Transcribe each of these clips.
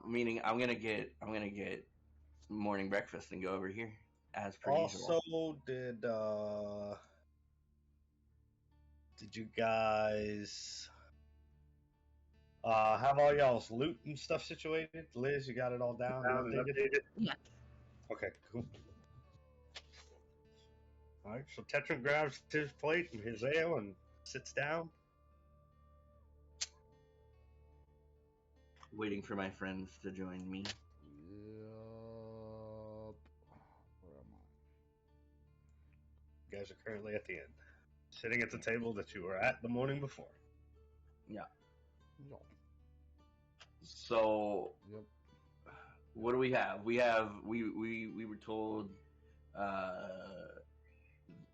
Meaning I'm gonna get morning breakfast and go over here as per usual. Also, did you guys have all y'all's loot and stuff situated? Liz, you got it all down and updated? Yeah. Okay, cool. All right, so Tetra grabs his plate and his ale and sits down. Waiting for my friends to join me. Yup. Where am I? You guys are currently at the end, sitting at the table that you were at the morning before. Yeah. Yup. So Yep. what do we have? We were told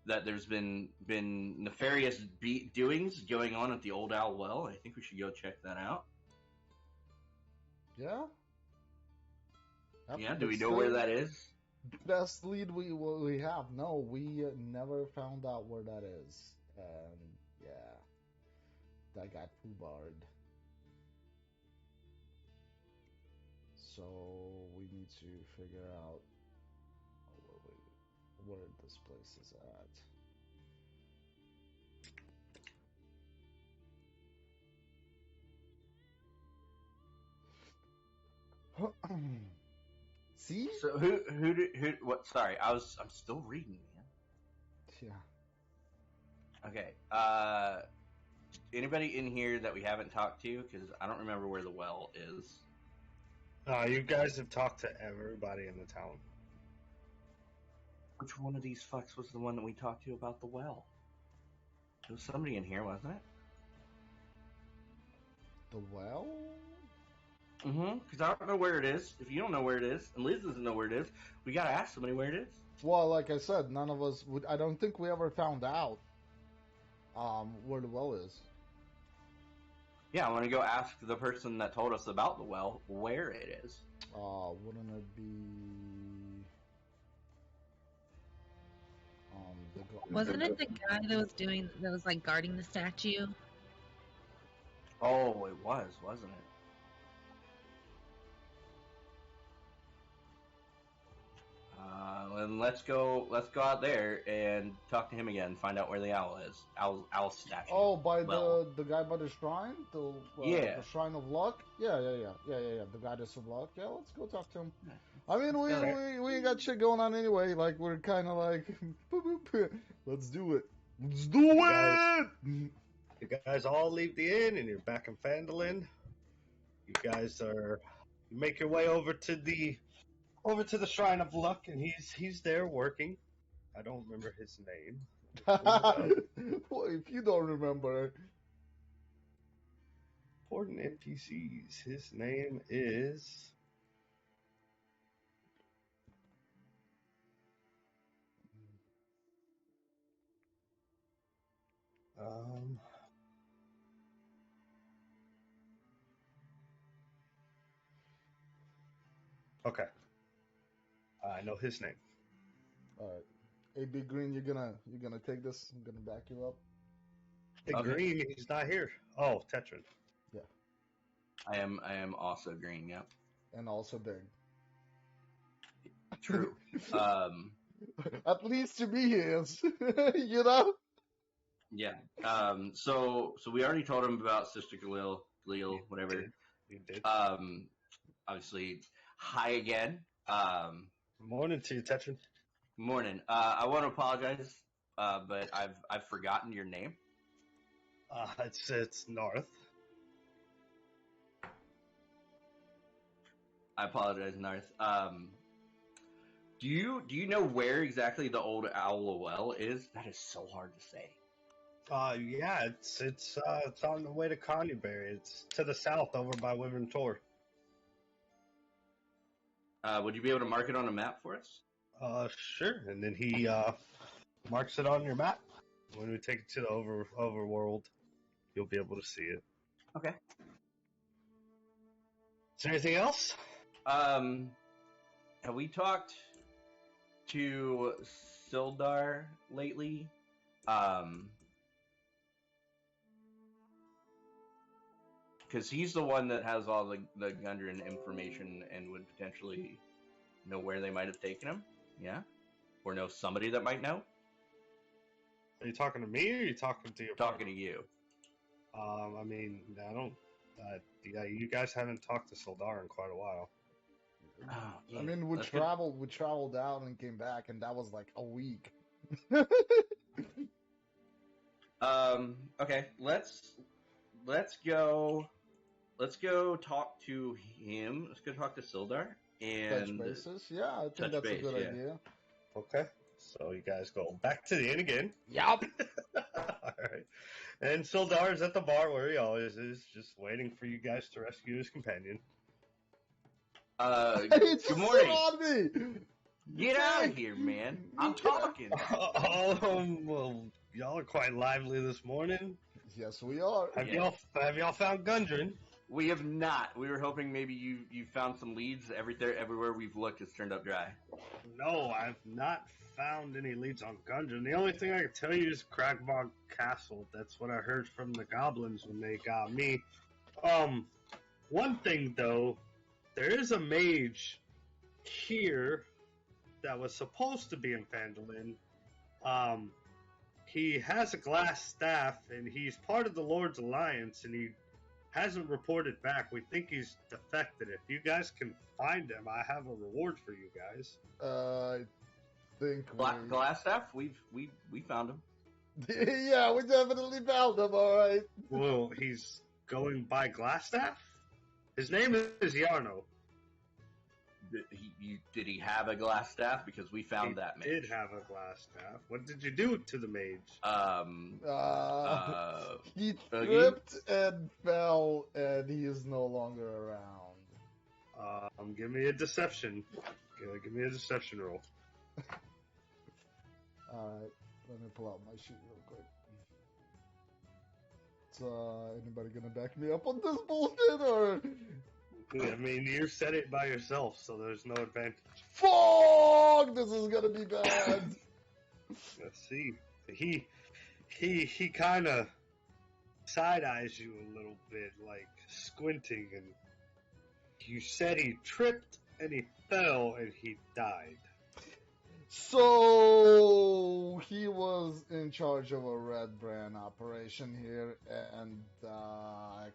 that there's been nefarious doings going on at the Old Owl Well. I think we should go check that out. Yeah. Yeah. Do we know where that is? Best lead we have. No, we never found out where that is, and yeah, that got poo-barred. So we need to figure out where this place is at. See? So who what? Sorry, I'm still reading, man. Yeah. Okay. Anybody in here that we haven't talked to? Because I don't remember where the well is. You guys have talked to everybody in the town. Which one of these fucks was the one that we talked to about the well? There was somebody in here, wasn't it? The well? Mm-hmm. Because I don't know where it is. If you don't know where it is, and Liz doesn't know where it is, we gotta ask somebody where it is. Well, like I said, none of us would. I don't think we ever found out where the well is. Yeah, I want to go ask the person that told us about the well where it is. Wouldn't it be Wasn't it the guy that was like guarding the statue? Oh, it was, wasn't it? Then let's go out there and talk to him again. Find out where the owl is. Owl statue. Oh, by the guy by the shrine, yeah, the shrine of luck. Yeah. The goddess of luck. Yeah, let's go talk to him. I mean, we ain't got shit going on anyway. Like we're kind of like, boop, boop. Let's do it. Let's do it. You guys all leave the inn and you're back in Fandelver. You guys you make your way over to the Shrine of Luck, and he's there working. I don't remember his name. Well, if you don't remember. Important NPCs. His name is. Okay. I know his name. All right. Hey, Big Green, you're gonna take this. I'm gonna back you up. Big Green, he's not here. Oh, Tetran. Yeah. I am also green. Yep. And also big. True. At least to me, he is. You know. Yeah. So we already told him about Sister Galil, whatever. You did. Obviously, hi again. Morning to you, Tetran. Morning. I want to apologize, but I've forgotten your name. It's North. I apologize, Narth. Do you know where exactly the Old Owl Well is? That is so hard to say. Yeah, it's on the way to Conyberry. It's to the south over by Wyvern Tor. Would you be able to mark it on a map for us? Sure. And then he marks it on your map. When we take it to the overworld, you'll be able to see it. Okay. Is there anything else? Have we talked to Sildar lately? Because because he's the one that has all the Gundren information and would potentially know where they might have taken him. Yeah, or know somebody that might know. Are you talking to me or are you talking to your Talking to you. I mean, I don't. Yeah, you guys haven't talked to Sildar in quite a while. Oh, yeah. I mean, we That's traveled out and came back, and that was like a week. Okay, let's go talk to him. Let's go talk to Sildar and Touch bases? Yeah, I think touch that's a base, good yeah. idea. Okay. So you guys go back to the inn again. Yup. All right. And Sildar is at the bar where he always is, just waiting for you guys to rescue his companion. Good morning. On me. Get out of here, man. I'm talking. Well, y'all are quite lively this morning. Yes, we are. Have Yeah. y'all found Gundren? We have not. We were hoping maybe you found some leads. Everywhere we've looked has turned up dry. No, I've not found any leads on Gundren. The only thing I can tell you is Kragbog Castle. That's what I heard from the goblins when they got me. One thing though, there is a mage here that was supposed to be in Fandelin. He has a glass staff, and he's part of the Lord's Alliance, and he hasn't reported back. We think he's defected. If you guys can find him, I have a reward for you guys. I think Glassstaff, we found him. yeah, we definitely found him. All right. Well, he's going by Glassstaff? His name is Yarno. Did he have a glass staff? Because we found that mage. He did have a glass staff. What did you do to the mage? He tripped and fell, and he is no longer around. Give me a deception. Give me a deception roll. Alright, let me pull out my sheet real quick. Anybody gonna back me up on this bullshit, or? I mean, you said it by yourself, so there's no advantage. Fuck! This is gonna be bad. Let's see. He kind of side eyes you a little bit, like squinting, and you said he tripped and he fell and he died. So he was in charge of a Red Brand operation here, and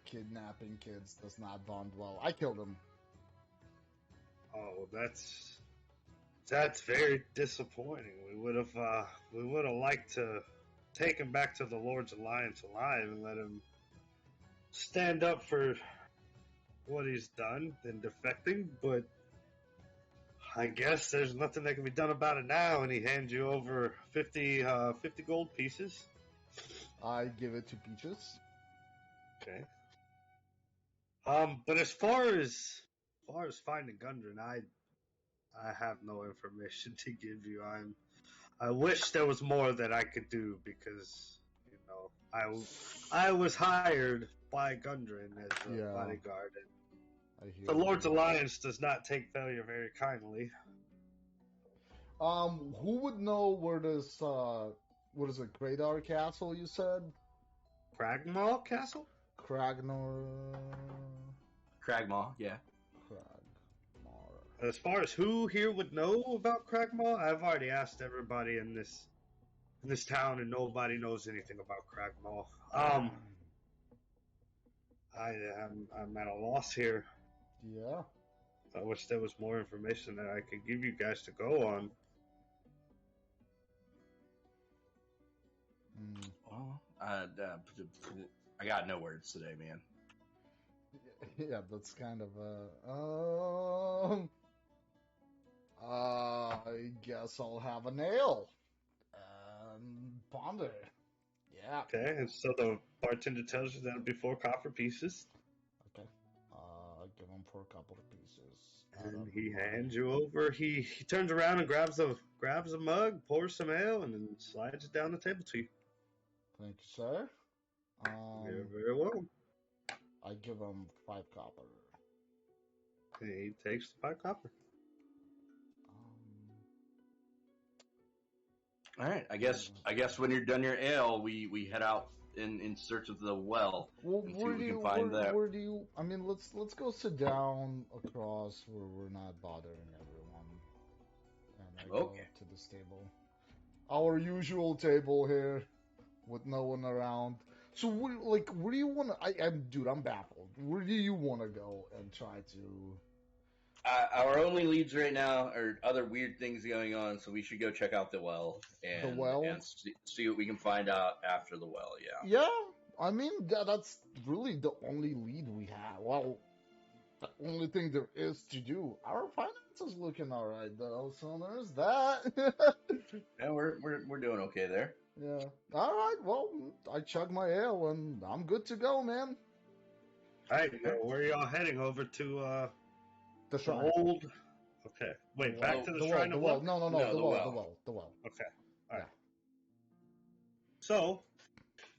kidnapping kids does not bond well. I killed him. Oh, that's very disappointing. We would have liked to take him back to the Lord's Alliance alive and let him stand up for what he's done in defecting, but I guess there's nothing that can be done about it now, and he hands you over 50 gold pieces. I give it to Peaches. Okay. But as far as finding Gundren, I have no information to give you. I wish there was more that I could do, because I was hired by Gundren as a bodyguard, and the Lord's Alliance does not take failure very kindly. Who would know where this what is it, Gradar Castle you said? Cragmaw Castle? Cragmaw, yeah. Cragmaw. As far as who here would know about Cragmaw, I've already asked everybody in this town, and nobody knows anything about Cragmaw. I'm at a loss here. Yeah. I wish there was more information that I could give you guys to go on. Well, I got no words today, man. Yeah, that's kind of I guess I'll have a nail and ponder. Yeah. Okay, and so the bartender tells you that it'll be 4 copper pieces. Okay. I'll give him 4 copper pieces. And he hands you over. He turns around and grabs a mug, pours some ale, and then slides it down the table to you. Thank you, sir. You're very welcome. I give him 5 copper. And he takes the 5 copper. All right, I guess when you're done your ale, we head out in search of the well Well, and see what we can find there. where do you? I mean, let's go sit down across where we're not bothering everyone, and I go Okay. to this table, our usual table here, with no one around. So, where do you want to? Dude, I'm baffled. Where do you want to go and try to? Our only leads right now are other weird things going on, so we should go check out the well and see what we can find out after the well. Yeah. Yeah, I mean that's really the only lead we have. Well, the only thing there is to do. Our finances looking all right though, so there's that. Yeah, we're doing okay there. Yeah. All right. Well, I chug my ale and I'm good to go, man. All right, where are y'all heading? Over to The the shrine. old. Okay, wait, back to the shrine of well. luck. No, No, the the well, well. the well. Okay, all right. Yeah. So,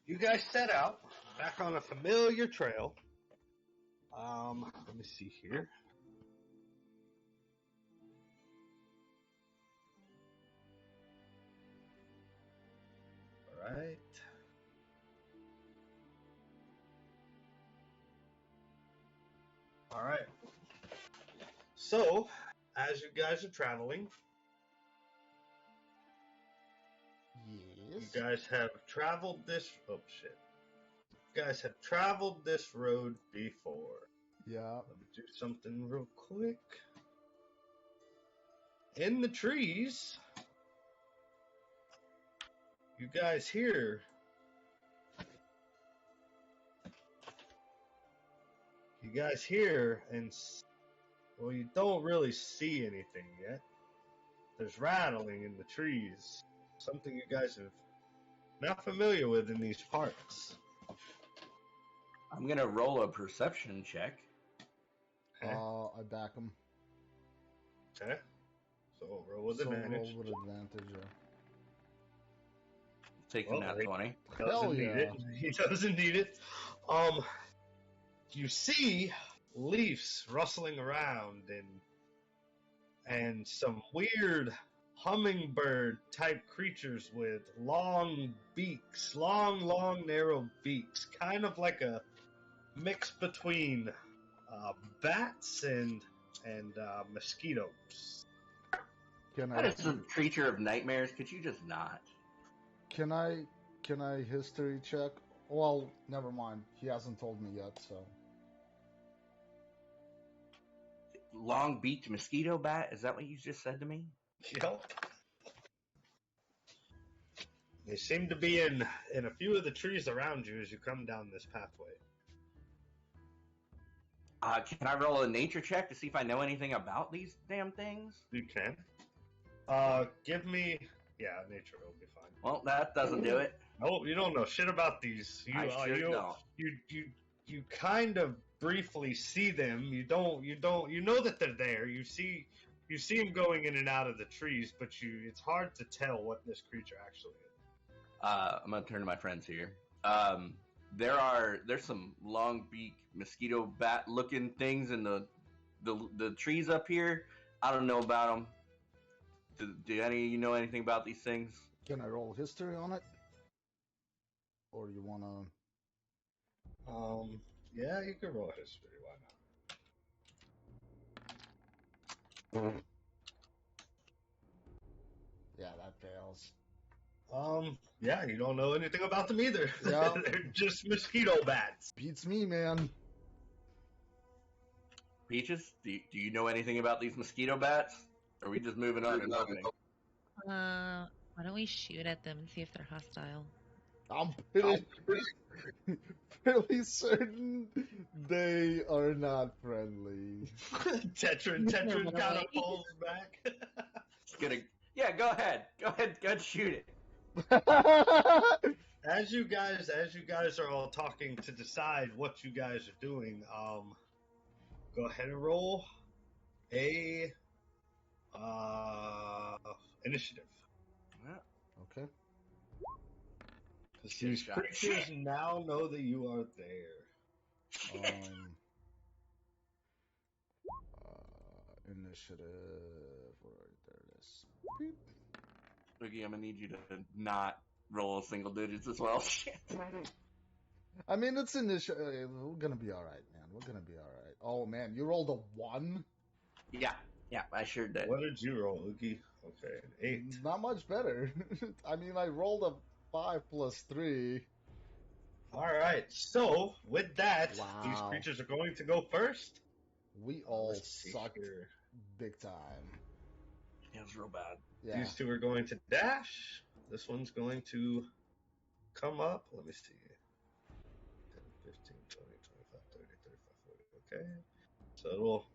you guys set out back on a familiar trail. Let me see here. All right. All right. So, as you guys are traveling, Yes. you guys have traveled this. Oh shit! You guys have traveled this road before. Yeah. Let me do something real quick. In the trees, you guys hear. You guys hear, and well, you don't really see anything yet. There's rattling in the trees. Something you guys are not familiar with in these parts. I'm gonna roll a perception check. Okay. I back him. Okay. So roll with advantage. Roll with advantage. Yeah. Taking that 20. Doesn't need it. He doesn't need it. You see leaves rustling around and some weird hummingbird type creatures with long beaks, long narrow beaks, kind of like a mix between bats and mosquitoes. That is a creature of nightmares. Could you just not? Can I history check? Well, never mind. He hasn't told me yet, so. Long-beaked mosquito bat? Is that what you just said to me? Yep. They seem to be in a few of the trees around you as you come down this pathway. Can I roll a nature check to see if I know anything about these damn things? You can. Give me. Yeah, nature will be fine. Well, that doesn't do it. No, you don't know shit about these. You don't. You kind of briefly see them. You know that they're there. You see them going in and out of the trees, but it's hard to tell what this creature actually is. I'm gonna turn to my friends here. There's some long beak mosquito bat looking things in the trees up here. I don't know about them. Do any of you know anything about these things? Can I roll history on it? Or you wanna? Yeah, you can roll history. Why not? Yeah, that fails. Yeah, you don't know anything about them either. Yeah. They're just mosquito bats. Beats me, man. Peaches, do you know anything about these mosquito bats? Or are we just moving on and opening? Why don't we shoot at them and see if they're hostile? I'm pretty certain they are not friendly. Tetrin kind of pulls back. Yeah, go ahead, shoot it. As you guys are all talking to decide what you guys are doing, go ahead and roll a initiative. Okay. Because these creatures now know that you are there. Initiative. Right there it is. Beep. Boogie, I'm gonna need you to not roll single digits as well. Shit. I mean, it's initial. We're gonna be all right, man. We're gonna be all right. Oh man, you rolled a 1. Yeah, I sure did. What did you roll, Oogie? Okay, an 8. Not much better. I mean, I rolled a 5 plus 3. All right. So with that, these Wow. creatures are going to go first. We all Let's see sucked here. big time. It was real bad. Yeah. These two are going to dash. This one's going to come up. Let me see. 10, 15, 20, 25, 30, 35, 40. Okay. So it will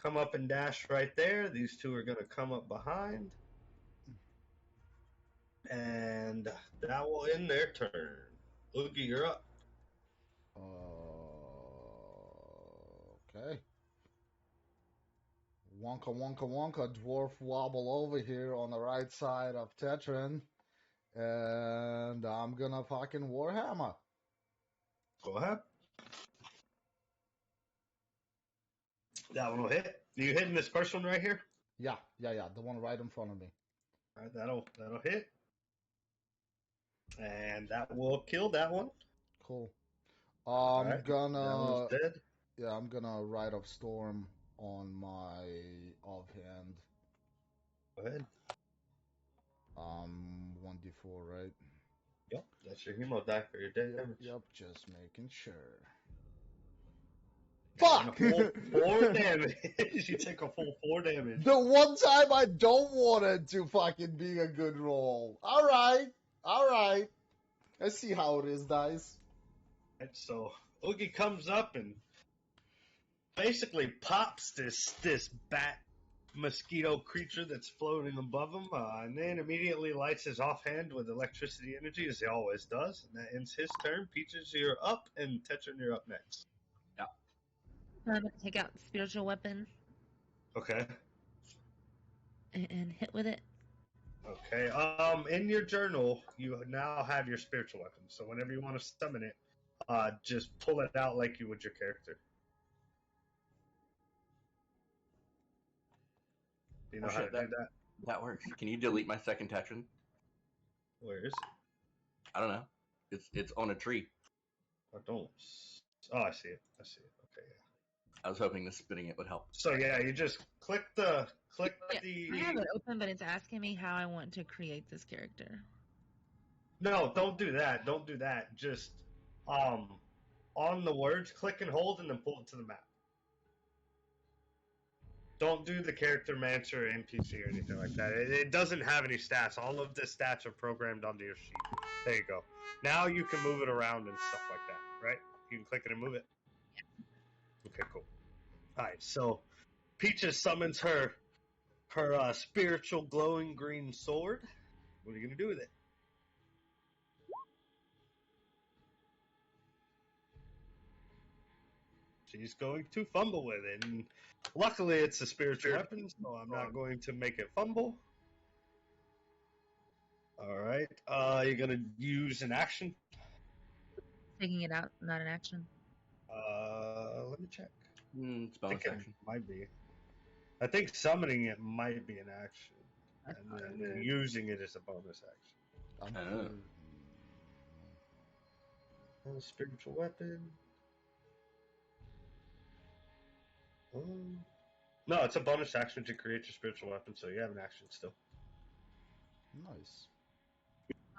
come up and dash right there. These two are going to come up behind. And that will end their turn. Oogie, you're up. Okay. Wonka, wonka, wonka. Dwarf wobble over here on the right side of Tetran. And I'm gonna fucking Warhammer. Go ahead. That one will hit. You hitting this first one right here? Yeah. The one right in front of me. All right, that'll hit. And that will kill that one. Cool. All I'm right, gonna. that one's dead. Yeah, I'm gonna Rite of Storm on my offhand. Go ahead. 1d4, right? Yep, that's your hemo die for your damage. Yep, just making sure. And Fuck! a full 4 damage. You take a full 4 damage. The one time I don't want it to fucking be a good roll. Alright. I see how it is, guys. Right, so Oogie comes up and basically pops this bat mosquito creature that's floating above him, and then immediately lights his offhand with electricity energy, as he always does. And that ends his turn. Peaches, you're up, and Tetran, you're up next. I'm gonna take out spiritual weapon Okay. and hit with it. Okay. In your journal, you now have your spiritual weapon. So whenever you want to summon it, just pull it out like you would your character. Do you know how to do that? That works. Can you delete my second Tetran? Where is it? I don't know. It's on a tree. I don't. Oh, I see it. Okay, yeah. I was hoping the spinning it would help. So yeah, you just click the I have it open, but it's asking me how I want to create this character. No, don't do that. Don't do that. Just on the words, click and hold, and then pull it to the map. Don't do the character mancer or NPC or anything like that. It doesn't have any stats. All of the stats are programmed onto your sheet. There you go. Now you can move it around and stuff like that, right? You can click it and move it. Okay, cool. All right, so Peaches summons her spiritual glowing green sword. What are you gonna do with it? She's going to fumble with it, and luckily it's a spiritual weapon, so I'm not going to make it fumble. All right, you're gonna use an action. Taking it out, not an action. Let me check. It's bonus I think action. it might be. I think summoning it might be an action, and then using it is a bonus action. Spiritual weapon. No, it's a bonus action to create your spiritual weapon, so you have an action still. Nice.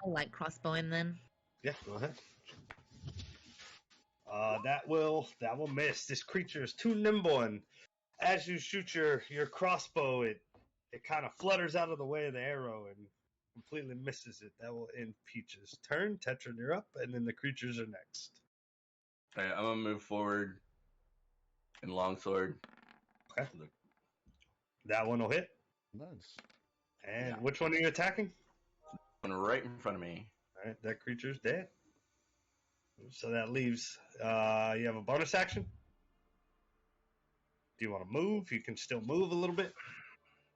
I'll light crossbowing then. Yeah, go ahead. That will miss. This creature is too nimble, and as you shoot your crossbow, it kind of flutters out of the way of the arrow and completely misses it. That will end Peach's turn. Tetran, you're up, and then the creatures are next. Alright, I'm gonna move forward in longsword. Okay. That one will hit. Nice. And which one are you attacking? One right in front of me. All right, that creature's dead. So that leaves, you have a bonus action. Do you want to move? You can still move a little bit.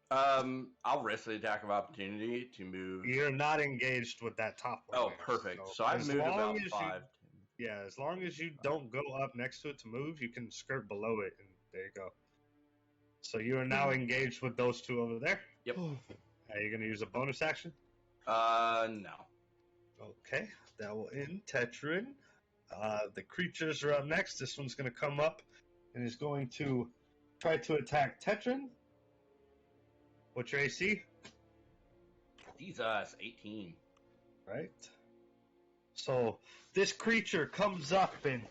I'll risk the attack of opportunity to move. You're not engaged with that top one. Oh, perfect. So I've moved about 5. Yeah, as long as you don't go up next to it to move, you can skirt below it, and there you go. So you are now engaged with those two over there. Yep. Are you going to use a bonus action? No. Okay, that will end Tetran. The creatures are up next. This one's going to come up and is going to try to attack Tetrin. What's your AC? Jesus, 18. Right. So this creature comes up and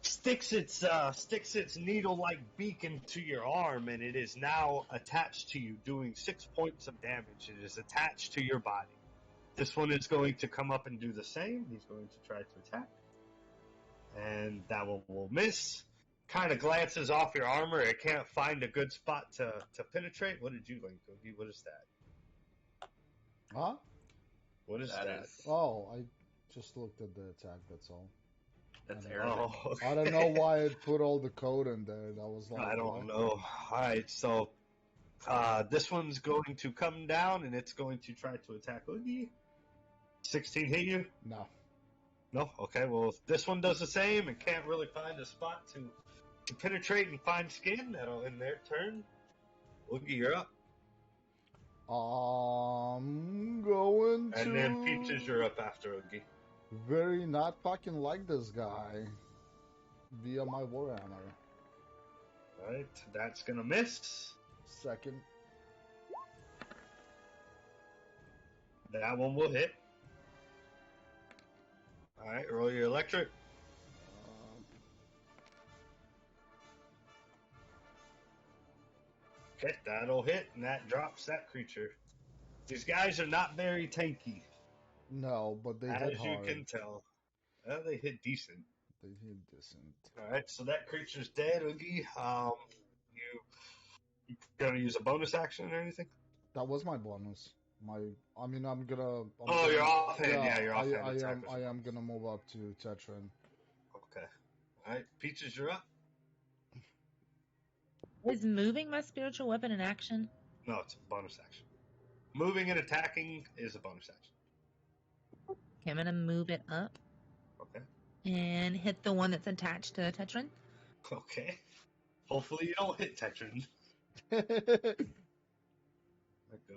sticks its needle-like beak into your arm, and it is now attached to you, doing 6 points of damage. It is attached to your body. This one is going to come up and do the same. He's going to try to attack, and that one will miss. Kind of glances off your armor. It can't find a good spot to penetrate. What did you link, Cookie? What is that? Huh? What is that? Oh, I just looked at the attack, that's all. That's I Arabic. Oh, okay. I don't know why it put all the code in there. That was like, I don't know. Alright, so this one's going to come down and it's going to try to attack Oogie. 16 hit you? No. No? Okay, well, this one does the same and can't really find a spot to penetrate and find skin. That'll end their turn. Oogie, you're up. I'm going to... And then Peaches, you're up after Oogie. Very not fucking like this guy. Via my Warhammer. Alright, that's gonna miss. Second. That one will hit. Alright, roll your electric. Okay, that'll hit, and that drops that creature. These guys are not very tanky, No, but they hit as you hard. can tell. They hit decent. They hit decent. Alright, so that creature's dead, Oogie. You gonna use a bonus action or anything? That was my bonus. I'm gonna. You're offhand. Yeah, you're offhand. I am gonna move up to Tetrin. Okay. Alright, Peaches, you're up. Is moving my spiritual weapon an action? No, it's a bonus action. Moving and attacking is a bonus action. Okay, I'm gonna move it up Okay. and hit the one that's attached to Tetrin. Okay. Hopefully you don't hit Tetrin. Go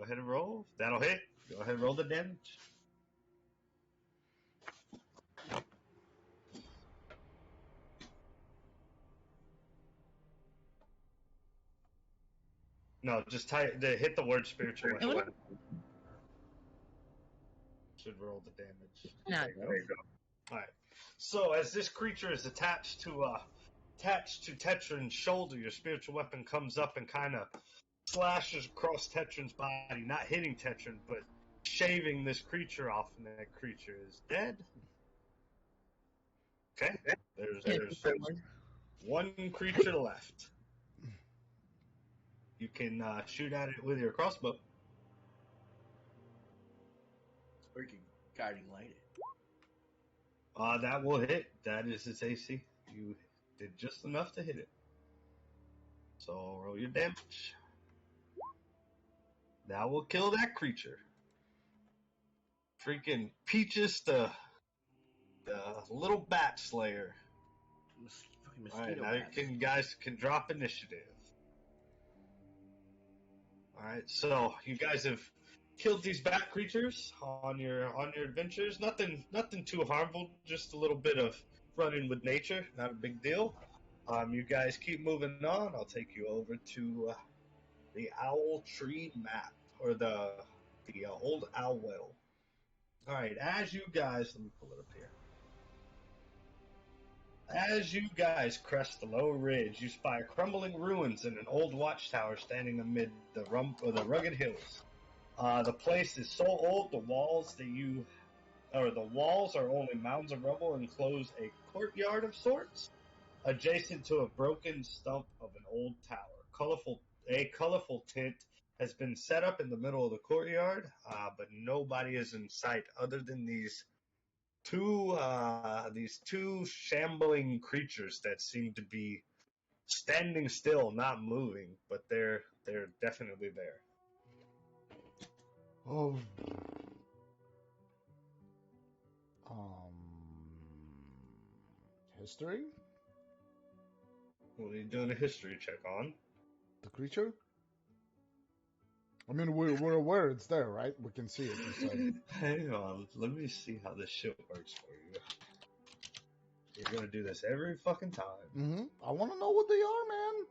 ahead and roll. That'll hit. Go ahead and roll the damage. No, just hit the word spiritual weapon. Should roll the damage. No. There you go. Alright. So as this creature is attached to Tetrin's shoulder, your spiritual weapon comes up and kind of slashes across Tetrin's body, not hitting Tetrin, but shaving this creature off, and that creature is dead. Okay, there's one creature left. You can shoot at it with your crossbow. Or you can guiding light it. That will hit. That is its AC. You did just enough to hit it. So roll your damage. That will kill that creature. Freaking Peaches, the little bat slayer. Alright, now you guys can drop initiative. Alright, so you guys have killed these bat creatures on your adventures. Nothing too harmful, just a little bit of running with nature, not a big deal. You guys keep moving on. I'll take you over to the Owl Tree map, or the old Owl Well. Alright, as you guys, let me pull it up here. As you guys crest the low ridge, you spy crumbling ruins and an old watchtower standing amid the rugged hills. The place is so old, the walls are only mounds of rubble and enclose a courtyard of sorts, adjacent to a broken stump of an old tower. A colorful tent has been set up in the middle of the courtyard, but nobody is in sight other than these two shambling creatures that seem to be standing still, not moving, but they're definitely there. Oh. History? What are you doing a history check on? The creature? I mean, we're aware it's there, right? We can see it. You said. Hang on, let me see how this shit works for you. You're gonna do this every fucking time. Mm-hmm. I want to know what they are, man.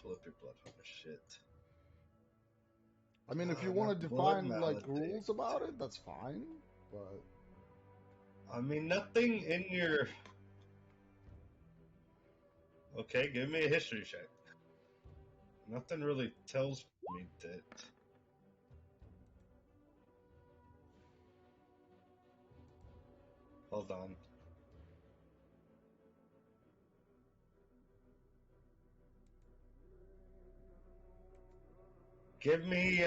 Pull up your blood hunter shit. I mean, if you Not want to blood define like maledict. rules about it, that's fine. But I mean, nothing in your. Okay, give me a history check. Nothing really tells me that. Hold on. Give me.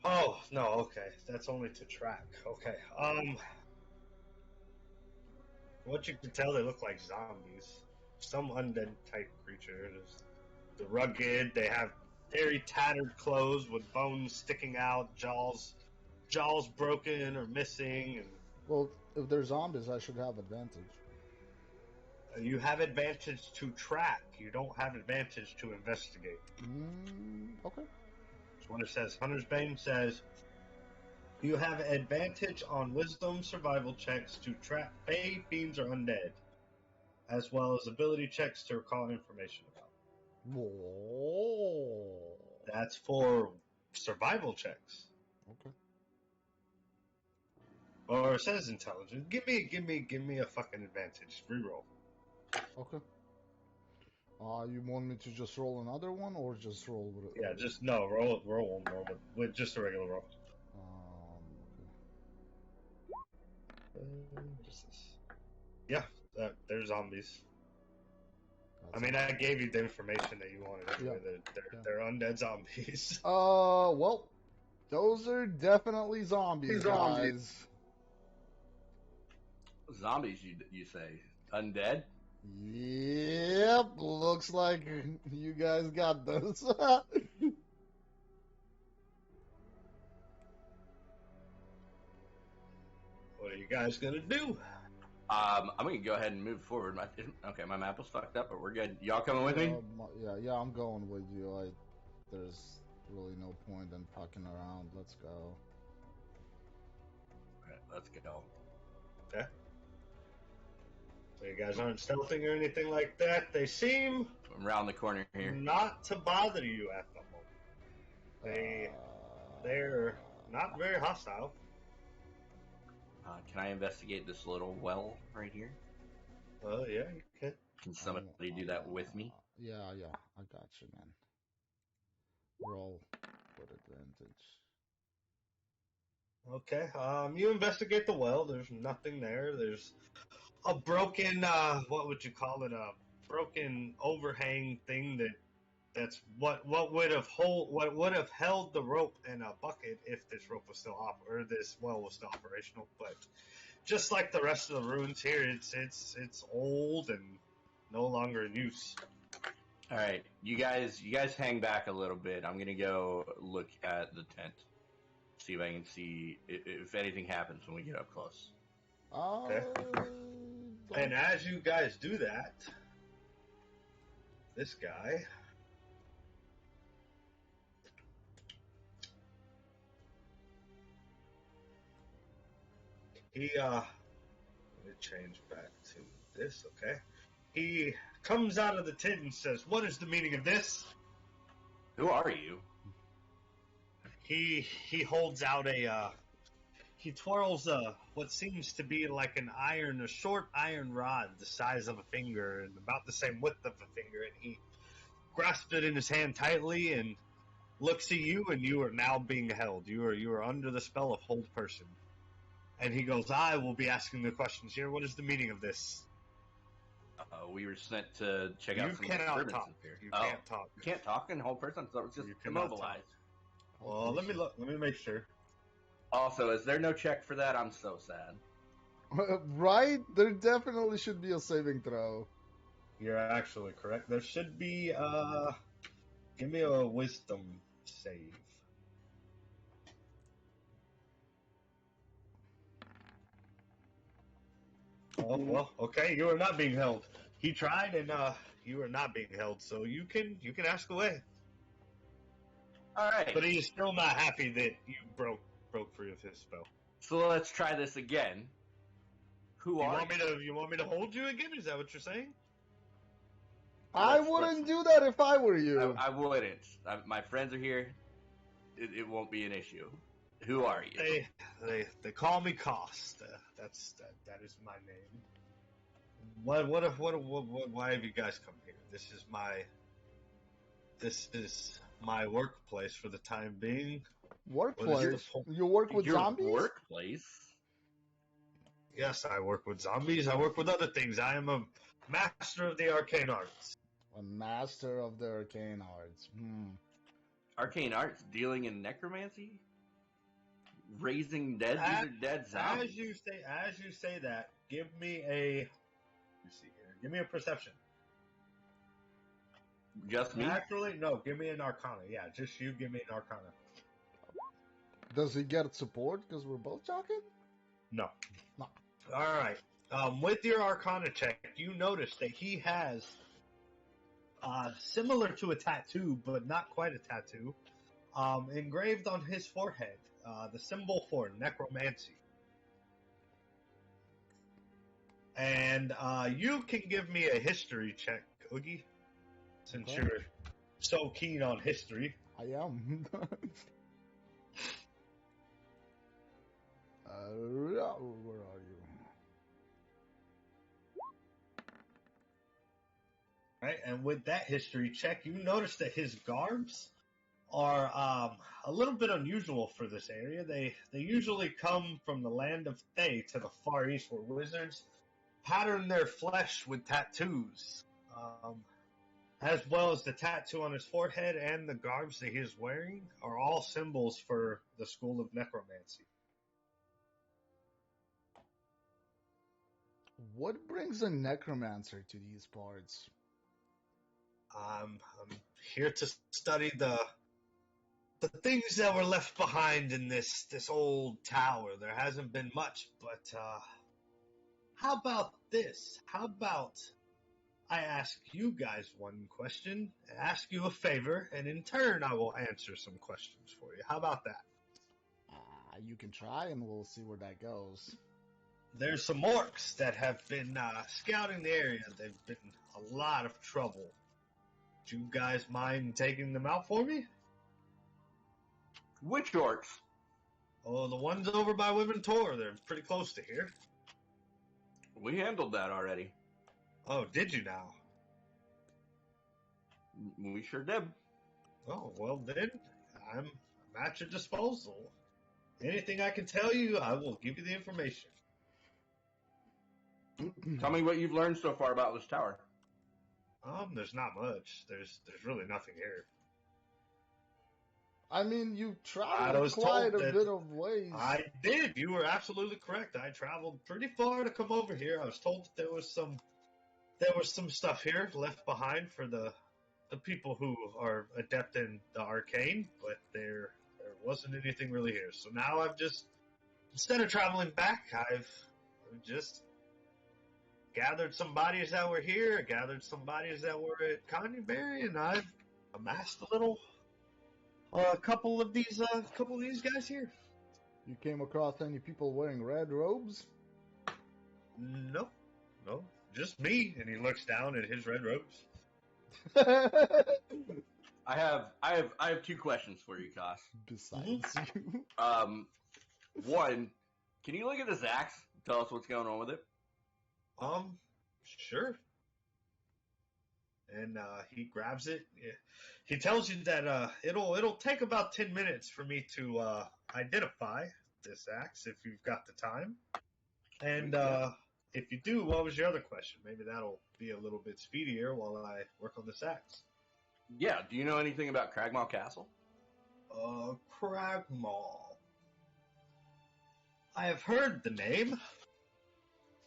Oh no, okay. That's only to track. Okay. What you can tell, they look like zombies. Some undead type creatures. The rugged. They have very tattered clothes with bones sticking out, jaws broken or missing, and well, if they're zombies, I should have advantage. you have advantage to track. You don't have advantage to investigate. Okay. That's what it says. Hunter's Bane says you have advantage on wisdom survival checks to track fey, fiends, or undead, as well as ability checks to recall information about. Whoa. That's for survival checks. Okay. Or it says intelligence. Give me a fucking advantage. Reroll. Okay. You want me to just roll another one, or just roll with it? Yeah, just no. Roll one more with just a regular roll. Okay. What is this? Yeah, they're zombies. That's I mean, I gave you the information that you wanted. Anyway. Yeah. They're undead zombies. Well, those are definitely zombies, guys. Zombies, you say? Undead? Yep, looks like you guys got this. What are you guys gonna do? I'm gonna go ahead and move forward. My map was fucked up, but we're good. Y'all coming with me? Yeah, I'm going with you. There's really no point in fucking around. Let's go. Alright, let's go. Okay. So you guys aren't stealthing or anything like that. They seem I'm around the corner here. not to bother you at the moment. They're not very hostile. Can I investigate this little well right here? Oh yeah, you can. Can somebody do that with me? Yeah, I got you, man. Roll with advantage. Okay. You investigate the well. There's nothing there. There's a broken, what would you call it? A broken overhang thing that's what would have held the rope in a bucket if this rope was still or this well was still operational. But just like the rest of the ruins here, it's old and no longer in use. All right, you guys hang back a little bit. I'm gonna go look at the tent, see if I can see if anything happens when we get up close. Okay. And as you guys do that, this guy. Let me change back to this, okay? He comes out of the tent and says, "What is the meaning of this?" Who are you? He holds out he twirls what seems to be like a short iron rod the size of a finger and about the same width of a finger, and he grasps it in his hand tightly and looks at you, and you are now being held. You are under the spell of hold person. And he goes, "I will be asking the questions here. What is the meaning of this?" We were sent to check out some cannot disturbances talk. here. You can't talk. You can't talk in whole person, so it's just You cannot immobilized. talk. Well, let me look. Let me make sure. Also, is there no check for that? I'm so sad. Right? There definitely should be a saving throw. You're actually correct. There should be, give me a wisdom save. Oh, well, okay, you are not being held. He tried, and, you are not being held, so you can ask away. All right. But he's still not happy that you broke free of his spell. So let's try this again. Who are You want me to hold you again? Is that what you're saying? I wouldn't do that if I were you. I wouldn't. My friends are here. It won't be an issue. Who are you? They call me Cost. That is my name. Why have you guys come here? This is my workplace for the time being. Workplace? You work with Your zombies? Workplace? Yes, I work with zombies. I work with other things. I am a master of the arcane arts. A master of the arcane arts. Arcane arts dealing in necromancy? Raising dead? These are dead zombies. As you say that, give me a perception. Just me? Actually, no, give me an arcana. Yeah, just you give me an arcana. Does he get support because we're both talking? No. No. Alright. With your arcana check, you notice that he has similar to a tattoo, but not quite a tattoo, engraved on his forehead, the symbol for necromancy. And you can give me a history check, Oogie, since you're so keen on history. I am. Where are you? Right, and with that history check, you notice that his garbs are a little bit unusual for this area. They usually come from the land of Thay to the far east, where wizards pattern their flesh with tattoos, as well as the tattoo on his forehead and the garbs that he is wearing are all symbols for the school of necromancy. What brings a necromancer to these parts? I'm here to study the things that were left behind in this old tower. There hasn't been much, but how about this? How about I ask you guys one question, ask you a favor, and in turn I will answer some questions for you. How about that? You can try, and we'll see where that goes. There's some orcs that have been scouting the area. They've been a lot of trouble. Do you guys mind taking them out for me? Which orcs? Oh, the ones over by Women Tor. They're pretty close to here. We handled that already. Oh, did you now? We sure did. Oh, well then, I'm at your disposal. Anything I can tell you, I will give you the information. Tell me what you've learned so far about this tower. There's not much. There's really nothing here. I mean, you traveled quite a bit of ways. I did. You were absolutely correct. I traveled pretty far to come over here. I was told that there was some stuff here left behind for the people who are adept in the arcane, but there wasn't anything really here. So now instead of traveling back, I've just gathered some bodies that were here, gathered some bodies that were at Conyberry, and I've amassed a couple of these guys here. You came across any people wearing red robes? No, just me. And he looks down at his red robes. I have two questions for you, Koss. Besides you. One, can you look at this axe? Tell us what's going on with it. Sure. And he grabs it. He tells you that it'll take about 10 minutes for me to identify this axe if you've got the time. And if you do, what was your other question? Maybe that'll be a little bit speedier while I work on this axe. Yeah. Do you know anything about Cragmaw Castle? Cragmaw. I have heard the name.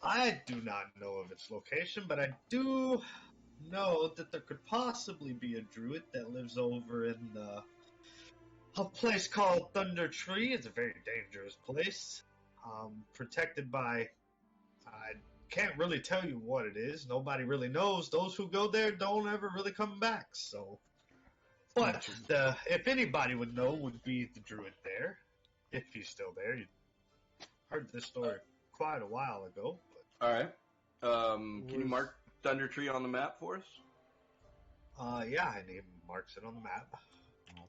I do not know of its location, but I do know that there could possibly be a druid that lives over in a place called Thunder Tree. It's a very dangerous place, protected by, I can't really tell you what it is. Nobody really knows. Those who go there don't ever really come back, so But if anybody would know, would be the druid there, if he's still there. You heard this story quite a while ago. All right. Can you mark Thunder Tree on the map for us? Yeah, I named marks it on the map.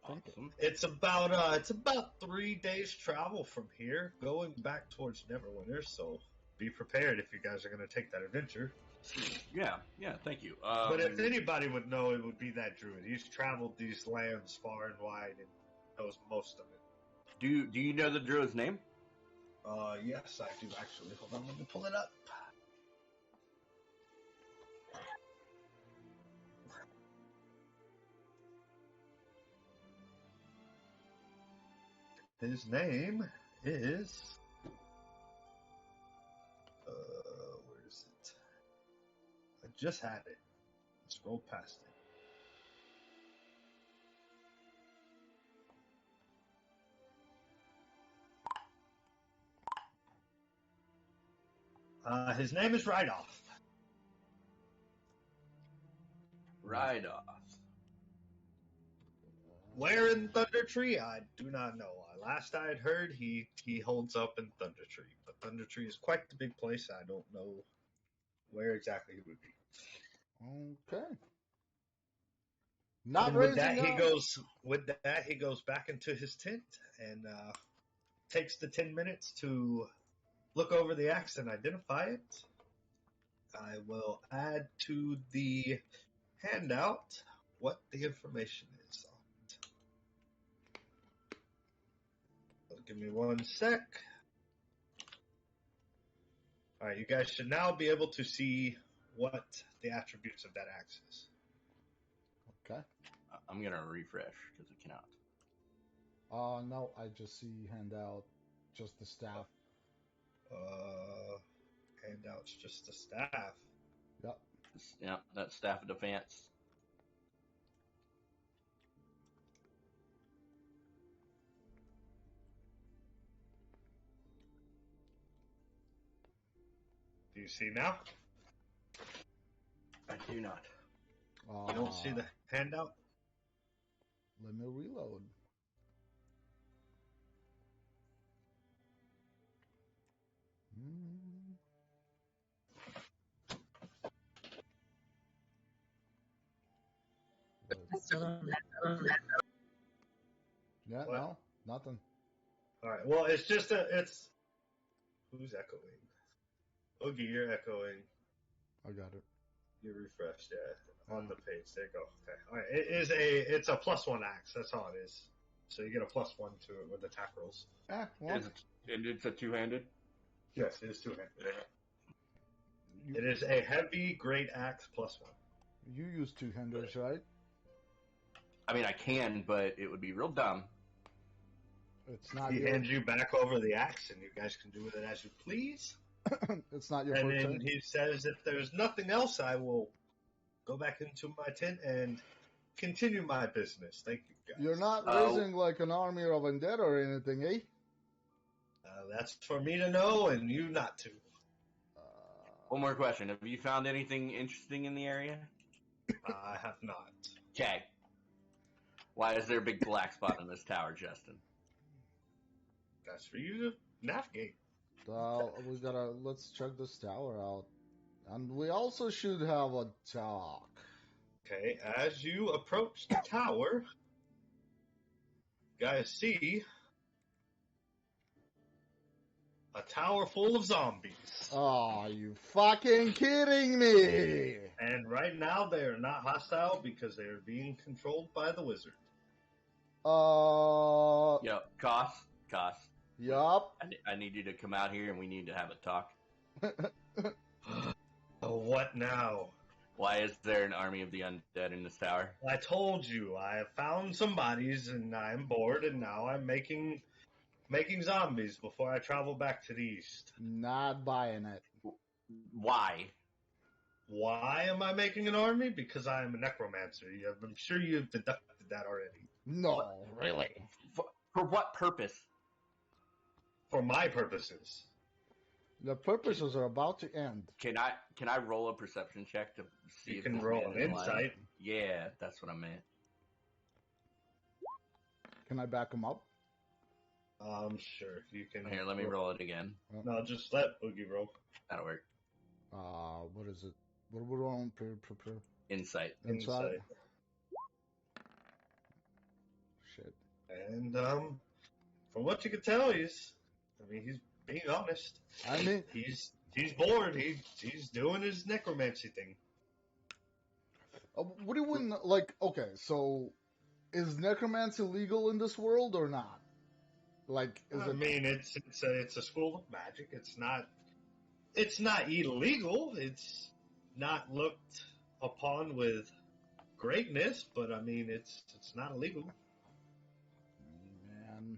Awesome. It's about 3 days travel from here, going back towards Neverwinter. So be prepared if you guys are going to take that adventure. Yeah, thank you. But if anybody would know, it would be that druid. He's traveled these lands far and wide and knows most of it. Do you know the druid's name? Yes, I do actually. Hold on, let me pull it up. His name is. Where is it? I just had it. Scroll past it. His name is Rydoff. Rydoff. Where in Thunder Tree? I do not know. Last I had heard, he holds up in Thunder Tree. But Thunder Tree is quite the big place. I don't know where exactly he would be. Okay. Not and raising with that, up. he goes back into his tent and takes the 10 minutes to look over the axe and identify it. I will add to the handout what the information is on it. So give me 1 sec. All right, you guys should now be able to see what the attributes of that axe is. Okay. I'm gonna refresh because it cannot. No, I just see handout, just the staff. Handout's just the staff. Yep. Yeah, that's staff of defense. Do you see now? I do not. You don't see the handout? Let me reload. Yeah, What? no, nothing. All right. Well, it's just it's. Who's echoing? Oogie, you're echoing. I got it. You refreshed, yeah, on the page. There you go. Okay. All right. It's a +1 axe. That's all it is. So you get a +1 to it with attack rolls. Well, And it's a two-handed? Yes, it is 2-handed. It is a heavy great axe +1. You use two-handers, right? I mean, I can, but it would be real dumb. It's not. He hands you back over the axe, and you guys can do with it as you please. It's not your And forte. then he says, if there's nothing else, I will go back into my tent and continue my business. Thank you, guys. You're not raising like an army of undead or anything, eh? That's for me to know and you not to. One more question. Have you found anything interesting in the area? I have not. Okay. Why is there a big black spot in this tower, Justin? That's for you to navigate. Let's check this tower out. And we also should have a talk. Okay, as you approach the tower, you guys see a tower full of zombies. Oh, you fucking kidding me! And right now they are not hostile because they are being controlled by the wizard. Yep. Cost. Yup. I need you to come out here and we need to have a talk. Oh, what now? Why is there an army of the undead in this tower? I told you, I have found some bodies and I'm bored and now I'm making zombies before I travel back to the east. Not buying it. Why? Why am I making an army? Because I am a necromancer. I'm sure you've deducted that already. No, really. For what purpose? For my purposes. The purposes are about to end. Can I roll a perception check to see You if can this roll man an is alive? insight. Yeah, that's what I meant. Can I back him up? Sure. You can. Here, let me roll it again. No, just let Boogie roll. That'll work. What is it? What are we on? Insight. Insight. Shit. And from what you can tell, he's being honest. I mean, he's bored. He's doing his necromancy thing. what do you mean? Like, okay, so is necromancy legal in this world or not? Like, I mean, it's a school of magic. It's not illegal. It's not looked upon with greatness, but I mean, it's not illegal. Man,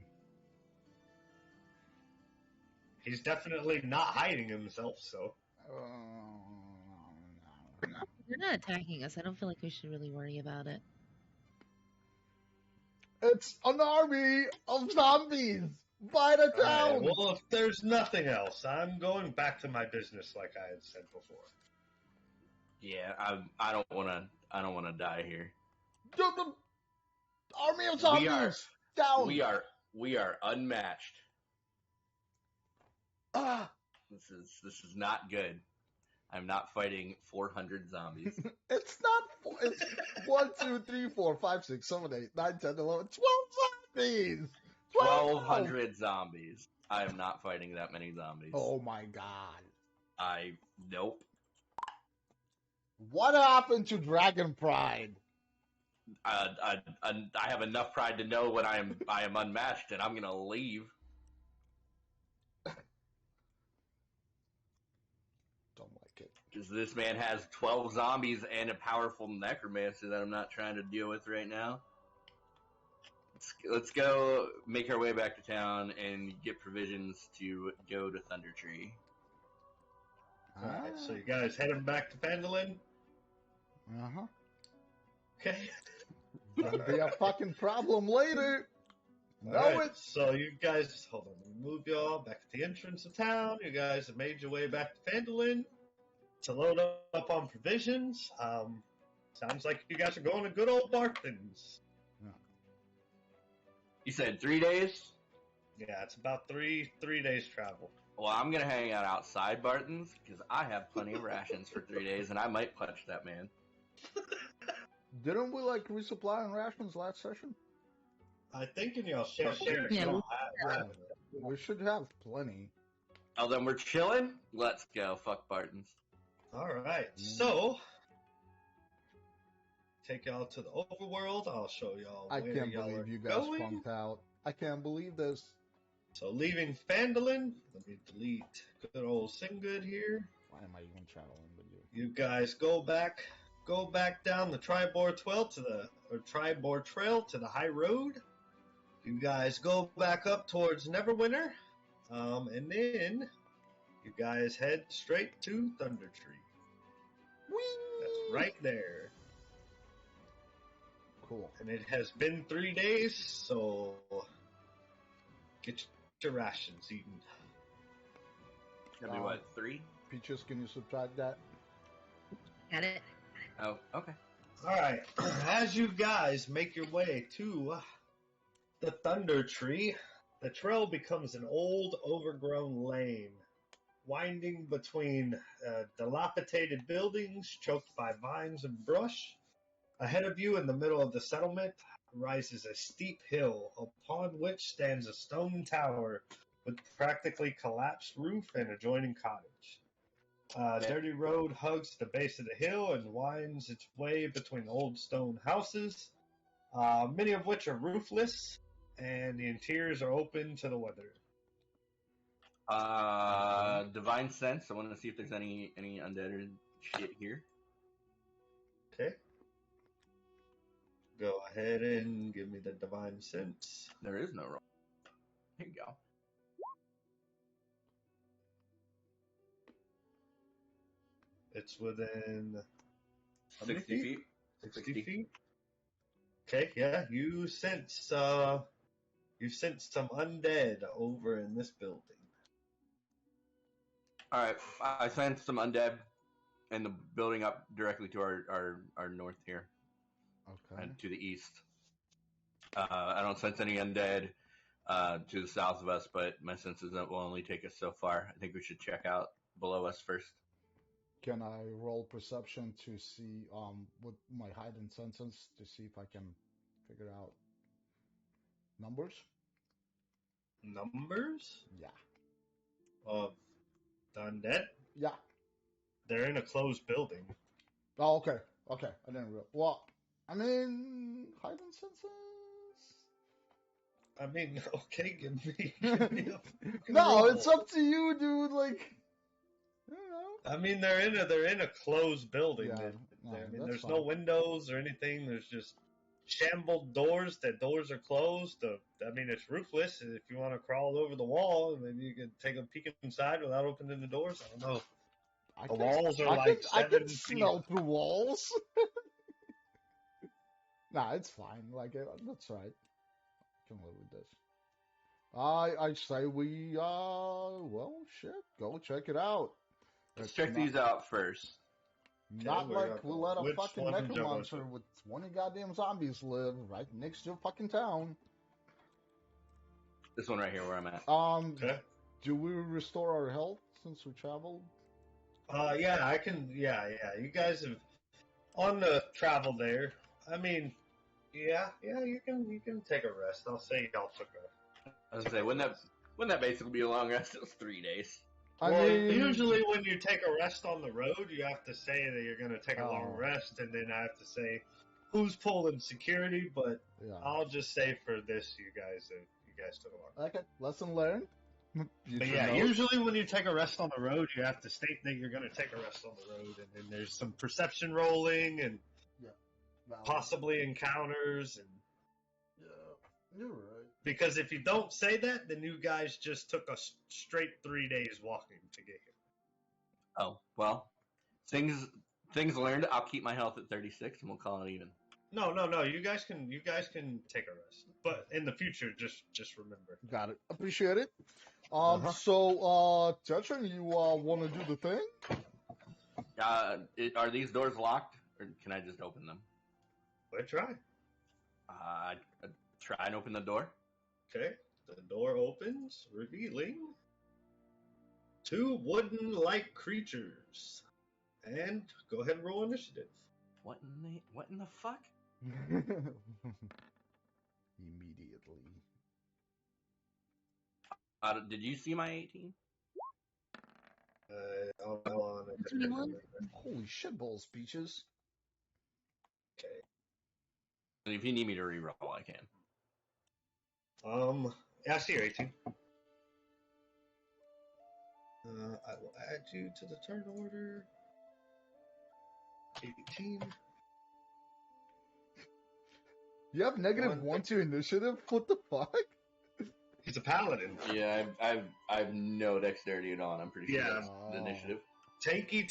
he's definitely not hiding himself. So They're not attacking us. I don't feel like we should really worry about it. it's an army of zombies by the town. Right, well, if there's nothing else, I'm going back to my business, like I had said before. Yeah, I don't wanna die here. The army of zombies down. We are unmatched. This is not good. I'm not fighting 400 zombies. It's not. It's 1, 2, 3, 4, 5, 6, 7, 8, 9, 10, 11, 12 zombies. 1,200 zombies. I am not fighting that many zombies. Oh my god. Nope. What happened to Dragon Pride? I have enough pride to know when I am unmatched, and I'm gonna leave. Don't like it. Because this man has 12 zombies and a powerful necromancer that I'm not trying to deal with right now. Let's go make our way back to town and get provisions to go to Thunder Tree. Alright, so you guys heading back to Fandelin? Uh-huh. Okay. That'll be a fucking problem later. No, Alright, so you guys, hold on, we move y'all back to the entrance of town. You guys have made your way back to Fandelin to load up on provisions. Sounds like you guys are going to good old Barthen's. You said 3 days? Yeah, it's about three days travel. Well, I'm gonna hang out outside Barton's because I have plenty of rations for 3 days, and I might punch that man. Didn't we like resupply on rations last session? I think in y'all share. Yeah, We should have plenty. Oh, then we're chilling? Let's go. Fuck Barton's. Alright, so take y'all to the overworld. I'll show y'all I where can't y'all believe are you guys going. punked out. I can't believe this. So leaving Fandelin, let me delete good old Singgood here. Why am I even channeling with you? You guys go back down the Tribor Trail to the high road. You guys go back up towards Neverwinter, and then you guys head straight to Thunder Tree. Whee! That's right there. Cool. And it has been 3 days, so get your rations eaten. Gonna be what, 3? Peaches, can you subtract that? Got it. Oh, okay. Alright, as you guys make your way to the Thunder Tree, the trail becomes an old, overgrown lane, winding between dilapidated buildings choked by vines and brush. Ahead of you, in the middle of the settlement, rises a steep hill, upon which stands a stone tower with practically collapsed roof and adjoining cottage. Dirty road hugs the base of the hill and winds its way between old stone houses, many of which are roofless, and the interiors are open to the weather. Divine Sense. I want to see if there's any undead or shit here. Okay. Go ahead and give me the Divine Sense. There is no roll. Here you go. It's within 60 feet. 60 feet. Okay, yeah, you sense some undead over in this building. Alright, I sense some undead in the building up directly to our north here. Okay. And to the east. I don't sense any undead to the south of us, but my senses will only take us so far. I think we should check out below us first. Can I roll perception to see with my heightened senses to see if I can figure out numbers? Numbers Yeah. of the undead? Yeah. They're in a closed building. Oh, okay. Okay. I didn't realize. Well, I mean, heightened senses. I mean, okay, give me a fucking No, roll. it's up to you, dude. Like, I don't know. I mean, they're in a closed building. Yeah, I mean, that's there's fine. no windows or anything. There's just shambled doors. The doors are closed. I mean, it's roofless. If you want to crawl over the wall, maybe you can take a peek inside without opening the doors. I don't know. The walls are like I 7 can feet. smell through walls. Nah, it's fine. Like, that's right. I can live with this. I say we, well, shit, go check it out. Let's It's check these out first. Not Okay, like we'll let a which fucking one did you go necromancer to? with 20 goddamn zombies live right next to a fucking town. This one right here where I'm at. Okay. Do we restore our health since we traveled? Yeah, I can. Yeah. You guys have on the travel there. I mean, yeah. You can take a rest. I'll say y'all took a. I was gonna say, wouldn't that basically be a long rest? It was 3 days. I Well, mean, usually when you take a rest on the road, you have to say that you're going to take a long Oh. rest, and then I have to say who's pulling security. But yeah. I'll just say for this, you guys took a long. Okay, lesson learned. You But should yeah, know. usually when you take a rest on the road, you have to state that you're going to take a rest on the road, and then there's some perception rolling and Valid. possibly encounters, and Yeah, you're right. because if you don't say that, then you guys just took a straight 3 days walking to get here. Oh, well, things learned. I'll keep my health at 36, and we'll call it even. No. You guys can take a rest, but in the future, just remember. Got it. Appreciate it. Uh-huh. So, Tetrin, you want to do the thing? Are these doors locked, or can I just open them? Let's try. I'd try and open the door. Okay, the door opens, revealing 2 wooden-like creatures. And go ahead and roll initiative. What in the fuck? Immediately. Did you see my 18? Hold on. 21? Holy shit balls, peaches. Okay. And if you need me to reroll, I can. Yeah, I see your 18. I will add you to the turn order. 18. You have -1 to initiative? What the fuck? He's a paladin. Yeah, I've no dexterity at all. I'm pretty sure Yeah. that's the initiative. Tanky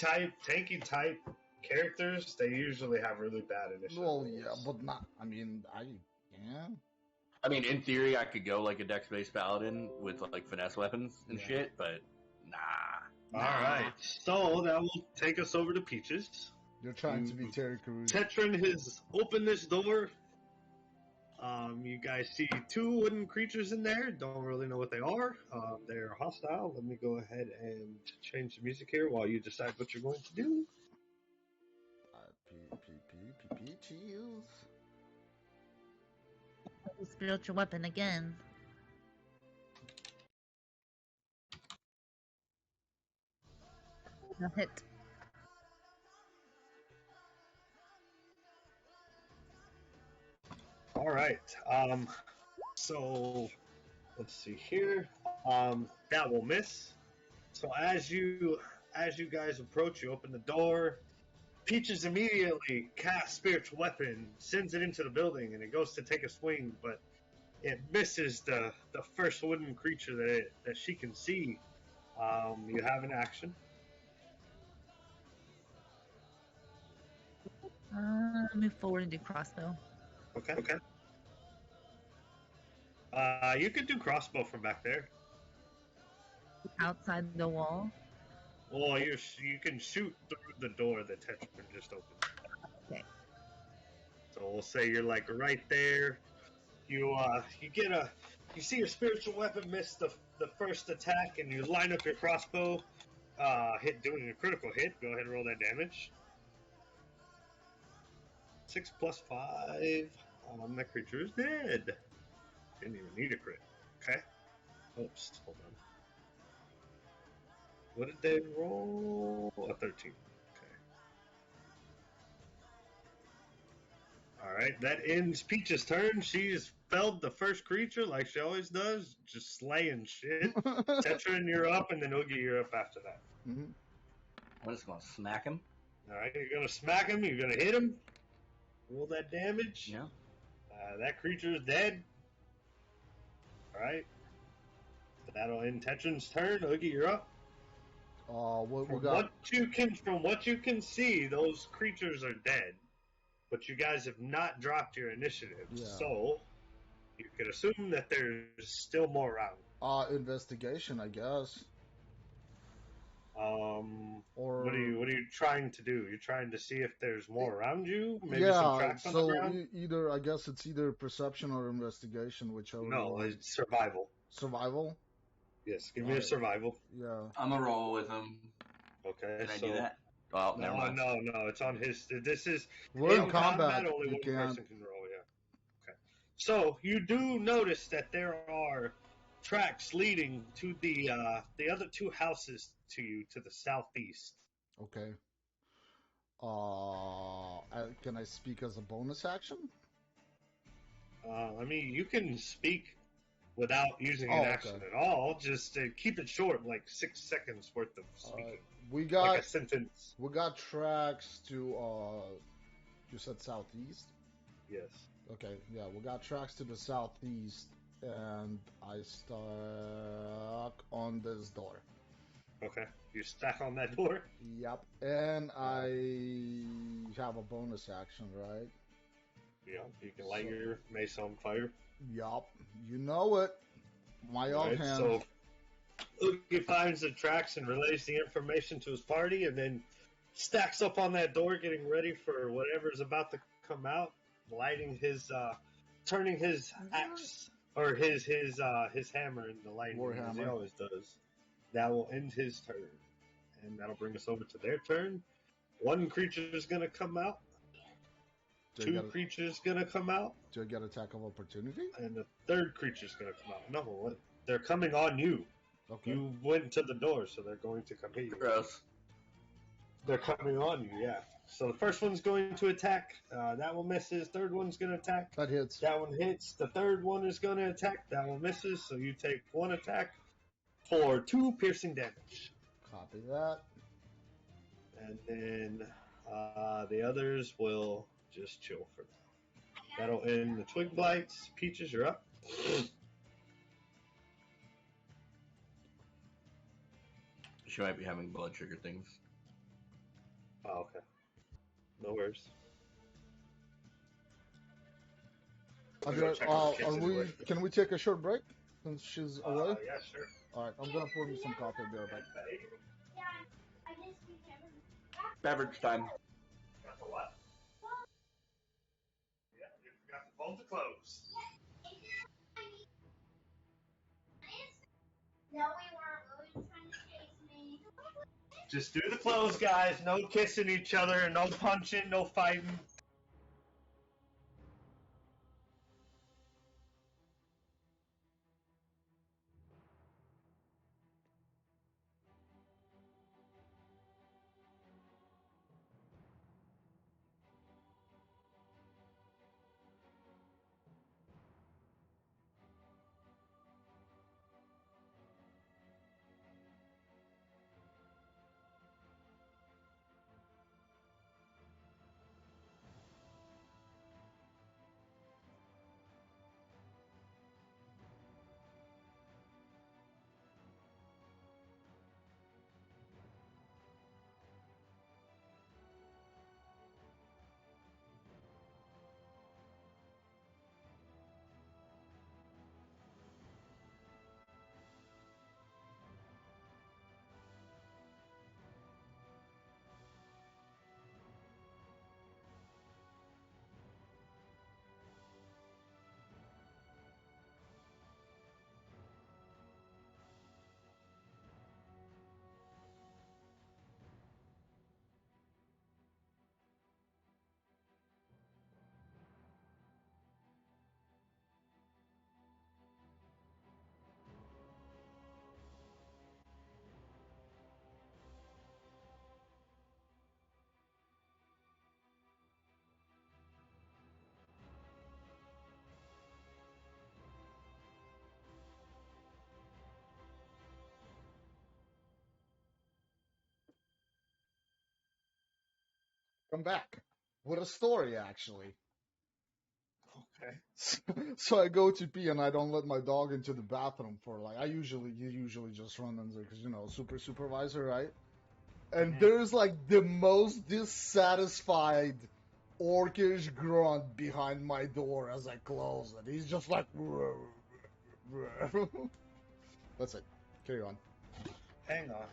type characters, they usually have really bad initiative. Well, yeah, but not. I mean, yeah. I mean, in theory, I could go like a dex-based paladin with like finesse weapons and Yeah. shit, but nah. All right, so that will take us over to Peaches. You're trying to be Terry Crews. Tetrin has opened this door. You guys see 2 wooden creatures in there. Don't really know what they are. They're hostile. Let me go ahead and change the music here while you decide what you're going to do. Peaches. Spiritual weapon again. No hit. All right. So let's see here. That will miss. So as you guys approach, you open the door. Peaches immediately casts spiritual weapon, sends it into the building, and it goes to take a swing, but it misses the first wooden creature that she can see. You have an action. Move forward and do crossbow. Okay. You could do crossbow from back there. Outside the wall. Well, you can shoot through the door that Tetrin just opened. Okay. So we'll say you're like right there. You see your spiritual weapon miss the first attack, and you line up your crossbow, doing a critical hit. Go ahead and roll that damage. 6 plus 5. That creature is dead. Didn't even need a crit. Okay. Oops. Hold on. What did they roll? A 13. Okay. Alright, that ends Peach's turn. She's felled the first creature like she always does, just slaying shit. Tetrin, you're up, and then Oogie, you're up after that. Mhm. I'm just gonna smack him. Alright, you're gonna smack him, you're gonna hit him. Roll that damage. Yeah. That creature is dead. Alright. That'll end Tetrin's turn. Oogie, you're up. What we From got? what you can see, those creatures are dead. But you guys have not dropped your initiative, Yeah. so you could assume that there's still more around. Investigation, I guess. Or What are you trying to do? You're trying to see if there's more around you? Maybe some yeah. tracks on the So ground? either I guess it's either perception or investigation, whichever. No, it's survival. Survival. Yes, give me a survival. Yeah. I'm gonna roll with him. Okay, Can I so do that? Well, never mind. no, it's on his. This is We're in combat. only You one can't. person can roll. Yeah. Okay. So you do notice that there are tracks leading to the other two houses to you to the southeast. Okay. Can I speak as a bonus action? I mean, you can speak without using an Oh, okay. action at all. Just keep it short, like 6 seconds worth of speaking, We like got a sentence. we got tracks to you said southeast? Yes. Okay, yeah, we got tracks to the southeast, and I stuck on this door. Okay. You stack on that door. Yep, and I have a bonus action, right? Yeah. You can light your mace on fire. Yup, you know it. My offhand. So Oogie finds the tracks and relays the information to his party, and then stacks up on that door, getting ready for whatever's about to come out. Lighting his, turning his axe or his hammer into lightning, as he Warhammer. always does. That will end his turn, and that'll bring us over to their turn. One creature is gonna come out. Two creatures gonna come out. Do I get attack of opportunity? And the third creature's gonna come out. No, they're coming on you. Okay. You went to the door, so they're going to come hit you. Gross. They're coming on you, yeah. So the first one's going to attack. That one misses. Third one's going to attack. That hits. That one hits. The third one is going to attack. That one misses. So you take one attack for 2 piercing damage. Copy that. And then the others will just chill for now. That'll end the twig blights. Peaches, you're up. She might be having blood sugar things. Oh, okay. No worries. Can we take a short break since she's away? Yeah, sure. Alright, I'm gonna pour me some coffee and be right back. Beverage time. Got the what? Yeah, you forgot to fold the clothes. No, we weren't. We were trying to chase me. Just do the clothes, guys. No kissing each other, no punching, no fighting. I'm back with a story, actually. Okay. So I go to pee and I don't let my dog into the bathroom for like you usually just run in there because super supervisor, right? And there's like the most dissatisfied orcish grunt behind my door as I close it. He's just like that's it. Carry on. Hang on.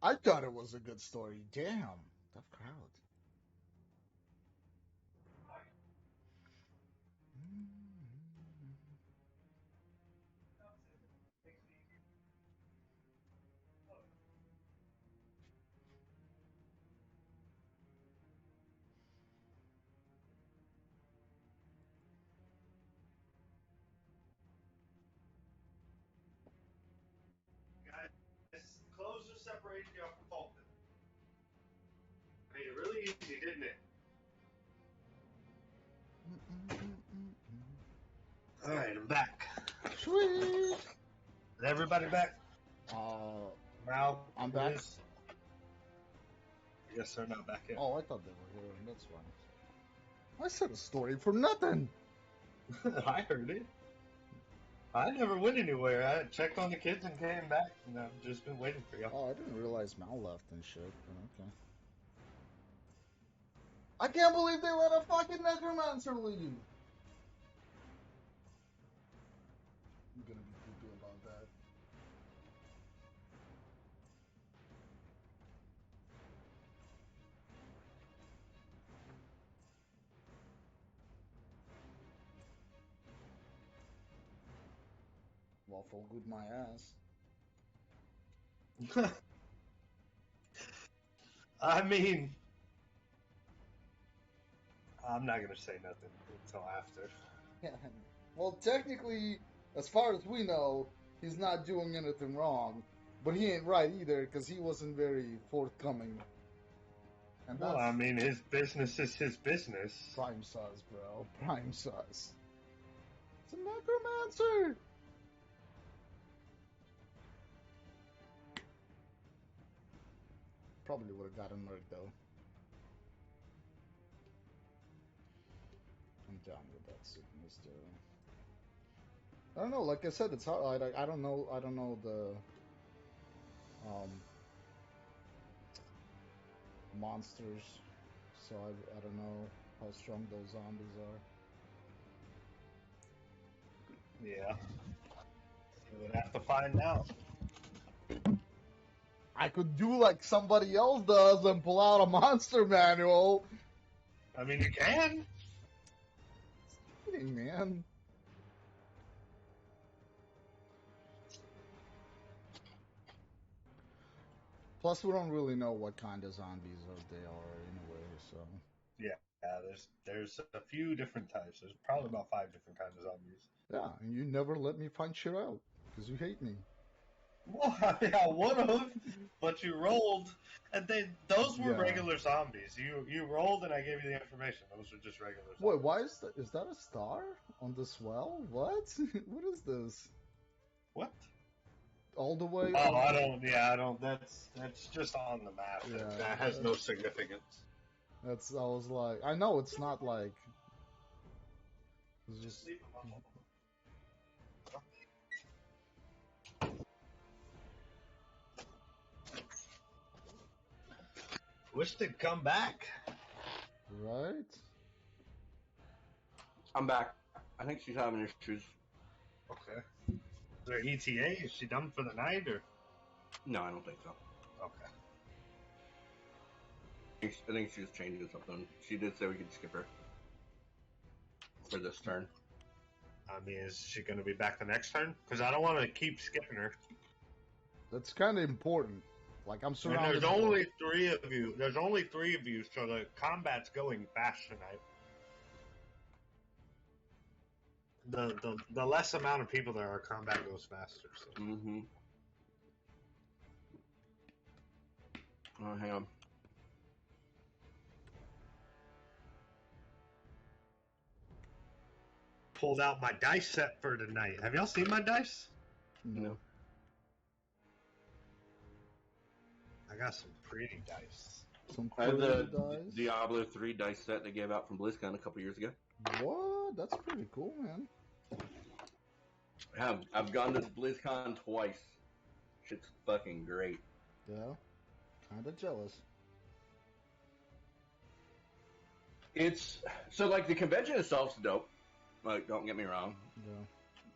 I thought it was a good story. Damn, tough crowd. Guys, clothes are separating you from Fulton. Made it really easy, didn't it? All right, I'm back. Sweet. Is everybody back? Mal, I'm back. Liz? I guess they're not back yet. Oh, I thought they were here, and that's fine. I said a story for nothing. I heard it. I never went anywhere. I checked on the kids and came back, and I've just been waiting for y'all. Oh, I didn't realize Mal left and shit, but okay. I can't believe they let a fucking necromancer leave. I'm gonna be poopy about that. Waffle good my ass. I mean, I'm not gonna say nothing until after. Well, technically, as far as we know, he's not doing anything wrong, but he ain't right either because he wasn't very forthcoming. And Well, I mean, his business is his business. Prime sus, bro. Prime sus. It's a necromancer! Probably would have gotten murked, though. I'm down with that sickness, too. I don't know, like I said, it's hard. I don't know the monsters, so I don't know how strong those zombies are. Yeah. You would have to find out. I could do like somebody else does and pull out a monster manual. I mean, you can. Hey, man. Plus, we don't really know what kind of zombies they are anyway, so. Yeah, there's a few different types. There's probably about 5 different kinds of zombies. Yeah, and you never let me find shit out because you hate me. Well, I would have, but you rolled, and those were regular zombies. You rolled, and I gave you the information. Those are just regular zombies. Wait, why is that a star on this well? What? What is this? What? All the way? Oh, I don't. That's just on the map. Yeah, that has no significance. I was like, I know it's not like. It's just. Leave them on. Wish they'd come back. Right? I'm back. I think she's having issues. Okay. Is there ETA? Is she done for the night, or? No, I don't think so. Okay. I think she was changing something. She did say we could skip her for this turn. I mean, is she going to be back the next turn? Because I don't want to keep skipping her. That's kind of important. Like, I'm surrounded. And there's only 3 of you. There's only 3 of you, so the combat's going fast tonight. The less amount of people there are, combat goes faster. So. Mm-hmm. Oh, hang on. pulled out my dice set for tonight. Have y'all seen my dice? No. I got some pretty dice. Some I have the pretty dice. Diablo 3 dice set they gave out from BlizzCon a couple years ago. What? That's pretty cool, man. I've gone to BlizzCon twice. Shit's fucking great. Yeah. Kinda jealous. It's so like the convention itself's dope. Like, don't get me wrong, Yeah.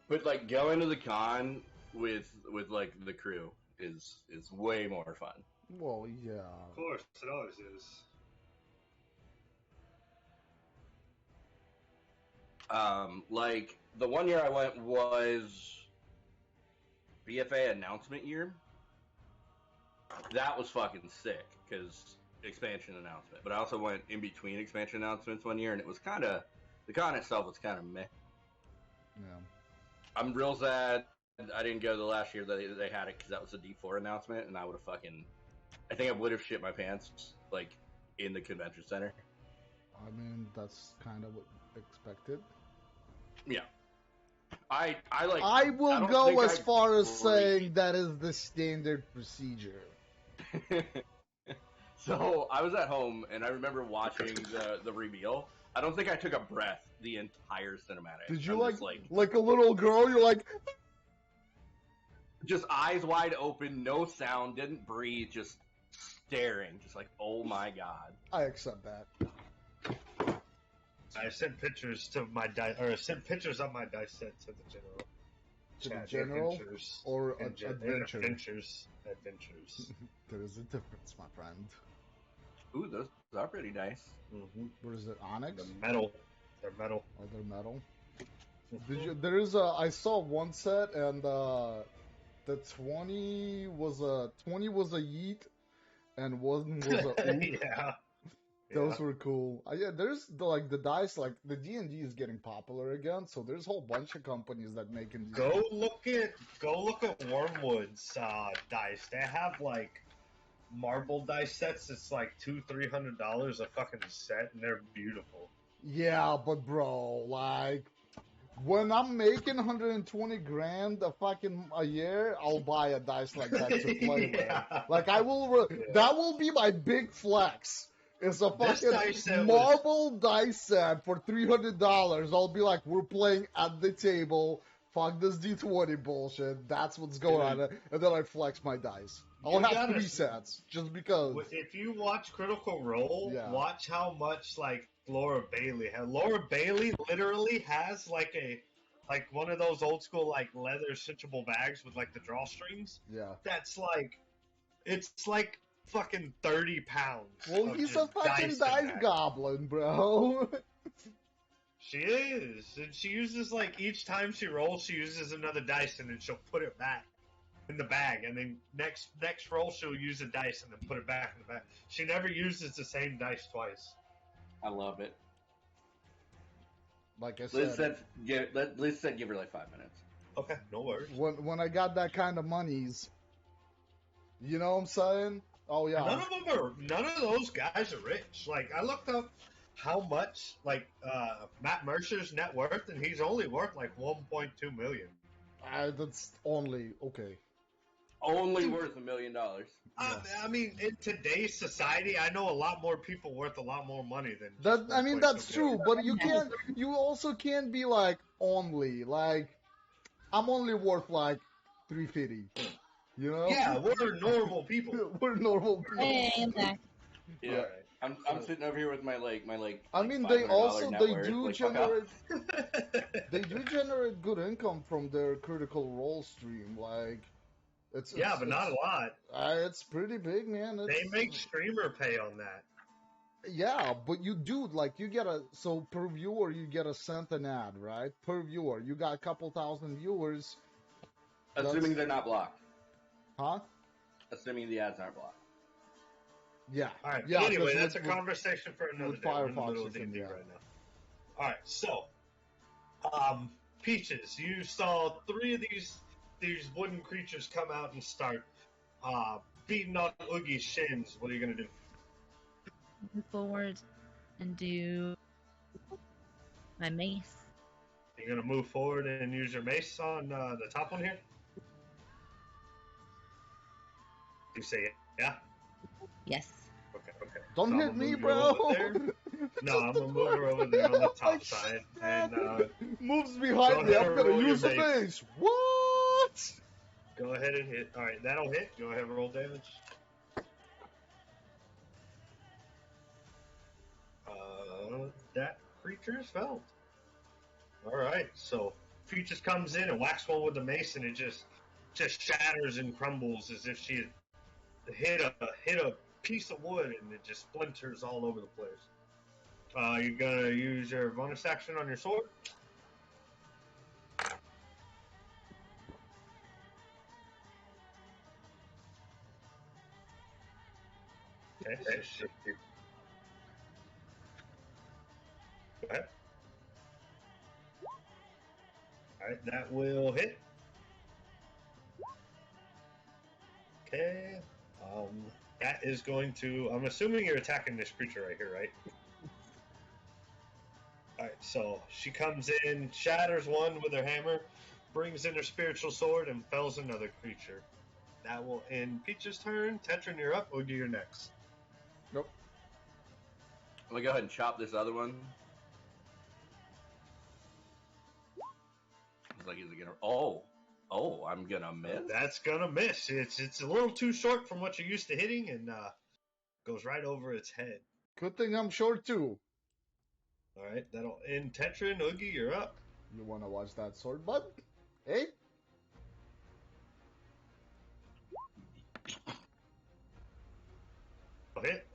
but like going to the con with like the crew is way more fun. Well, yeah. Of course, it always is. Like the one year I went was BFA announcement year. That was fucking sick because expansion announcement. But I also went in between expansion announcements one year, and it was kind of the con itself was kind of meh. Yeah. I'm real sad I didn't go the last year that they had it because that was a D4 announcement, and I would have I think I would have shit my pants like in the convention center. I mean, that's kind of what expected. Yeah, I like. I will don't go think as I far as breathed. saying that is the standard procedure. So I was at home and I remember watching the reveal. I don't think I took a breath the entire cinematic. Did you I'm like just a little girl? You're like, just eyes wide open, no sound, didn't breathe, just staring, just like, oh my god. I accept that. I sent pictures to my dice, or I sent pictures of my dice set to the general. To the Chat, general adventures. or Adventure. adventure? Adventures. There is a difference, my friend. Ooh, those are pretty nice. Mm-hmm. What is it? Onyx? The metal. They're metal. Oh, they're metal. Did you? There is a. I saw one set, and the 20 was a yeet, and one was a oop. Yeah. Those were cool. Yeah, there's the dice, like the D&D is getting popular again, so there's a whole bunch of companies that making these. Go look at Wormwood's dice. They have like marble dice sets. It's like $200-$300 a fucking set, and they're beautiful. Yeah, but bro, like when I'm making 120 grand a year, I'll buy a dice like that to play Yeah. with. Like I will. That will be my big flex. It's a This dice set fucking marble dice set for $300. I'll be like, we're playing at the table. Fuck this D20 bullshit. That's what's going on. And then I flex my dice. I'll have 3 sets just because. If you watch Critical Role, Yeah. watch how much like Laura Bailey has. Laura Bailey literally has like one of those old school like leather cinchable bags with like the drawstrings. Yeah. That's like, it's like fucking 30 pounds. Well, of he's a just fucking in dice that. goblin, bro. She is, and she uses like each time she rolls, she uses another dice, and then she'll put it back in the bag, and then next roll she'll use a dice and then put it back in the bag. She never uses the same dice twice. I love it. Like I Liz said, said give her like 5 minutes. Okay, no worries. when I got that kind of monies, you know what I'm saying? Oh yeah. None of those guys are rich. Like I looked up how much like Matt Mercer's net worth, and he's only worth like 1.2 million. That's only okay. Only worth $1 million. I mean, in today's society, I know a lot more people worth a lot more money than That I mean 1.2 that's million. true, but you also can't be like only like I'm only worth like 350. You know? Yeah, we're normal people. We're normal people. Hey, I'm back. Yeah. Right. I'm sitting over here with my I mean, they $500 also net they worth. do Like, fuck off. generate they do generate good income from their Critical Role stream. Like it's But not a lot. It's pretty big, man. They make streamer pay on that. Yeah, but you do like you get per viewer you get a cent an ad, right? Per viewer, you got a couple thousand viewers. Assuming they're not blocked. Huh? Assuming the ads aren't blocked. Yeah. All right. Yeah, Anyway, 'cause that's with- a conversation for another with day. We're in the Firefox middle of and D&D yeah. right now. All right. So, Peaches, you saw 3 of these wooden creatures come out and start beating on Oogie's shins. What are you gonna do? Move forward and do my mace. You're gonna move forward and use your mace on the top one here. You say yeah. Yes. Okay. Don't So I'm hit gonna me, move you bro. over there. No, I'm gonna move her over there on the top side, and moves behind go me. ahead I'm and gonna roll your use the base. base. What? go ahead and hit. All right, that'll hit. Go ahead and roll damage. That creature is felled. All right, so creature comes in and whacks one with the mace, and it just shatters and crumbles as if she had hit a piece of wood, and it just splinters all over the place. You're gonna use your bonus action on your sword. Okay, so go ahead. All right, that will hit. Okay. That is going to. I'm assuming you're attacking this creature right here, right? All right. So she comes in, shatters one with her hammer, brings in her spiritual sword, and fells another creature. That will end Peach's turn. Tetrin, you're up. Oogie, you're next. Nope. Let me go ahead and chop this other one. It's like, is it gonna? Oh, I'm gonna miss. That's gonna miss. It's a little too short from what you're used to hitting, and goes right over its head. Good thing I'm short too. All right, that'll end Tetrin. Oogie, you're up. You wanna watch that sword, bud? Hey? Hit.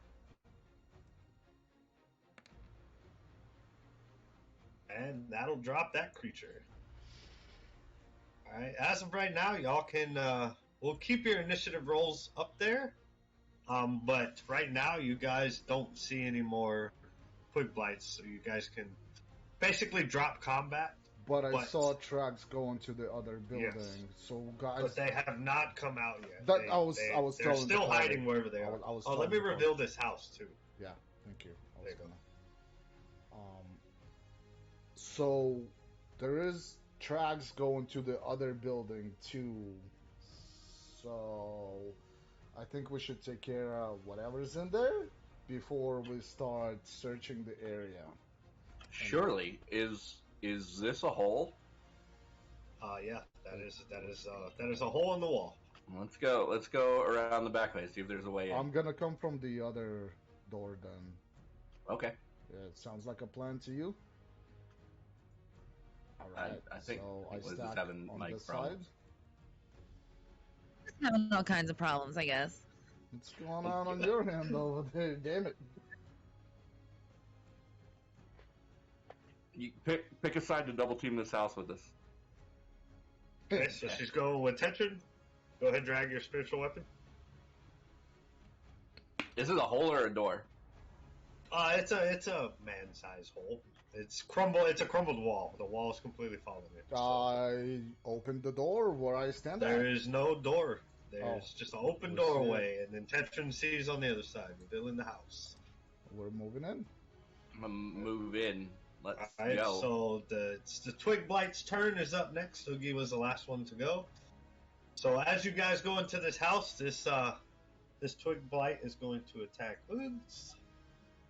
And that'll drop that creature. All right. As of right now, y'all can. We'll keep your initiative rolls up there. But right now, you guys don't see any more quick blights, so you guys can basically drop combat. But I saw tracks going to the other building. Yes. So guys, But they have not come out yet. They're still hiding wherever they are. Let me reveal this house too. Yeah, thank you. So there is tracks going to the other building too. So I think we should take care of whatever's in there before we start searching the area. Surely, is this a hole? Yeah, that is a hole in the wall. Let's go around the back way, see if there's a way in. I'm gonna come from the other door then. Okay. Yeah, it sounds like a plan to you. All right. I think. So I was stack having on mic this problems. Just having all kinds of problems, I guess. What's going on your hand over there? Damn it. You pick a side to double team this house with us. Okay, so she's going with Tetrin. Go ahead, drag your spiritual weapon. Is it a hole or a door? It's a man-sized hole. It's a crumbled wall. The wall is completely falling in. I opened the door where I stand at. There is no door. There's just an open doorway, and then Tetrin sees on the other side, revealing the house. We're moving in. I'm gonna move in. Let's Alright, go. so the Twig Blight's turn is up next. Oogie was the last one to go. So as you guys go into this house, this Twig Blight is going to attack Oogs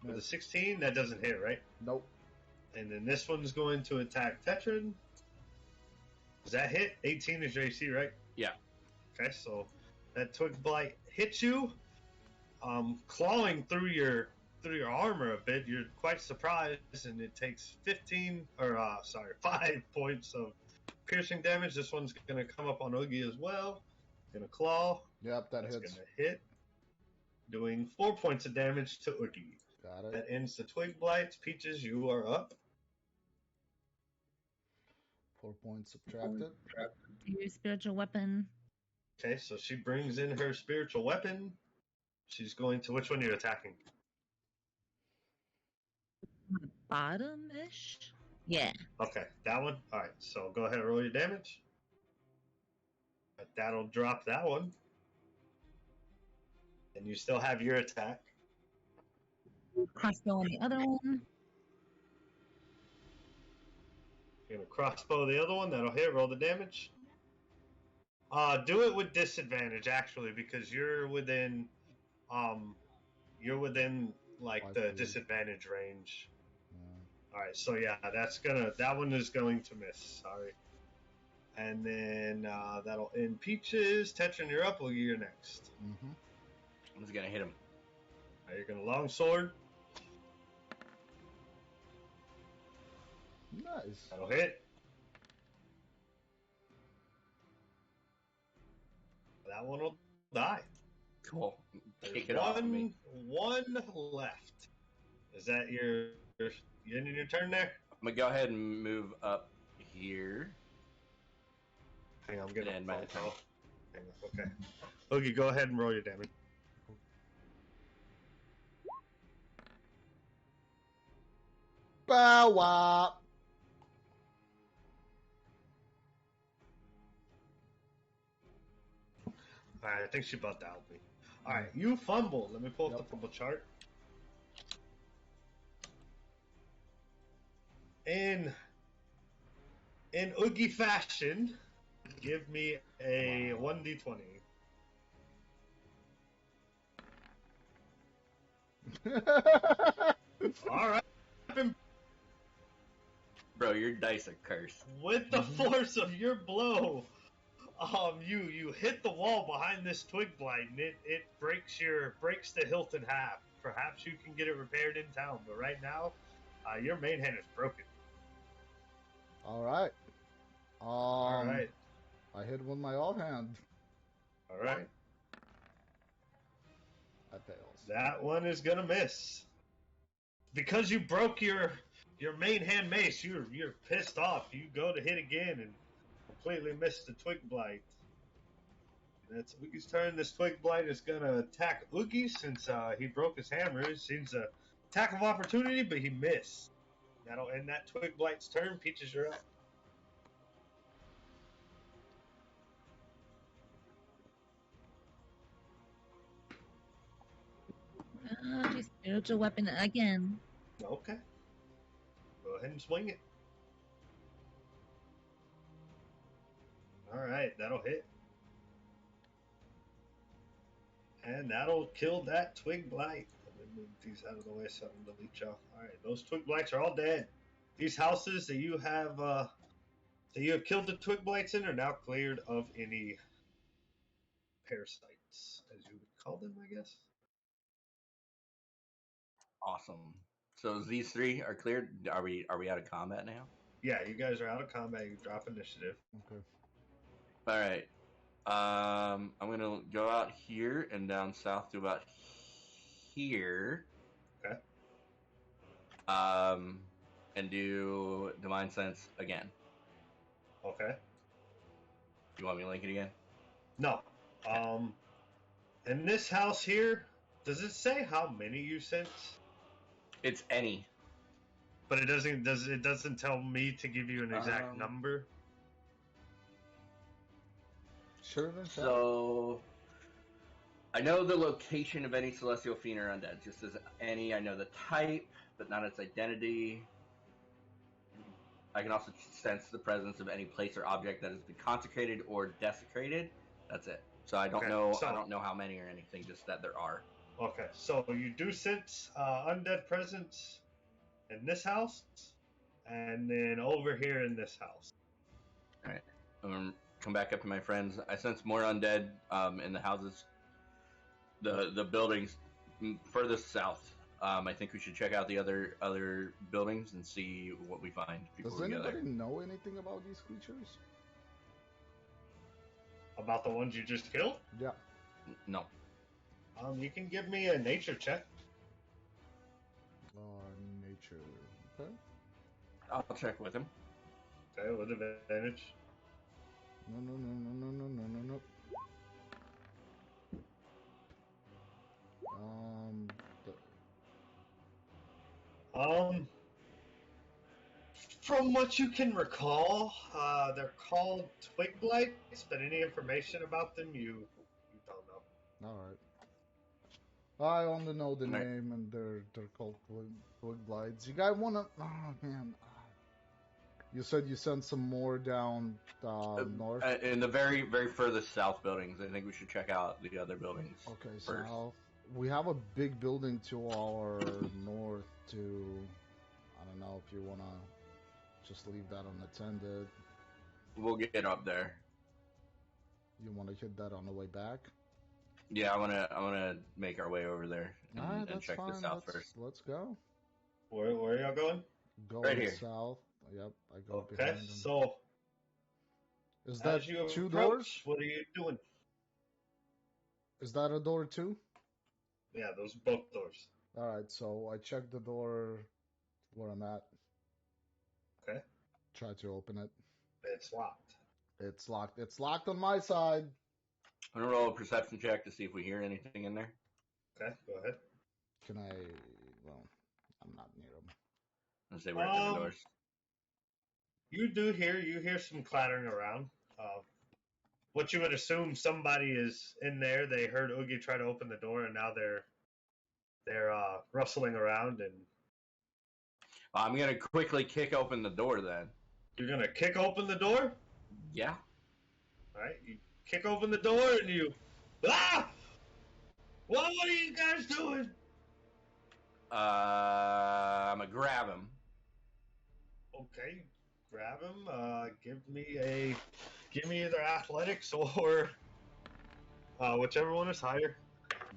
with a 16. That doesn't hit, right? Nope. And then this one's going to attack Tetrin. Does that hit? 18 is your AC, right? Yeah. Okay, so that Twig Blight hits you, clawing through your armor a bit. You're quite surprised, and it takes 5 points of piercing damage. This one's going to come up on Oogie as well. Going to claw. Yep, that's going to hit. Doing 4 points of damage to Oogie. Got it. That ends the Twig Blights. Peaches, you are up. 4 points subtracted. Your spiritual weapon. Okay, so she brings in her spiritual weapon. She's going to... Which one are you attacking? Bottom-ish? Yeah. Okay, that one? Alright, so go ahead and roll your damage. That'll drop that one. And you still have your attack. Crossbow on the other one. You're gonna crossbow the other one. That'll hit. Roll the damage. Do it with disadvantage actually, because you're within like 5 the feet. disadvantage range. Yeah. All right, so yeah, that one is going to miss. Sorry. And then that'll end Peaches. Tetron, you're up. You're next. Mm-hmm. I'm just gonna hit him. All right, you're gonna longsword. Nice. That'll hit. That one will die. Cool. Kick it There's off of me. one left. Is that your you ending your turn there? I'm gonna go ahead and move up here. Hang on, I'm getting And a my phone turn. call. Hang on, okay. Oogie, go ahead and roll your damage. Bow wow. Alright, I think she about to help me. Alright, you fumble. Let me pull up the fumble chart. In Oogie fashion, give me a 1d20. Alright. Bro, your dice are cursed. With the force of your blow, you hit the wall behind this twig blight, and it breaks the hilt in half. Perhaps you can get it repaired in town, but right now, your main hand is broken. All right. All right. I hit with my offhand. All right. That fails. That one is gonna miss. Because you broke your main hand mace, you're pissed off. You go to hit again and completely miss the twig blight. That's Oogie's turn. This twig blight is gonna attack Oogie since he broke his hammer. It seems a attack of opportunity, but he missed. That'll end that twig blight's turn. Peaches, you're up. She's spiritual weapon again. Okay. Go ahead and swing it. All right, that'll hit. And that'll kill that twig blight. Let me move these out of the way so I can delete y'all. All right, those twig blights are all dead. These houses that you have killed the twig blights in are now cleared of any parasites, as you would call them, I guess. Awesome. So these three are cleared. Are we out of combat now? Yeah, you guys are out of combat. You drop initiative. Okay. All right. I'm gonna go out here and down south to about here. Okay. And do Divine Sense again. Okay. You want me to link it again? No. In this house here, does it say how many you sense? It's any. But it doesn't tell me to give you an exact number. Sure. So I know the location of any celestial fiend or undead. Just as any, I know the type, but not its identity. I can also sense the presence of any place or object that has been consecrated or desecrated. That's it. So I don't know. I don't know how many or anything. Just that there are. Okay, so you do sense undead presence in this house, and then over here in this house. All right. I'm gonna come back up to my friends. I sense more undead in the houses, the buildings furthest south. I think we should check out the other buildings and see what we find before Does we go anybody there. know anything about these creatures? About the ones you just killed? Yeah. No. You can give me a nature check. Nature. Okay. I'll check with him. Okay, with advantage. No. From what you can recall, they're called twig blights, but any information about them you don't know. All right. I only know the Right. name, and they're called twig blights. You guys wanna? Oh man. You said you sent some more down north. In the very, very furthest south buildings. I think we should check out the other buildings. Okay, first. south. We have a big building to our north. I don't know if you wanna just leave that unattended. We'll get up there. You wanna hit that on the way back? Yeah, I wanna make our way over there and, All right, and that's check fine. this out first. Let's go. Where are y'all going? Going Right here. south. Yep, I go Okay, behind him. so Is that as you two approach, doors? what are you doing? Is that a door too? Yeah, those are both doors. All right, so I check the door where I'm at. Okay. Try to open it. It's locked. It's locked. It's locked on my side. I'm gonna roll a perception check to see if we hear anything in there. Okay, go ahead. Can I? Well, I'm not near him. Let's say we're at the doors. You hear some clattering around. What you would assume somebody is in there. They heard Oogie try to open the door, and now they're rustling around. And I'm gonna quickly kick open the door then. you're gonna kick open the door. Yeah. All right, you kick open the door, and you What are you guys doing? I'm gonna grab him. Okay, grab him. Give me either athletics or whichever one is higher.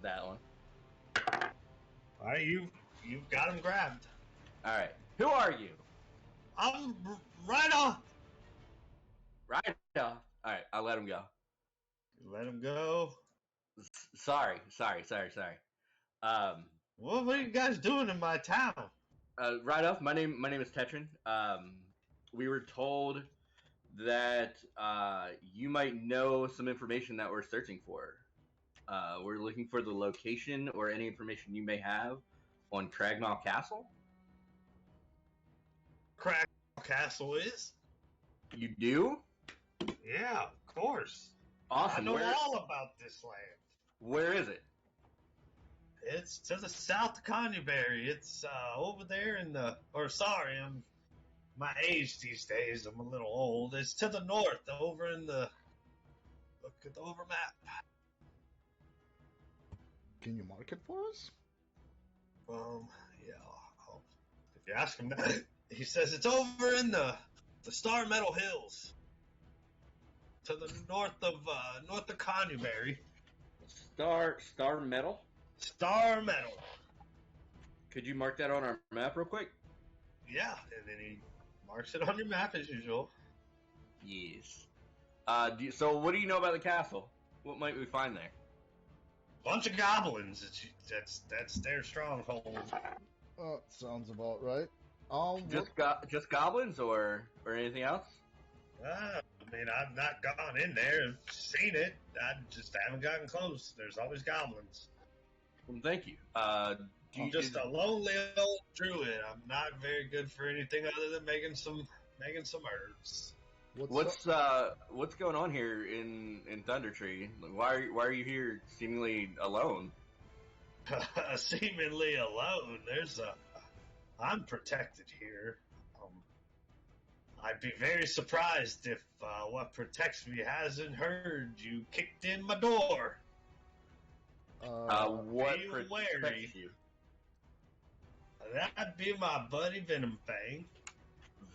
That one. All right, you've got him grabbed. All right. Who are you? I'm right off. Right off. All right. I'll let him go. Let him go. Sorry. What are you guys doing in my town? Right off. My name is Tetrin. We were told that you might know some information that we're searching for. We're looking for the location or any information you may have on Cragmaw Castle. Crack Castle is? You do? Yeah, of course. Awesome. I know all about this land. Where is it? It's to the south of Conyberry. It's over there in the. I'm my age these days. I'm a little old. It's to the north, over in the. Look at the over map. Can you mark it for us? Yeah. If you ask him that, he says it's over in the Star Meadow Hills, to the north of Conyberry. Star Metal? Star Meadow. Could you mark that on our map real quick? Yeah, and then he marks it on your map as usual. Yes. So what do you know about the castle? What might we find there? Bunch of goblins. That's their stronghold. Sounds about right. Just goblins or anything else? I mean, I've not gone in there and seen it. I just haven't gotten close. There's always goblins. Well, thank you. I'm just a lonely old druid. I'm not very good for anything other than making some herbs. What's going on here in Thunder Tree? Like, why are you here seemingly alone? Seemingly alone. I'm protected here. I'd be very surprised if what protects me hasn't heard you kicked in my door. What be protects wary. you? That'd be my buddy Venom Fang.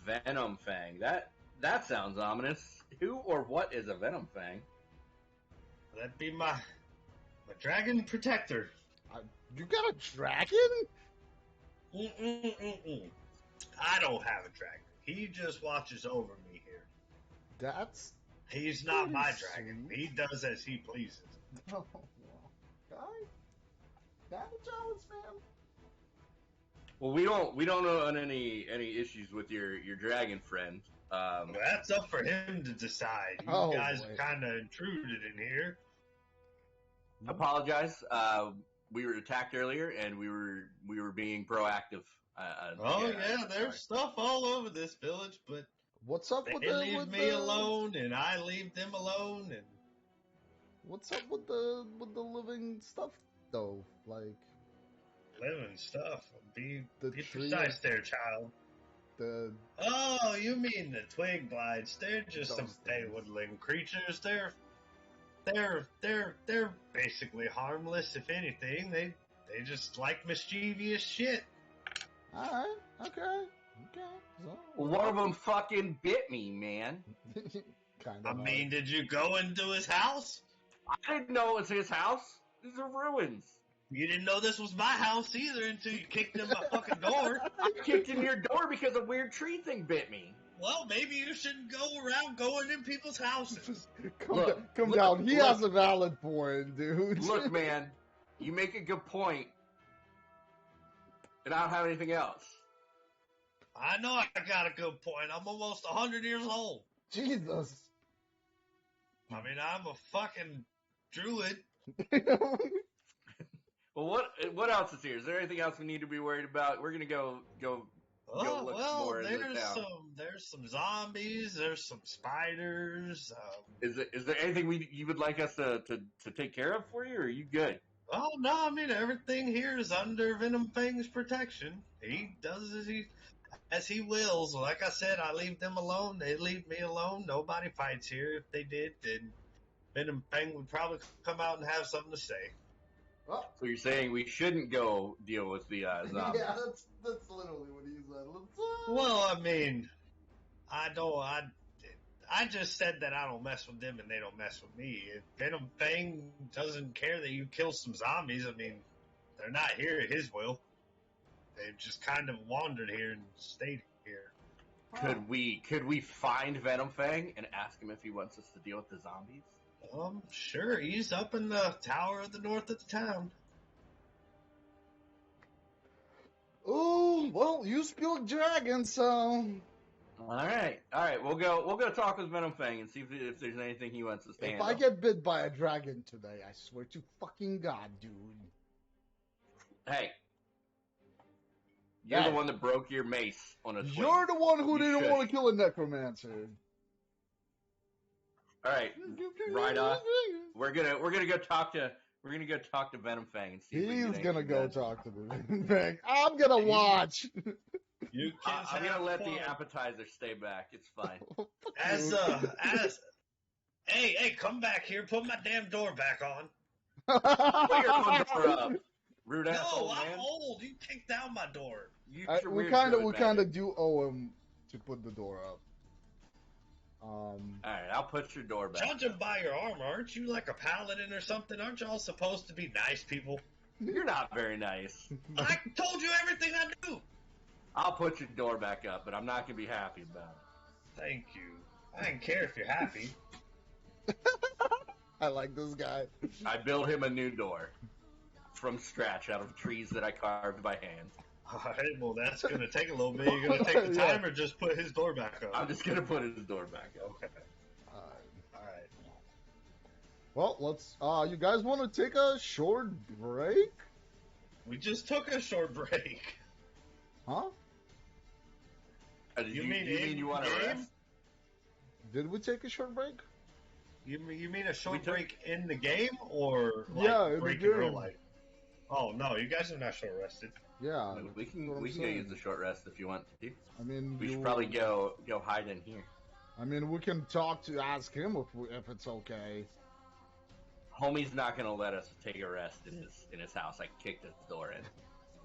Venom Fang. That sounds ominous. Who or what is a Venom Fang? That'd be my dragon protector. You got a dragon? I don't have a dragon. He just watches over me here. He's not my dragon. sweet. He does as he pleases. Oh, well. Got a challenge, man. Well, we don't know any issues with your dragon friend. Well, that's up for him to decide. You guys kind of intruded in here. Apologize. We were attacked earlier, and we were being proactive. There's stuff all over this village, but What's up with they leave me alone, and I leave them alone, and what's up with the living stuff though? Like living stuff. Be the tree precise there, child. Oh, you mean the twig blights? They're just some Those things. woodland creatures. They're basically harmless. If anything, they just like mischievous shit. All right. Okay. So, One of them fucking bit me, man. kind I of. mean, did you go into his house? I didn't know it was his house. These are ruins. You didn't know this was my house either until you kicked in my fucking door. I kicked in your door because a weird tree thing bit me. Well, maybe you shouldn't go around going in people's houses. Come Look, down. He look. has a valid point, dude. Look, man, you make a good point, and I don't have anything else. I know I got a good point. I'm almost 100 years old. Jesus. I mean, I'm a fucking druid. Well, what else is here? Is there anything else we need to be worried about? We're gonna go Oh, look well, more in the town. there's some zombies, there's some spiders. Is there anything you would like us to take care of for you, or are you good? Oh, no, I mean, everything here is under Venom Fang's protection. He does as he wills. Like I said, I leave them alone. They leave me alone. Nobody fights here. If they did, then Venom Fang would probably come out and have something to say. Well, So you're saying we shouldn't go deal with the zombies? yeah, that's literally what he said. Well, I mean, I just said that I don't mess with them and they don't mess with me. If Venom Fang doesn't care that you kill some zombies, I mean, they're not here at his will. They've just kind of wandered here and stayed here. Could we find Venom Fang and ask him if he wants us to deal with the zombies? Sure, he's up in the tower of the north of the town. Oh, well, you speak dragon, so. All right. We'll go talk with Venom Fang and see if there's anything he wants us to If handle. I get bit by a dragon today, I swear to fucking God, dude. Hey, you're the one that broke your mace on a twig. You're the one who You didn't should. want to kill a necromancer. All right, right on. We're gonna go talk to Venom Fang and see. if we can He's get gonna anything go done. talk to the bank. I'm gonna watch. You kids I'm have gonna let fun. the appetizer stay back. It's fine. Hey, come back here. Put my damn door back on. Put your own door up, rude asshole, No, I'm man. old. You kicked down my door. You I, your we weird kind druid of magic. do owe him to put the door up. All right, I'll put your door back. Judging by your armor, aren't you like a paladin or something? Aren't y'all supposed to be nice people? You're not very nice. I told you everything I do. I'll put your door back up, but I'm not gonna be happy about it. Thank you. I don't care if you're happy. I like this guy. I built him a new door from scratch out of trees that I carved by hand. All right, well, that's going to take a little bit. You're going to take the Yeah. time or just put his door back up? I'm just gonna put his door back up. Okay. All right. Well, let's. You guys want to take a short break? We just took a short break. Huh? You mean mean you want to in-game? rest? Did we take a short break? You mean a short We took- break in the game or like Yeah, in the break in real game. life? Oh, no, you guys are not short rested. Yeah. We that's can what I'm go saying. use a short rest if you want to. I mean, We should probably go hide in here. I mean, we can ask him if it's okay. Homie's not gonna let us take a rest in his house. I kicked his door in.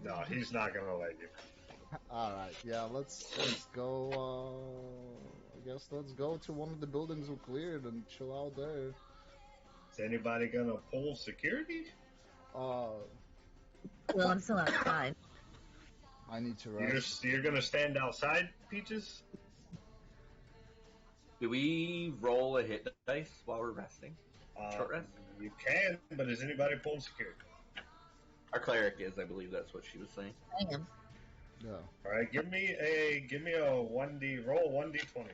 No, he's not going to let you. All right, yeah, let's go. I guess let's go to one of the buildings we cleared and chill out there. Is anybody going to pull security? Well, I'm still outside. I need to rest. You're going to stand outside, Peaches? Do we roll a hit dice while we're resting? Short rest? You can, but is anybody pulling security? Our cleric is, I believe that's what she was saying. I am. Yeah. All right, give me a 1D roll, 1d20.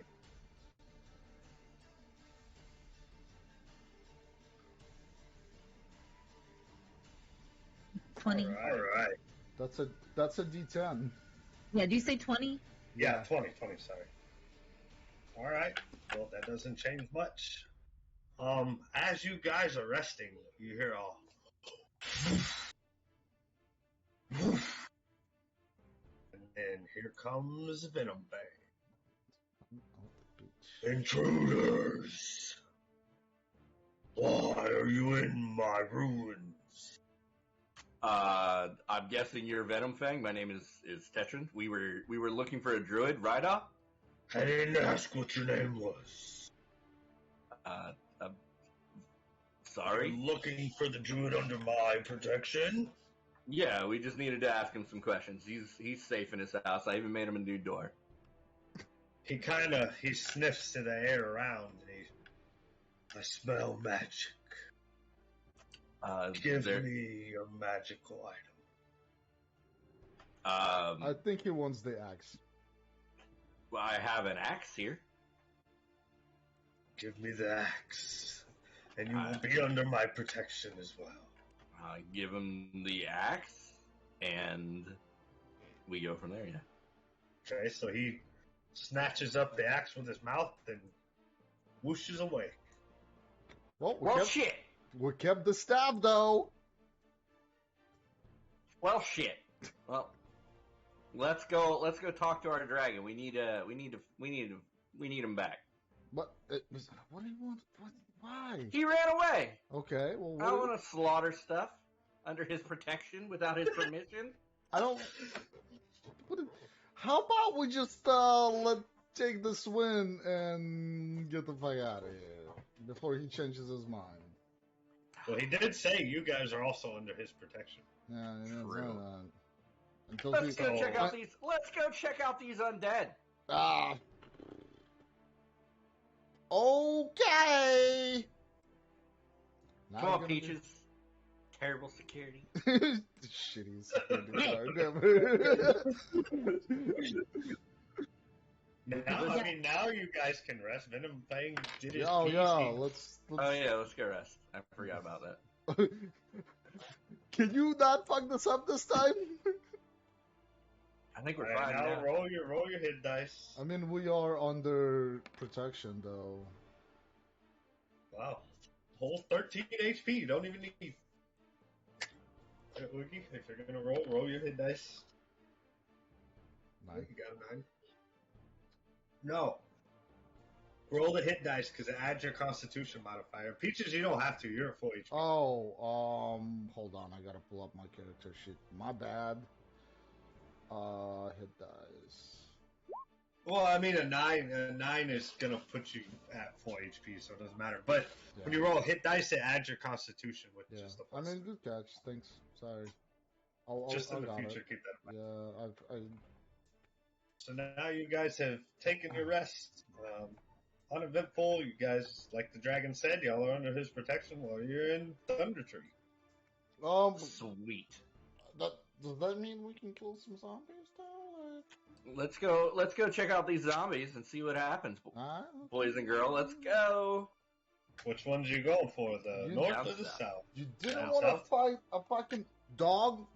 20. All right. That's a D10. Yeah, do you say 20? Yeah, 20, sorry. All right. Well, that doesn't change much. As you guys are resting, you hear all. And And here comes Venom Bang. Oh, bitch. Intruders! Why are you in my ruins? I'm guessing you're Venom Fang. My name is Tetrin. We were looking for a druid, right up? I didn't ask what your name was. I'm sorry. You're looking for the druid under my protection? Yeah, we just needed to ask him some questions. He's safe in his house. I even made him a new door. He sniffs to the air around and I smell magic. Give me your magical item. I think he wants the axe. Well, I have an axe here. Give me the axe, and you will be under my protection as well. I give him the axe, and we go from there, yeah. Okay, so he snatches up the axe with his mouth and whooshes away. Well, shit! We kept the staff, though. Well, shit. Well, let's go talk to our dragon. We need him back. What do you want? Why? He ran away. Okay, well, I don't want to slaughter stuff under his protection without his permission. I don't. How about we just take this win and get the fuck out of here before he changes his mind? Well, he did say you guys are also under his protection. Yeah, True. Let's go check out these. Let's go check out these undead. Okay. Come on, Peaches. Terrible security. Shitty security guard. Now you guys can rest. Venom Fang did his Oh piece. yeah, let's. Oh yeah, let's go rest. I forgot about that. Can you not fuck this up this time? I think we're All right, fine now. Roll your hit dice. I mean, we are under protection though. Wow, whole 13 HP. You don't even need. Woogie, if you're gonna roll your hit dice. 9. You got a 9. No. Roll the hit dice because it adds your Constitution modifier. Peaches, you don't have to. You're at full HP. Oh, hold on. I gotta pull up my character sheet. My bad. Hit dice. Well, I mean, a 9 is gonna put you at full HP, so it doesn't matter. But when you roll hit dice, it adds your Constitution, which is the I mean, good catch. Thanks. Sorry. Just in the got future, it. keep that in mind. Yeah, So now you guys have taken your rest. Uneventful. You guys, like the dragon said, y'all are under his protection while you're in Thunder Tree. Sweet. Does that mean we can kill some zombies though? Let's go check out these zombies and see what happens, boys and girls. Let's go. Which ones you going for? The north or the south? You didn't want to fight a fucking dog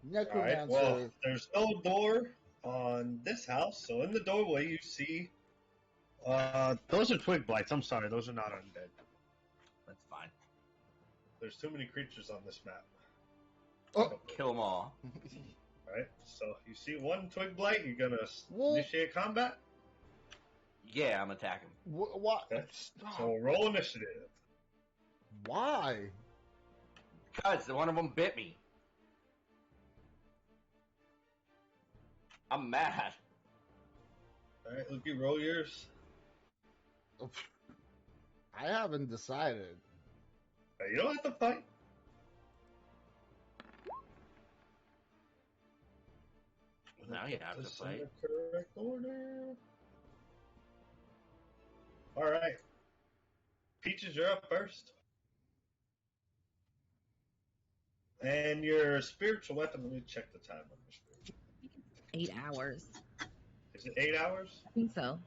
necromancer. Alright, well, there's no door on this house, so in the doorway you see... those are twig blights. I'm sorry, those are not undead. That's fine. There's too many creatures on this map. Kill them all. Alright, so you see one twig blight, you're gonna initiate combat? Yeah, I'm attacking. What? Okay. So roll initiative. Why? Because one of them bit me. I'm mad. Alright, Luki, roll yours. I haven't decided. You don't have to fight. Now you have to This in fight. the correct order. Alright. Peaches, you're up first. And your spiritual weapon, let me check the time on your spiritual. 8 hours. Is it 8 hours? I think so.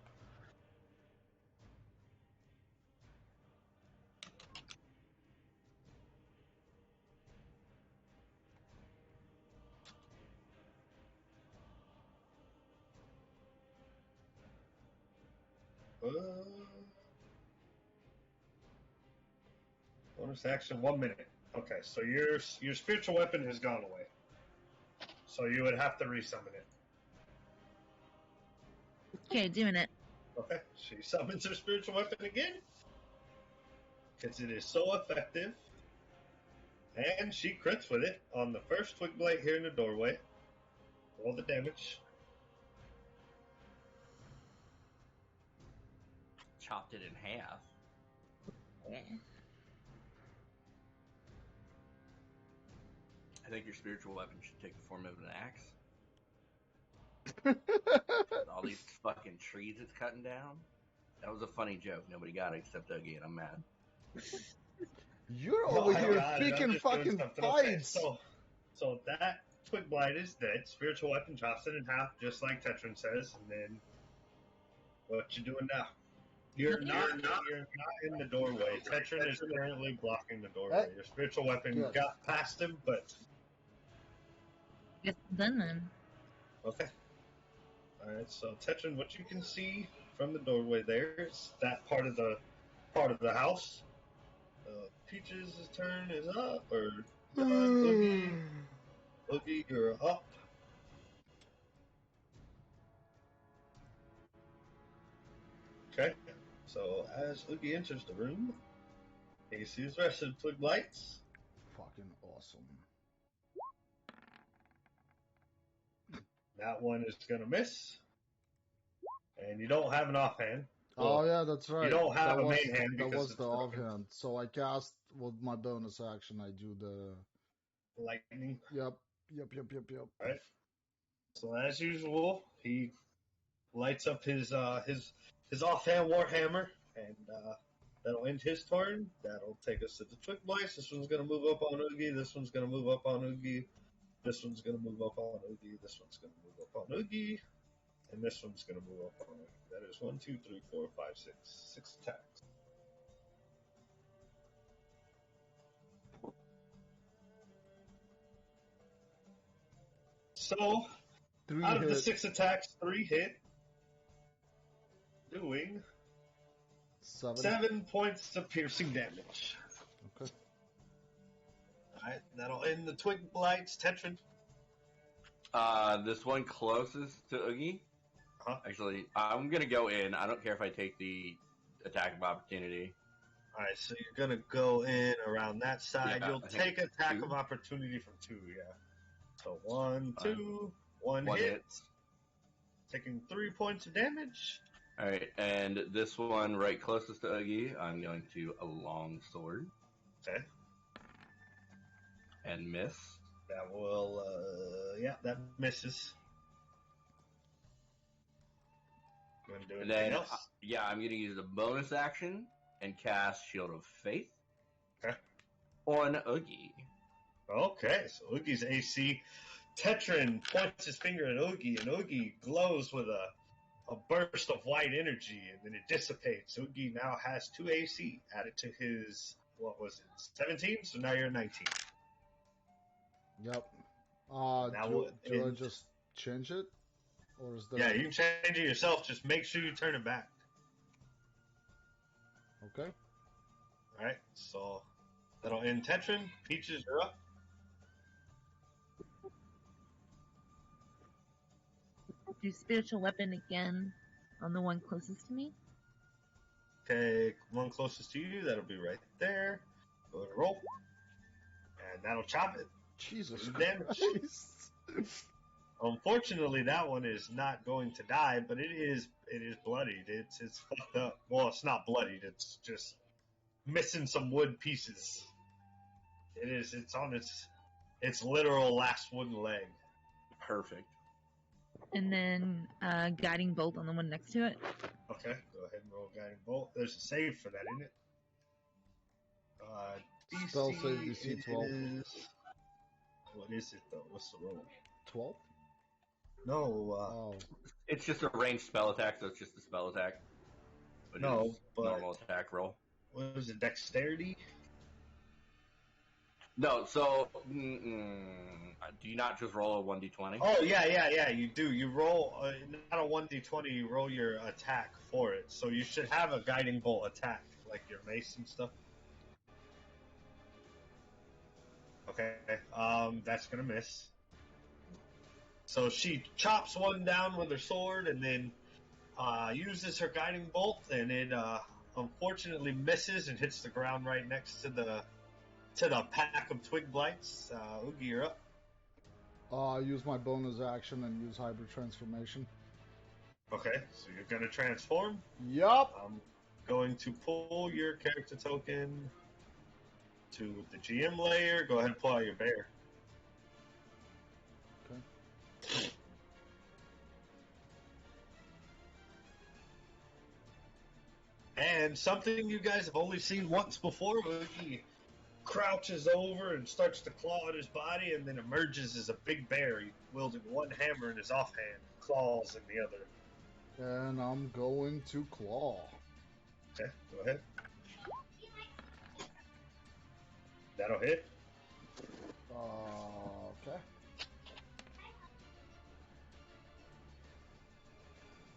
Bonus action, 1 minute. Okay, so your spiritual weapon has gone away. So you would have to resummon it. Okay, doing it. Okay, she summons her spiritual weapon again. Because it is so effective. And she crits with it on the first twig blight here in the doorway. Roll the damage. Chopped it in half. I think your spiritual weapon should take the form of an axe. All these fucking trees it's cutting down. That was a funny joke. Nobody got it except Dougie, and I'm mad. You're No, over I here got it. I'm picking just doing fucking something. Okay, fights. so that twig blight is dead. Spiritual weapon chops it in half, just like Tetrin says. And then, what you doing now? You're not in the doorway. Tetrin is currently blocking the doorway. Your spiritual weapon got past him, but Guess done then. okay. All right. So Tetrin, what you can see from the doorway there is that part of the house. Peaches' turn is up, or Oogie, you're up. Okay. So as Oogie enters the room, he sees the rest of the twig blights. Fucking awesome. That one is gonna miss, and you don't have an offhand. Oh yeah, that's right. You don't have that a was, main hand because that was it's the broken. offhand. So I cast with my bonus action. I do the Lightning. Yep. Right. So as usual, he lights up his offhand warhammer, and that'll end his turn. That'll take us to the twig blights. This one's gonna move up on Oogie. This one's gonna move up on Oogie. This one's gonna move up on Oogie. This one's gonna move up on Oogie. And this one's going to move up on it. That is 1, 2, 3, 4, 5, 6. 6 attacks. So, out of the 6 attacks, 3 hit. Doing 7 points of piercing damage. Okay. Alright, that'll end the twig blights. Tetrin. This one closest to Oogie. Huh? Actually, I'm gonna go in. I don't care if I take the attack of opportunity. Alright, so you're gonna go in around that side. Yeah, You'll take attack of opportunity from 2, yeah. So 1, 2, 1 hit. Taking 3 points of damage. Alright, and this one right closest to Oogie, I'm going to a long sword. Okay. And miss. That will, that misses. And then, I'm going to use a bonus action and cast Shield of Faith. Okay. On Oogie. Okay, so Oogie's AC. Tetrin points his finger at Oogie, and Oogie glows with a burst of white energy, and then it dissipates. Oogie now has 2 AC added to his, 17? So now you're 19. Yep. Do I just change it? Or is there... Yeah, you can change it yourself. Just make sure you turn it back. Okay. Alright, so that'll end Tetrin. Peaches, you're up. Do spiritual weapon again on the one closest to me. Okay, one closest to you. That'll be right there. Go ahead and roll. And that'll chop it. Jesus Christ. Unfortunately, that one is not going to die, but it is bloodied. It's fucked up. Well, it's not bloodied. It's just missing some wood pieces. It's on its literal last wooden leg. Perfect. And then guiding bolt on the one next to it. Okay, go ahead and roll guiding bolt. There's a save for that, isn't it? DC Spell save DC 12. What is it though? What's the roll? 12? No. It's just a ranged spell attack, so it's just a spell attack. But normal attack roll. What is it? Dexterity? No. So, do you not just roll a 1d20? Oh yeah. You do. You roll not a 1d20. You roll your attack for it. So you should have a guiding bolt attack, like your mace and stuff. Okay. That's gonna miss. So she chops one down with her sword, and then uses her guiding bolt, and it unfortunately misses and hits the ground right next to the pack of twig blights. Oogie, you're up. Use my bonus action and use hybrid transformation. Okay, so you're gonna transform. Yup. I'm going to pull your character token to the GM layer. Go ahead and pull out your bear. Okay. And something you guys have only seen once before, he crouches over and starts to claw at his body, and then emerges as a big bear, wielding one hammer in his offhand, claws in the other. And I'm going to claw. Okay, go ahead. That'll hit. Okay.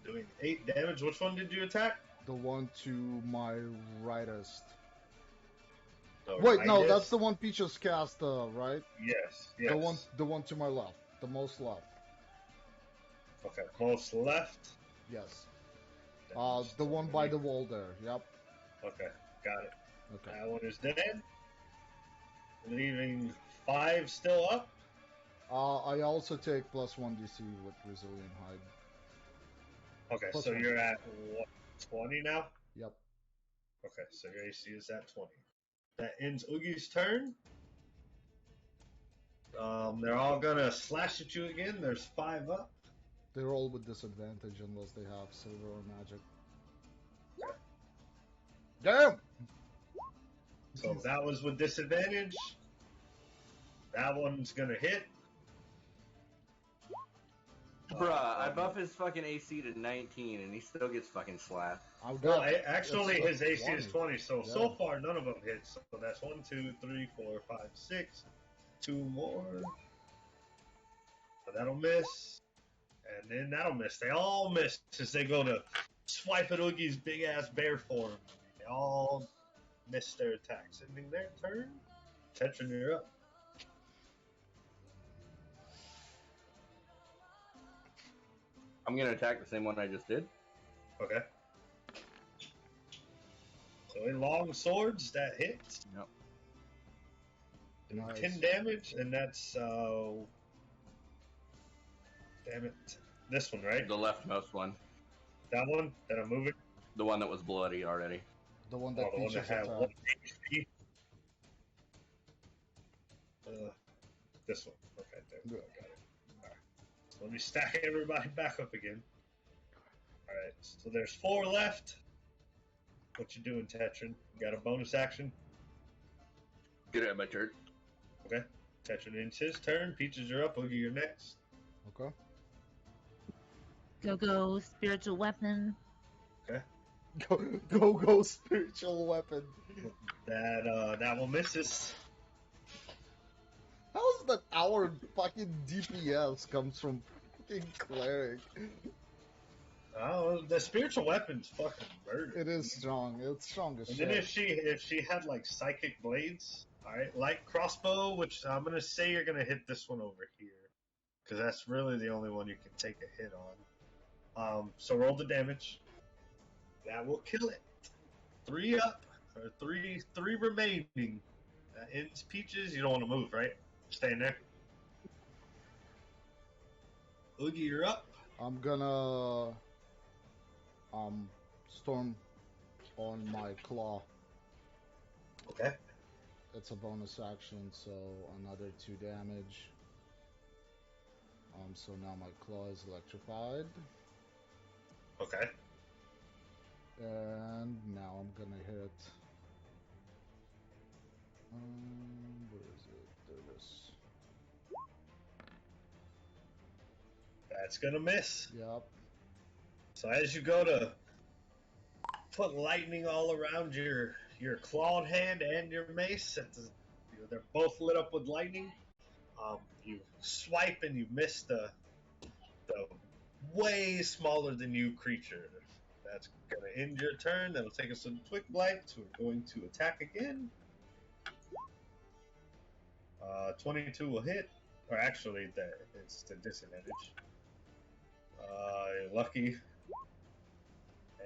Doing 8 damage. Which one did you attack? The one to my rightest. The Wait, no, rightist? that's the one Peaches cast, right? Yes. The one to my left. The most left. Okay, most left. Yes. Then The one by the wall there. Yep. Okay, got it. Okay. That one is dead. Leaving 5 still up. I also take +1 DC with Resilient Hide. Okay, Plus so 1. you're at what, 20 now? Yep. Okay, so your AC is at 20. That ends Oogie's turn. They're all gonna slash at you again. There's 5 up. They're all with disadvantage unless they have silver or magic. Damn! So that was with disadvantage. That one's gonna hit. Bruh, I buff his fucking AC to 19 and he still gets fucking slapped. I've Well, got actually, his AC is 20, so Yeah. so far none of them hit. So that's 1, 2, 3, 4, 5, 6. 2 more. So that'll miss. And then that'll miss. They all miss as they go to swipe at Oogie's big ass bear form. They all miss their attacks. Ending their turn. Tetron, you're up. I'm gonna attack the same one I just did. Okay. So in long swords, that hits. Yep. Doing Nice. 10 damage, and that's damn it. This one, right? The leftmost one. That one that I'm moving. The one that was bloody already. the one Oh, that the one that Peaches had attacked. 1 HP. This one. Okay, there. Yeah. I got it. Alright. So let me stack everybody back up again. Alright, so there's 4 left. What you doing, Tetron? You got a bonus action? Get it at my turn. Okay. Tetron ends his turn. Peaches, you're up. Oogie, you're next. Okay. Go, spiritual weapon. Go, spiritual weapon. That one misses. How's that our fucking DPS comes from fucking cleric? Oh, the spiritual weapon's fucking murder. It is strong. It's strong as And shit. then if she had like psychic blades, all right, light crossbow, which I'm gonna say you're gonna hit this one over here, because that's really the only one you can take a hit on. So roll the damage. That will kill it. 3 up, or three remaining. That ends Peaches. You don't want to move, right? Staying there. Oogie, you're up. I'm gonna storm on my claw. Okay. It's a bonus action, so another 2 damage. So now my claw is electrified. Okay. And now I'm gonna hit. Where is it? There it is. That's gonna miss. Yep. So as you go to put lightning all around your clawed hand and your mace, they're both lit up with lightning. You swipe and you miss the way smaller than you creature. That's gonna end your turn. That'll take us to the Twig Blights, who are going to attack again. 22 will hit, or actually, it's the disadvantage. Lucky.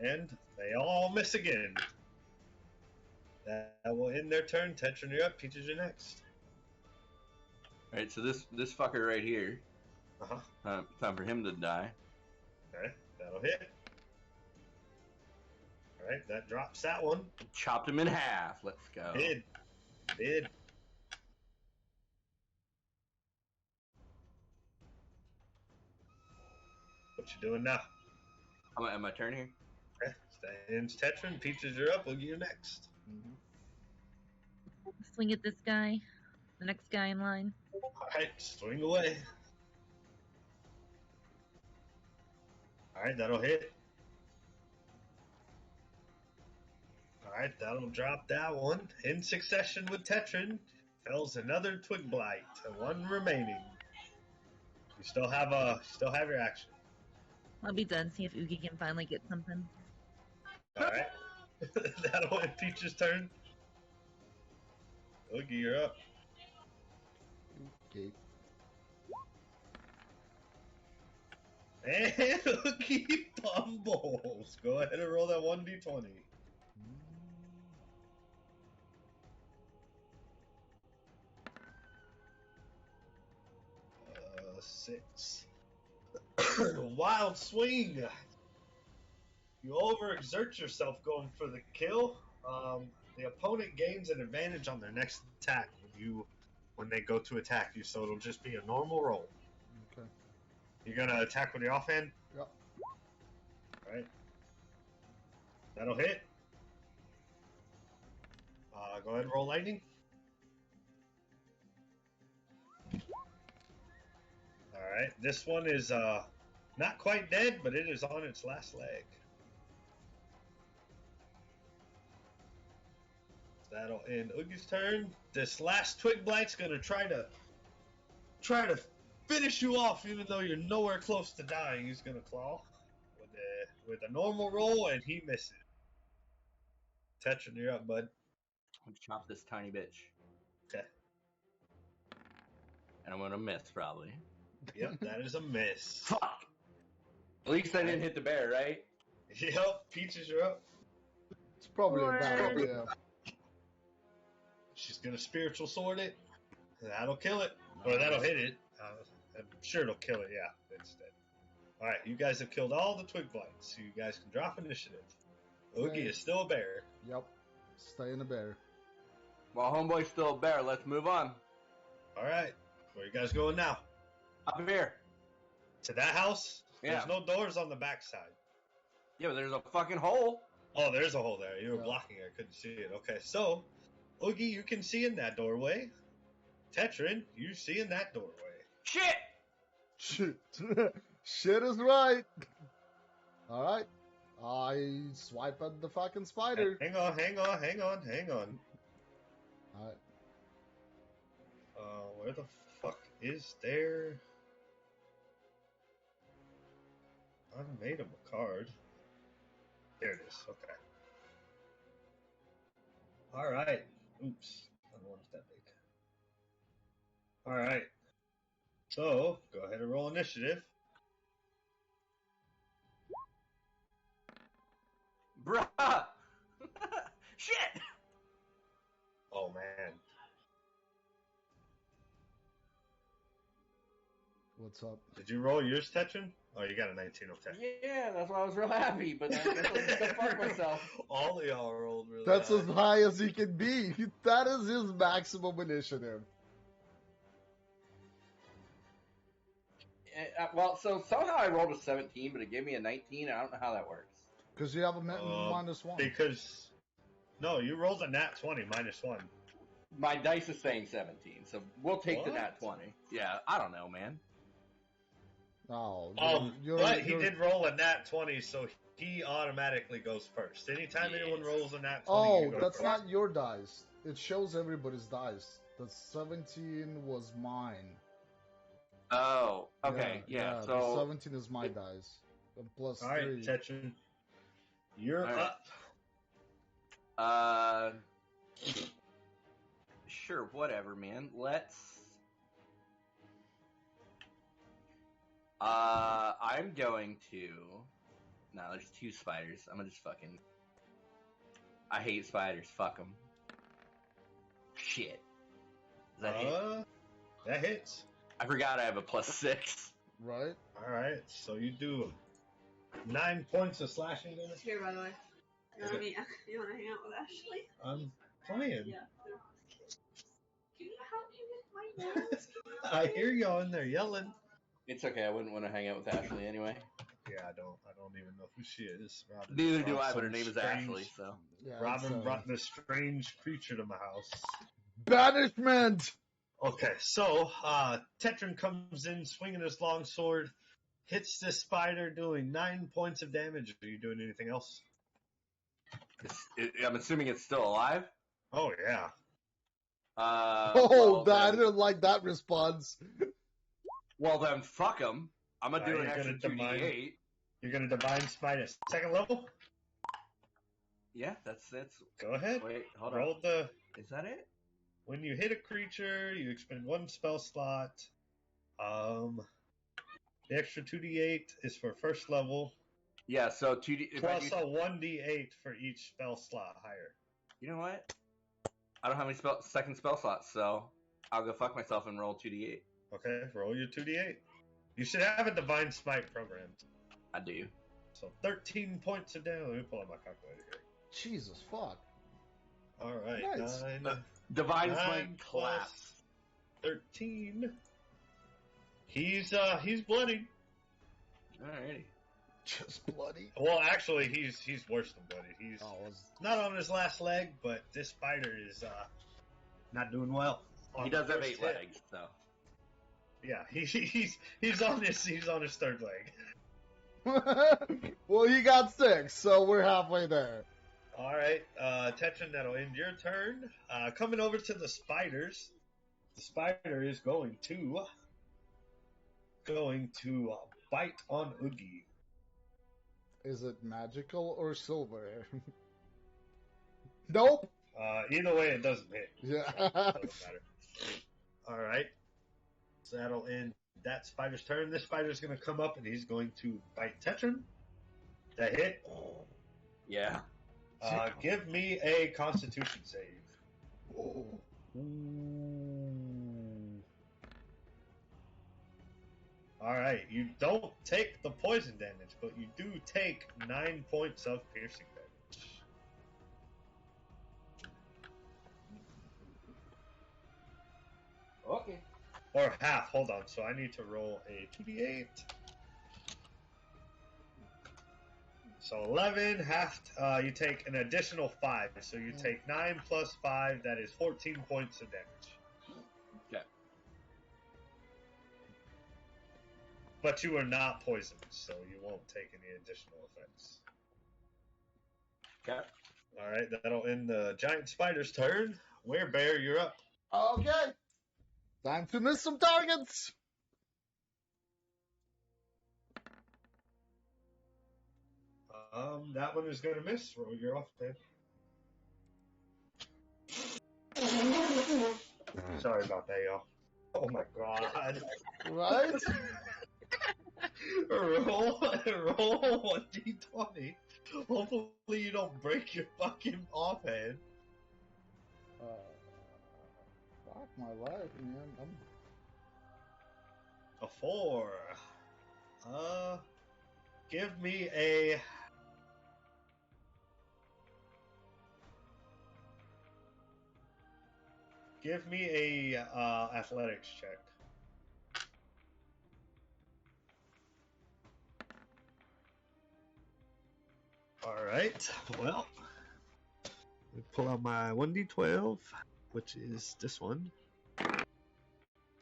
And they all miss again. That will end their turn. Tetron, you're up. Peaches, you're next. Alright, so this fucker right here. Time for him to die. Okay, that'll hit. Alright, that drops that one. Chopped him in half. Let's go. Did. What you doing now? I'm at my turn here. Okay, ends Tetron. Peaches, you're up. We'll get you next. Swing at this guy. The next guy in line. Alright, swing away. Alright, that'll hit. Alright, that'll drop that one. In succession with Tetron, fells another Twig Blight. One remaining. You still have your action. I'll be done. See if Oogie can finally get something. Alright. That'll end Peach's turn. Oogie, you're up. Okay. And Oogie fumbles. Go ahead and roll that 1d20. 6. Wild swing. You overexert yourself going for the kill. The opponent gains an advantage on their next attack when they go to attack you, so it'll just be a normal roll. Okay. You're gonna attack with the offhand? Yep. Alright. That'll hit. Go ahead and roll lightning. Alright, this one is not quite dead, but it is on its last leg. That'll end Oogie's turn. This last Twig Blight's gonna try to finish you off, even though you're nowhere close to dying. He's gonna claw with a normal roll, and he misses. Tetron, you're up, bud. I'm gonna chop this tiny bitch. Okay. And I'm gonna miss probably. Yep, that is a miss. Fuck! At least I didn't hit the bear, right? Yep, Peaches, you're up. It's probably a bad idea. She's gonna spiritual sword it. That'll kill it. Or that'll hit it. I'm sure it'll kill it, yeah, instead. Alright, you guys have killed all the Twig Blights, so you guys can drop initiative. Oogie is still a bear. Yep. Stay in a bear. Well, homeboy's still a bear. Let's move on. Alright, where you guys going now? Up here. To that house? Yeah. There's no doors on the backside. Yeah, but there's a fucking hole. Oh, there's a hole there. You were Yeah. blocking it. I couldn't see it. Okay, so, Oogie, you can see in that doorway. Tetron, you see in that doorway. Shit! Shit. Shit is right. Alright. I swipe at the fucking spider. Hang on. Alright. Where the fuck is there? I made him a card. There it is. Okay. Alright. Oops. I don't want it that big. Alright. So, go ahead and roll initiative. Bruh! Shit! Oh, man. What's up? Did you roll yours, Tetron? Oh, you got a 19, okay. Yeah, that's why I was real happy, but I guess I'll just go fuck myself. All of y'all rolled really That's high. as high as he can be. That is his maximum initiative. Well, so somehow I rolled a 17, but it gave me a 19, and I don't know how that works. Because you have a -1. Because, no, you rolled a nat 20, -1. My dice is saying 17, so we'll take the What? nat 20. Yeah, I don't know, man. No. But he did roll a nat 20, so he automatically goes first. Anytime anyone rolls a nat 20, Oh, you go that's first. not your dice. It shows everybody's dice. The 17 was mine. Oh, okay, yeah, The so... 17 is my dice. And plus All right, 3. Tetron, you're All right. up. Sure, whatever, man. Let's... I'm going to No, there's 2 spiders. I'm gonna just fucking... I hate spiders. Fuck them. Shit. Is that hit? That hits. I forgot I have a +6. Right? Alright, so you do 9 points of slashing damage. Here, by the way. You Okay. want to hang out with Ashley? I'm playing. Yeah. Can you help me with my nails? I hear y'all in there yelling. It's okay. I wouldn't want to hang out with Ashley anyway. Yeah, I don't even know who she is. Robin Neither do brought I, but her some name is strange- Ashley, so... Yeah, Robin it's, brought this strange creature to my house. banishment! Okay, so Tetran comes in swinging his long sword, hits this spider, doing 9 points of damage. Are you doing anything else? I'm assuming it's still alive? Oh, yeah. Oh, I didn't like that response. Well, then fuck him. I'm gonna do You're an extra gonna divine- 2d8. You're going to Divine Smite at 2nd level? Yeah, that's... Go ahead. Wait, hold Roll on. the... Is that it? When you hit a creature, you expend 1 spell slot. The extra 2d8 is for 1st level, Yeah, so 2d... if I plus do- a 1d8 for each spell slot higher. You know what? I don't have any second spell slots, so I'll go fuck myself and roll 2d8. Okay, roll your 2d8. You should have a Divine Smite programmed. I do. So 13 points of damage. Let me pull out my calculator here. Jesus, fuck. Alright, Nice. 9 Divine 9 Smite plus collapse. 13. He's bloody. Alrighty. Just bloody. Well, actually, he's worse than bloody. He's Oh, not on his last leg, but this spider is not doing well. He does have 8 hit. legs, so... Yeah, he's on his 3rd leg. well, you got 6, so we're halfway there. All right, Tetran, that'll end your turn. Coming over to the spiders. The spider is going to bite on Oogie. Is it magical or silver? Nope. Either way, it doesn't hit. Yeah. Doesn't matter. All right, so that'll end that spider's turn. This spider's going to come up and he's going to bite Tetran. That hit. Yeah. Give me a Constitution save. Oh. All right, you don't take the poison damage, but you do take 9 points of piercing damage. Okay. Or half. Hold on. So I need to roll a 2d8. So 11, half. You take an additional 5. So you take 9 plus 5. That is 14 points of damage. Okay. But you are not poisoned, so you won't take any additional effects. Okay. All right, that'll end the giant spider's turn. Werebear, you're up. Okay. Time to miss some targets. That one is going to miss. Roll your off, Dan. Sorry about that, y'all. Oh my god. Right? roll 1d20. Hopefully you don't break your fucking offhand. Fuck my life, man. A 4. Give me a... Give me a athletics check. Alright, well, let me pull out my 1d12, which is this one.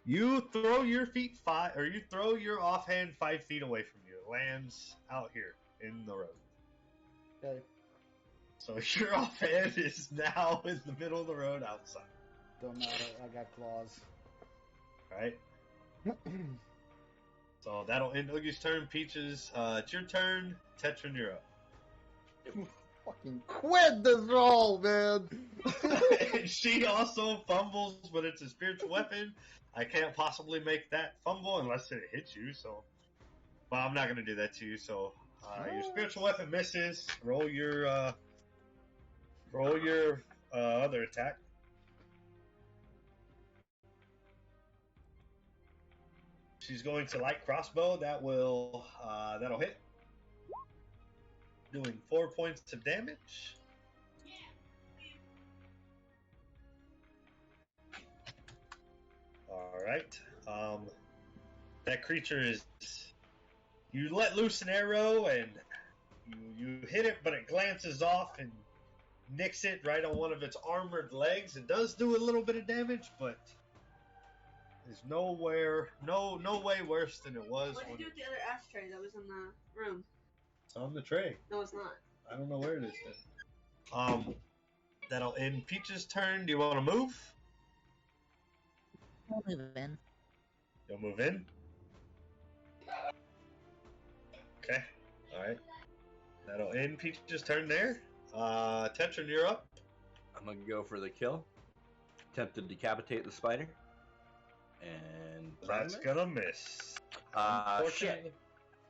You throw your feet you throw your offhand 5 feet away from you. It lands out here in the road. Okay. So your offhand is now in the middle of the road outside. Don't matter. I got claws. Right? So that'll end Oogie's turn. Peaches, it's your turn. Tetran, you're up. Fucking quit this roll, man. She also fumbles, but it's a spiritual weapon. I can't possibly make that fumble unless it hits you, so... Well, I'm not going to do that to you, so... Your spiritual weapon misses. Roll your other attack. She's going to light crossbow. That'll hit. Doing 4 points of damage. All right. That creature is. You let loose an arrow and you hit it, but it glances off and nicks it right on one of its armored legs. It does do a little bit of damage, but is no way worse than it was. What did you do with the other ashtray that was in the room? It's on the tray. No, it's not. I don't know where it is then. That'll end Peach's turn. Do you want to move? I'll move in. You'll move in? Okay. Alright. That'll end Peach's turn there. Tetron, you're up. I'm gonna go for the kill. Attempt to decapitate the spider. And That's gonna miss. Shit.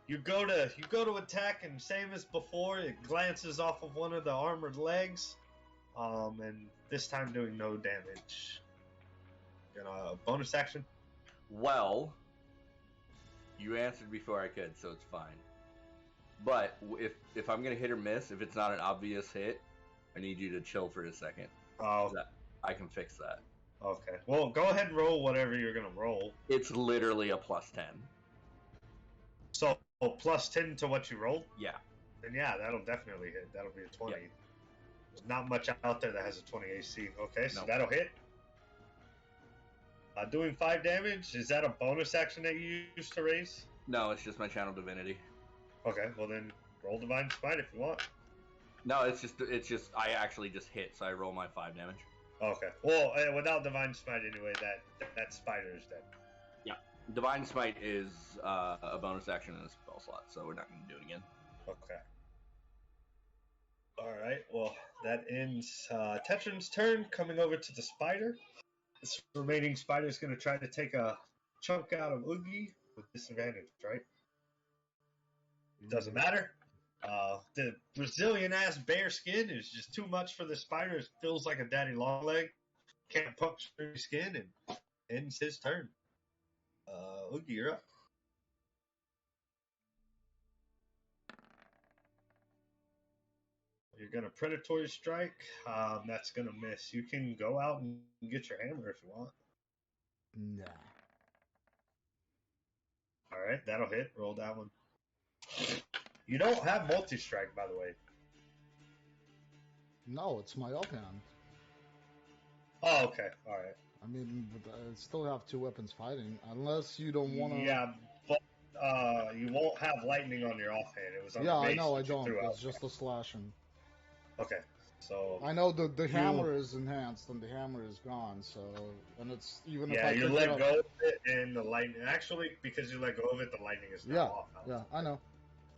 You go to attack, and same as before, it glances off of one of the armored legs. And this time doing no damage. Gonna bonus action. Well, you answered before I could, so it's fine. But if I'm gonna hit or miss, if it's not an obvious hit, I need you to chill for a second. Oh, I can fix that. okay. Well, go ahead and roll whatever you're gonna roll. It's literally a +10. So plus 10 to what you rolled. Yeah. Then yeah, that'll definitely hit. That'll be a 20. Yeah. There's not much out there that has a 20 AC. Okay, so No. that'll hit. Doing 5 damage. Is that a bonus action that you used to raise? No, it's just my channel divinity. Okay, well then roll Divine Smite if you want. No, it's just I actually just hit, so I roll my 5 damage. Okay. Well, without Divine Smite anyway, that spider is dead. Yeah. Divine Smite is a bonus action in a spell slot, so we're not going to do it again. Okay. Alright, well, that ends Tetron's turn, coming over to the spider. This remaining spider is going to try to take a chunk out of Oogie with disadvantage, right? Doesn't matter. The Brazilian-ass bear skin is just too much for the spider. It feels like a daddy long leg. Can't puncture his skin, and ends his turn. Oogie, you're up. You're going to predatory strike. That's going to miss. You can go out and get your hammer if you want. Nah. All right, that'll hit. Roll that one. You don't have multi-strike, by the way. No, it's my offhand. Oh, okay. All right. I mean, but I still have 2 weapons fighting, unless you don't want to. Yeah, but you won't have lightning on your offhand. It was on Yeah, the I base know, I that you don't. threw out. It's just a slashing. Okay, so I know the hammer is enhanced and the hammer is gone, so and it's even if yeah, I you pick let it up. go of it, and the lightning. Actually, because you let go of it, the lightning is now off. Yeah, I know.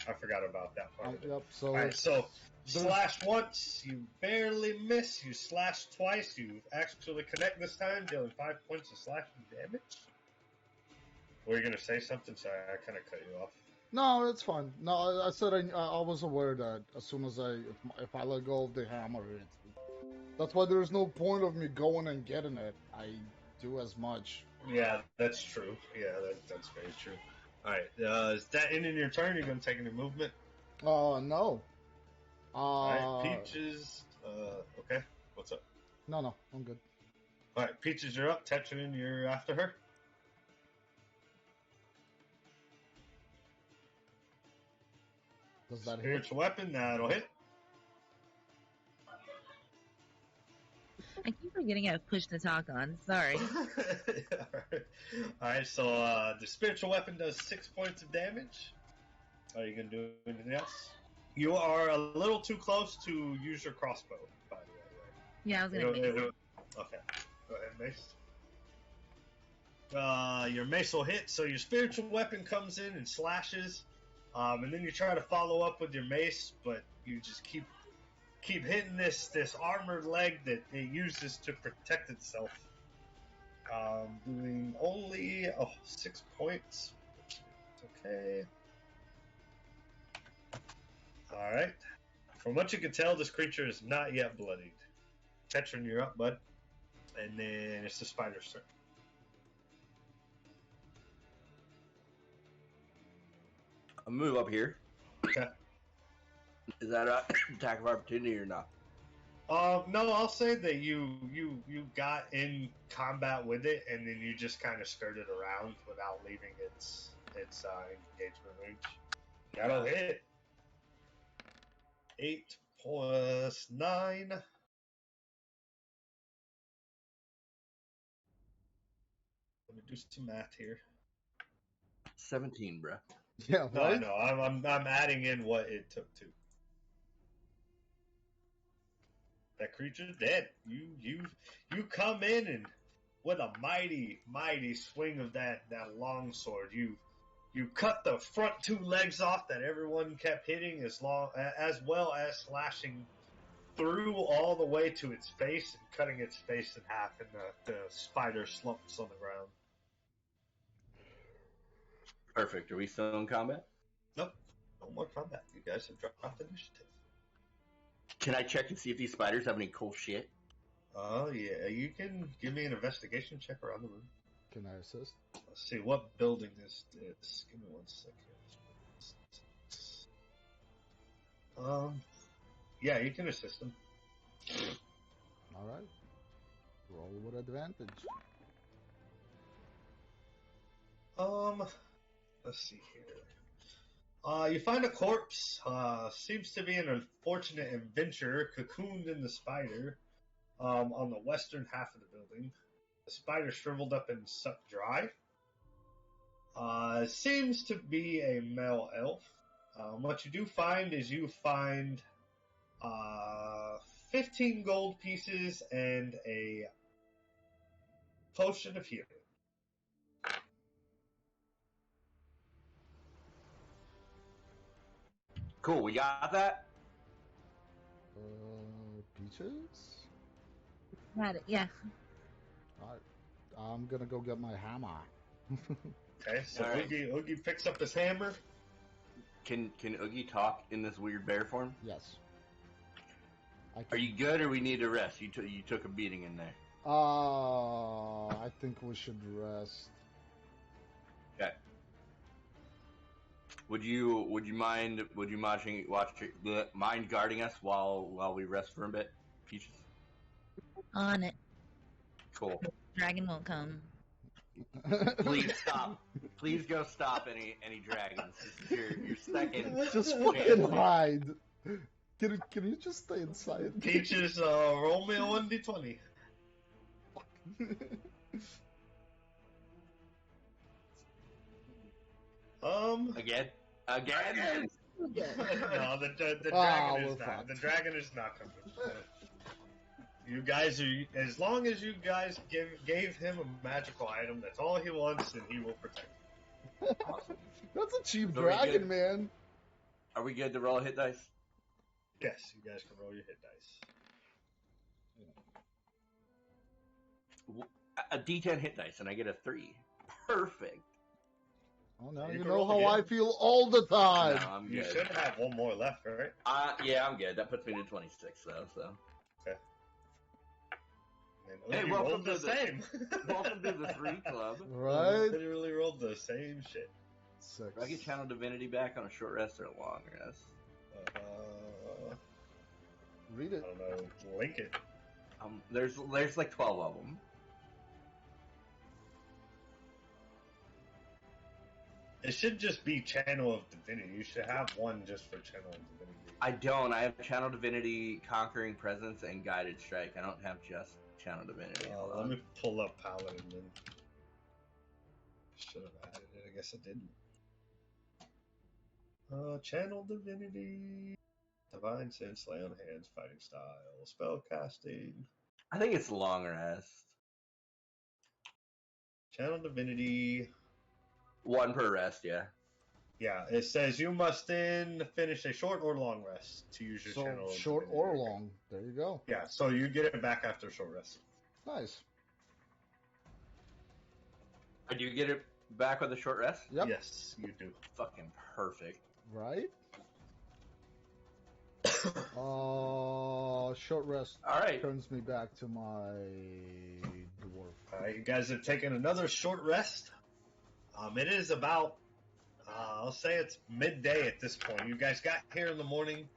I forgot about that part. Of it. Yep. So All right, it's- so there's- slash once, you barely miss. You slash twice, you actually connect this time, dealing 5 points of slashing damage. Were you gonna say something? Sorry, I kind of cut you off. No, it's fine. No, I said I was aware that as soon as if I let go of the hammer, that's why there's no point of me going and getting it. I do as much. Yeah, that's true. Yeah, that's very true. All right, is that ending your turn? You're gonna take any movement? No. All right, Peaches. Okay, what's up? No, I'm good. All right, Peaches, you're up. Tetron, you're after her. Does that hit? Spiritual weapon, that'll hit. I keep forgetting I have push to talk on. Sorry. All right, so the spiritual weapon does 6 points of damage. Are you gonna do anything else? You are a little too close to use your crossbow, by the way. Right? Yeah, I was gonna make Okay, go ahead, Mace. Your mace will hit, so your spiritual weapon comes in and slashes, and then you try to follow up with your mace, but you just keep hitting this armored leg that it uses to protect itself. Doing only 6 points. It's okay. Alright. From what you can tell, this creature is not yet bloodied. Tetron, you're up, bud. And then it's the spider's turn. I'll move up here. Okay. Is that an attack of opportunity or not? No, I'll say that you got in combat with it, and then you just kind of skirted around without leaving its engagement range. That'll hit. 8 plus 9. Let me do some math here. 17, bruh. Yeah, right? No, I'm adding in what it took to. That creature's dead. You come in and with a mighty swing of that long sword, you cut the front 2 legs off that everyone kept hitting, as well as slashing through all the way to its face and cutting its face in half, and the spider slumps on the ground. Perfect. Are we still in combat? Nope, no more combat. You guys have dropped initiative. Can I check and see if these spiders have any cool shit? Oh yeah, you can give me an investigation check around the room. Can I assist? Let's see what building is this. Give me 1 second. Yeah, you can assist them. All right. Roll with advantage. Let's see here. You find a corpse. Seems to be an unfortunate adventurer cocooned in the spider. On the western half of the building. The spider shriveled up and sucked dry. Seems to be a male elf. What you do find is 15 gold pieces and a potion of healing. Cool, we got that? Peaches? Got it. Yeah. All right. I'm gonna go get my hammer. Okay, so All right. Oogie picks up his hammer. Can Oogie talk in this weird bear form? Yes. Are you good, or we need to rest? You took a beating in there. I think we should rest. Okay. Would you mind guarding us while we rest for a bit, Peaches? On it. Cool. Dragon won't come. Please stop. Please go stop any dragons. This is your second. Just fucking hide. Can you just stay inside? Peaches, roll me a 1d20. Again. No, the dragon is not coming. You guys are, as long as you guys gave him a magical item, that's all he wants, and he will protect you. Awesome. That's a cheap Very dragon, good. man. Are we good to roll hit dice? Yes, you guys can roll your hit dice. A D10 hit dice, and I get a 3. Perfect. Oh, now You you can know roll how again. I feel all the time. No, I'm You good. should have one more left, right? Yeah, I'm good. That puts me to 26, though. So. And Hey, Oogie welcome rolled the to the- same. Welcome to the 3 club. Right? Literally rolled the same shit. 6. Do I get Channel Divinity back on a short rest or a long rest? Read I it. don't know. Link it. There's like 12 of them. It should just be Channel of Divinity. You should have one just for Channel of Divinity. I don't. I have Channel Divinity, Conquering Presence, and Guided Strike. I don't have just Channel Divinity. Hold Let on. me pull up Paladin then. Should have added it. I guess I didn't. Channel Divinity. Divine Sense, Lay on Hands, Fighting Style, Spell Casting. I think it's long rest. Channel Divinity. 1 per rest, yeah. Yeah, it says you must then finish a short or long rest to use your So Channel of short Divinity. or long. There you go. Yeah, so you get it back after a short rest. Nice. Do you get it back with a short rest? Yep. Yes, you do. Fucking perfect. Right? short rest All right. turns me back to my dwarf. Alright, you guys have taken another short rest. It is about, I'll say it's midday at this point. You guys got here in the morning.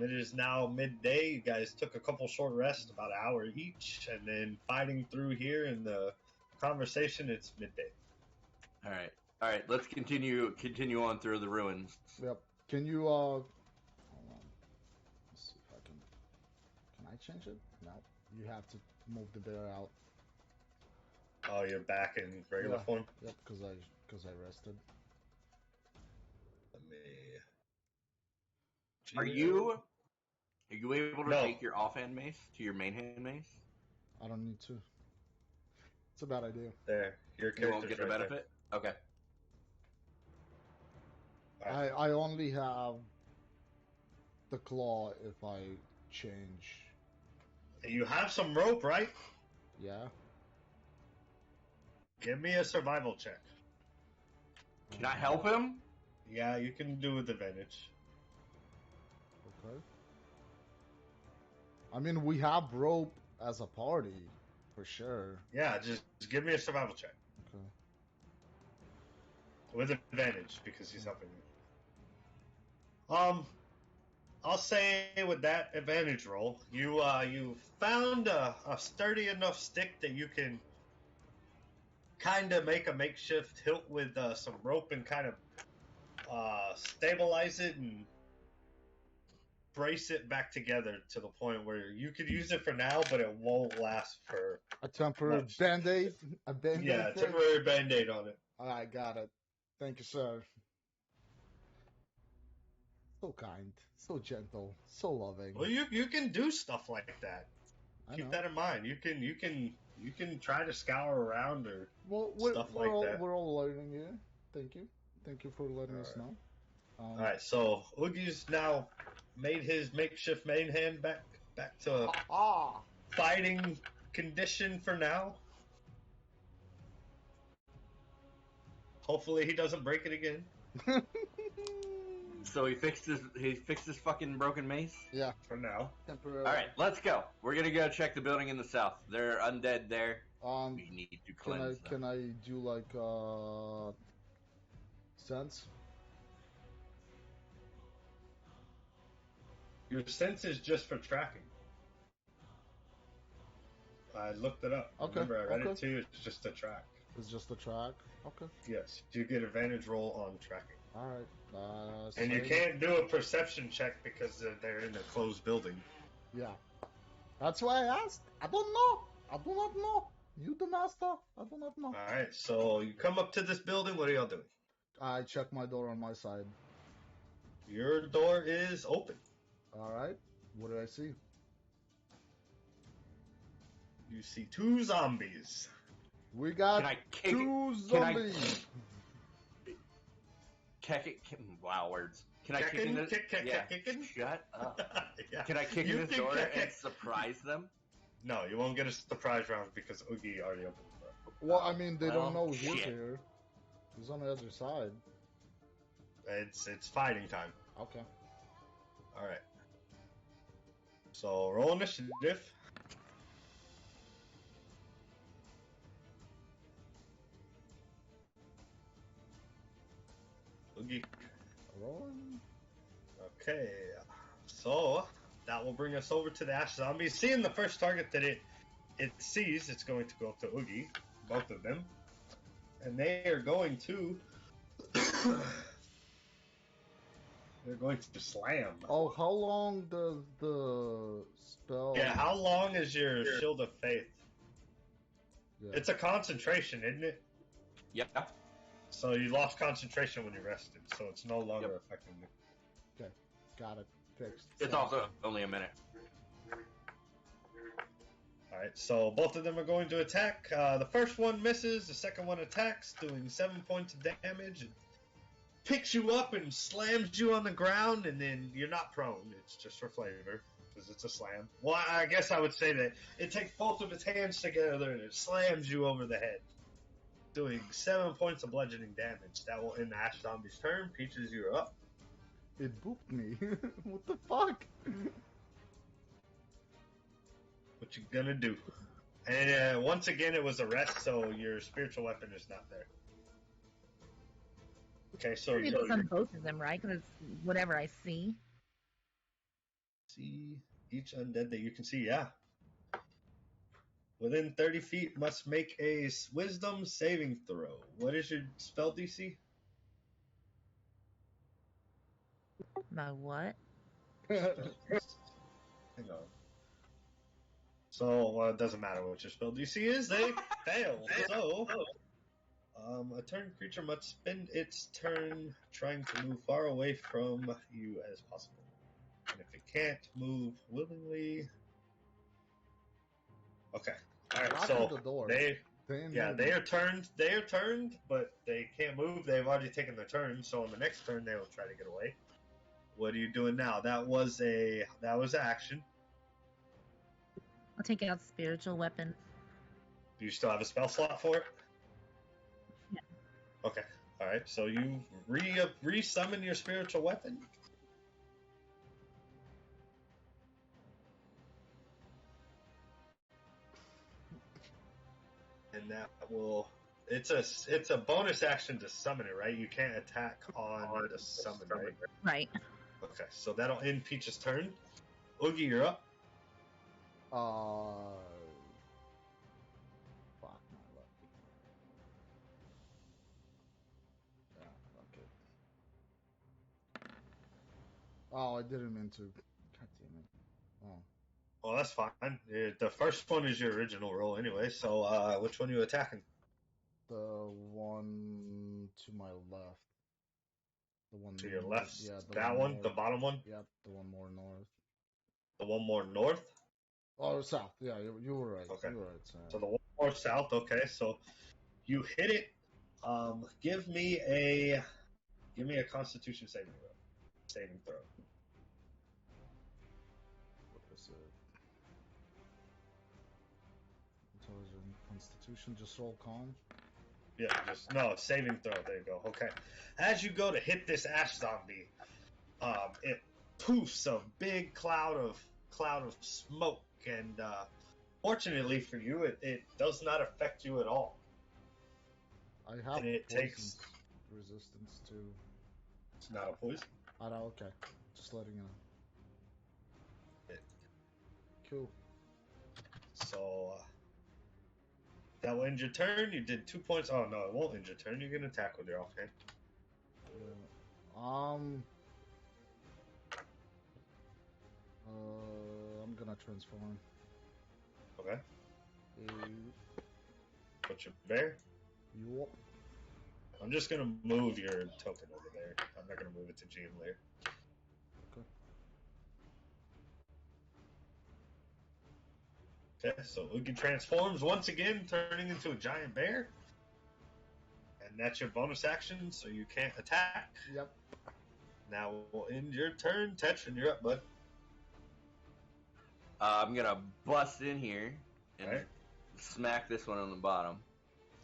It is now midday. You guys took a couple short rests, about an hour each, and then fighting through here in the conversation, it's midday. All right. Let's continue on through the ruins. Yep. Can you hold on. Let's see if I can I change it? No. You have to move the bear out. Oh, you're back in regular form? Yep, because I rested. Let me... Are you able to No. take your offhand mace to your main hand mace? I don't need to. It's a bad idea. There, your You won't character's get the right benefit? Okay. there. Alright. I only have the claw if I change. You have some rope, right? Yeah. Give me a survival check. Can I help him? Yeah, you can do with advantage. Okay. I mean, we have rope as a party, for sure. Yeah, just give me a survival check. Okay. With advantage, because he's helping you. I'll say with that advantage roll, you found a sturdy enough stick that you can kind of make a makeshift hilt with some rope and kind of stabilize it and brace it back together to the point where you could use it for now, but it won't last for A temporary much. band-aid? A band-aid Yeah, thing? temporary band-aid on it. I got it. Thank you, sir. So kind, so gentle, so loving. Well, you can do stuff like that. I Keep know. that in mind. You can try to scour around or Well, stuff like that. we're all learning here. Thank you. Thank you for letting us know. All right, so Oogie's now made his makeshift main hand back to fighting condition for now. Hopefully he doesn't break it again So he fixed his fucking broken mace? Yeah, for now. temporary. All right, let's go. We're going to go check the building in the south. They're undead there. We need to cleanse them. Can I do like sense? Your sense is just for tracking. I looked it up. Okay, Remember, I read it okay. to you. It's just a track. It's just a track. Okay. Yes, you get advantage roll on tracking. All right. And you save. can't do a perception check because they're in a closed building. Yeah. That's why I asked. I don't know. I do not know. You the master. I do not know. All right, so you come up to this building. What are y'all doing? I check my door on my side. Your door is open. All right. What do I see? You see two zombies. We got Can I kick two it? Can I- zombies. Wow, words. Can I kick Kicking? in this? Kicking? Shut up. Yeah. Can I kick You in this can door kick and it. surprise them? No, you won't get a surprise round because Oogie already opened the door. Well, I mean, they don't Well, know we're shit. here. He's on the other side. It's fighting time. Okay. All right. So roll initiative. Oogie. Rolling. Okay. So that will bring us over to the Ash Zombies. Seeing the first target that it sees, it's going to go up to Oogie, both of them, and they are going to they're going to slam. Oh, how long does the spell? Yeah, how long is your Shield of Faith? Yeah. It's a concentration, isn't it? Yeah. So you lost concentration when you rested, so it's no longer affecting you. Okay, got it. Fixed. It's also only a minute. Alright, so both of them are going to attack. The first one misses, the second one attacks, doing 7 points of damage. It picks you up and slams you on the ground, and then you're not prone. It's just for flavor, because it's a slam. Well, I guess I would say that it takes both of its hands together and it slams you over the head, doing 7 points of bludgeoning damage. That will end the Ash Zombie's turn. Peaches, you're up. It booped me. What the fuck? What you gonna do? And once again, it was a rest, so your spiritual weapon is not there. Okay, so It's on both of them, right? Because it's whatever I see. see each undead that you can see. Yeah. Within 30 feet must make a wisdom saving throw. What is your spell DC? My what? Hang on. So it doesn't matter what your spell DC is. They fail. So a turn creature must spend its turn trying to move far away from you as possible. And if it can't move willingly, okay. All right. Lock So the door. they Then are turned. They are turned, but they can't move. They've already taken their turn. So on the next turn, they will try to get away. What are you doing now? That was action. I'll take out spiritual weapon. Do you still have a spell slot for it? Yeah. Okay. All right. So you re-summon your spiritual weapon. And that will. It's a bonus action to summon it, right? You can't attack on the summon, right? Right. Okay. So that'll end Peach's turn. Oogie, you're up. Fuck my luck. Yeah, fuck it. Oh, I didn't mean to. God damn it. Oh. Well, that's fine. The first one is your original roll anyway. So which one are you attacking? The one to my left. The one To your left. Yeah, That one, the bottom one. Yep, the one more north. The one more north. Oh, south. Yeah, you were right. Okay. You were right. Sorry. So the one more south. Okay, so you hit it. Give me a Constitution saving throw. What was it? Intelligence, Constitution, just roll calm. Yeah, saving throw. There you go. Okay. As you go to hit this ash zombie, it poofs a big cloud of smoke, and fortunately for you, it does not affect you at all. I have And it poison takes. resistance to. It's not a poison. Oh, no, okay. Just letting you know. Cool. So that will end your turn. You did 2 points. Oh no, it won't end your turn. You can attack with your offhand. I'm gonna transform. Okay. What's your bear? Yup. I'm just gonna move your token over there. I'm not gonna move it to GM layer. Okay, so Oogie transforms once again, turning into a giant bear. And that's your bonus action, so you can't attack. Yep. Now we'll end your turn. Tetrin, you're up, bud. I'm gonna bust in here and Alright. smack this one on the bottom.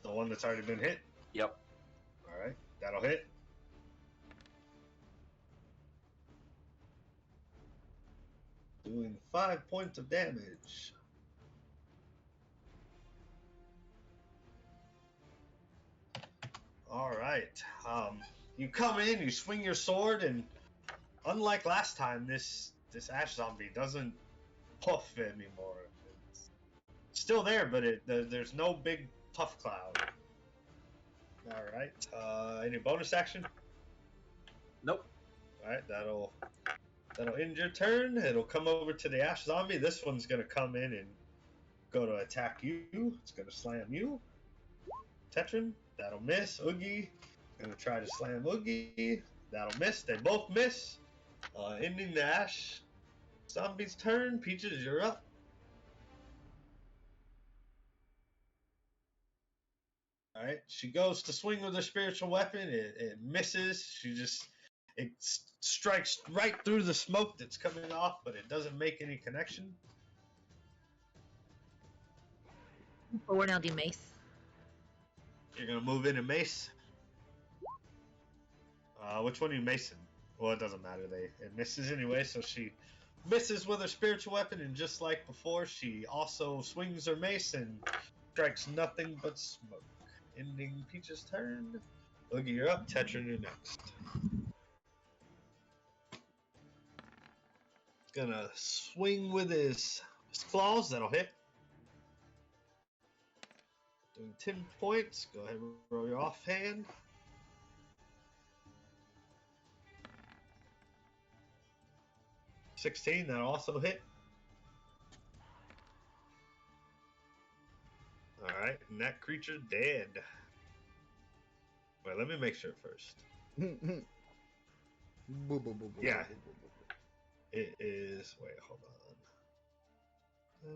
The one that's already been hit. Yep. Alright, that'll hit. Doing 5 points of damage. Alright. You come in, you swing your sword, and unlike last time, this ash zombie doesn't puff anymore. It's still there, but there's no big puff cloud. Alright. Any bonus action? Nope. Alright, that'll end your turn. It'll come over to the ash zombie. This one's gonna come in and go to attack you. It's gonna slam you. Tetrin, that'll miss. Oogie, gonna try to slam Oogie. That'll miss. They both miss. Ending the ash zombie's turn. Peaches, you're up. Alright, she goes to swing with her spiritual weapon. It misses. It strikes right through the smoke that's coming off, but it doesn't make any connection. Forward, I'll do mace. You're gonna move in and mace. Which one are you macing? Well, it doesn't matter. It misses anyway, so she misses with her spiritual weapon, and just like before, she also swings her mace and strikes nothing but smoke. Ending Peach's turn. Oogie, you're up. Tetra, you're next. Gonna swing with his claws. That'll hit. Doing 10 points. Go ahead and roll your offhand. 16, that'll also hit. Alright, and that creature's dead. Wait, let me make sure first. Yeah. It is. Wait, hold on.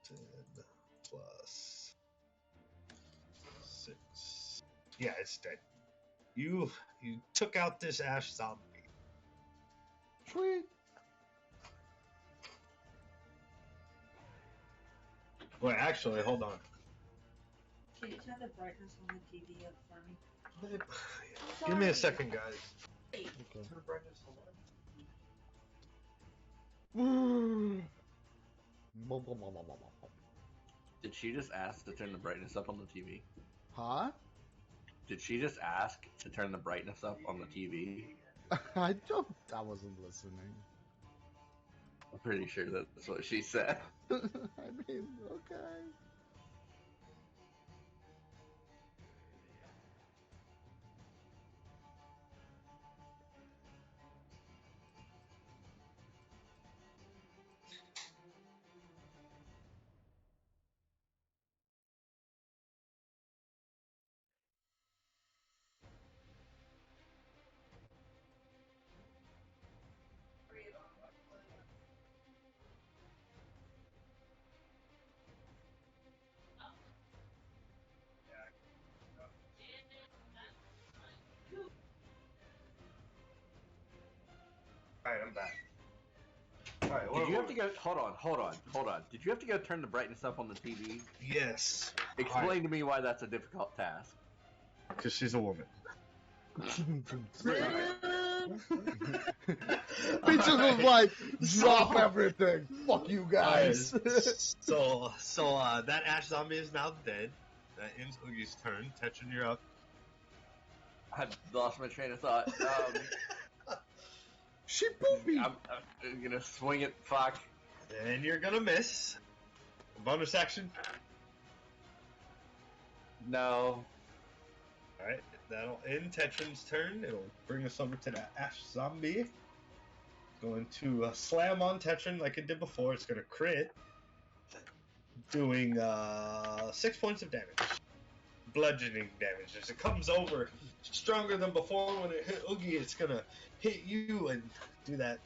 10 plus 6. Yeah, it's dead. You took out this ash zombie. Sweet. Wait, actually, hold on. Can you turn the brightness on the TV up for me? Give me a second, guys. Okay. Turn the brightness Did she just ask to turn the brightness up on the TV? Huh? Did she just ask to turn the brightness up on the TV? I wasn't listening. I'm pretty sure that's what she said. I mean, okay. Alright, I'm back. Alright, Did you have to go? Hold on. Did you have to go turn the brightness up on the TV? Yes. Explain to me why that's a difficult task. Because she's a woman. Peaches was like, drop everything. Fuck you guys. So that ash zombie is now dead. That ends Oogie's turn. Tetrin, you're up. I lost my train of thought. She poopy. I'm gonna swing it. Fuck. And you're gonna miss. Bonus action. No. Alright, that'll end Tetrin's turn. It'll bring us over to the ash zombie. Going to slam on Tetrin like it did before. It's gonna crit. Doing 6 points of damage. Bludgeoning damage. As it comes over stronger than before, when it hit Oogie, it's gonna hit you and do that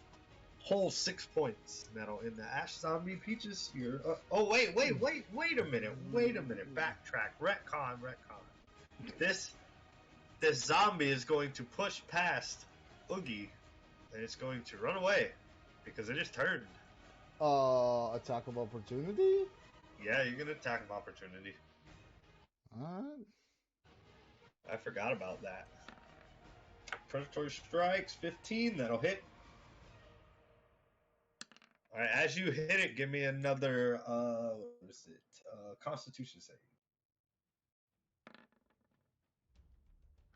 whole 6 points. And that'll end the ash zombie. Peaches, you're oh wait a minute. Backtrack. Retcon. This zombie is going to push past Oogie, and it's going to run away because it is turned. Attack of opportunity? Yeah, you're gonna attack of opportunity. Alright. I forgot about that. Predatory strikes, 15, that'll hit. Alright, as you hit it, give me another, what is it? Constitution save.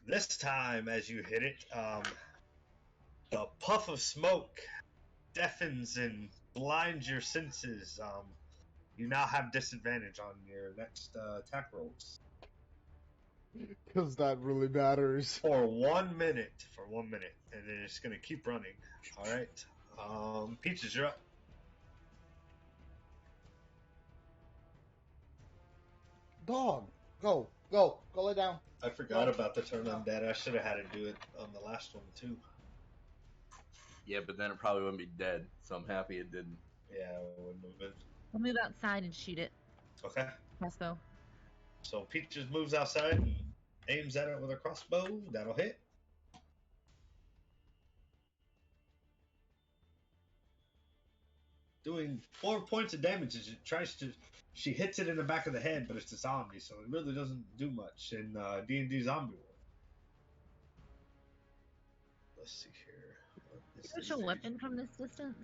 This time, as you hit it, the puff of smoke deafens and blinds your senses. You now have disadvantage on your next attack rolls. Because that really matters. For 1 minute. And then it's going to keep running. Alright. Peaches, you're up. Dog, go lay down. I forgot about the turn undead. I should have had to do it on the last one, too. Yeah, but then it probably wouldn't be dead, so I'm happy it didn't. Yeah, it wouldn't have been. We'll move outside and shoot it. Okay. Crossbow. So Peaches moves outside and aims at it with a crossbow. That'll hit. Doing 4 points of damage as it tries to. She hits it in the back of the head, but it's a zombie, so it really doesn't do much in DnD Zombie War. Let's see here. What Spiritual weapon from this distance?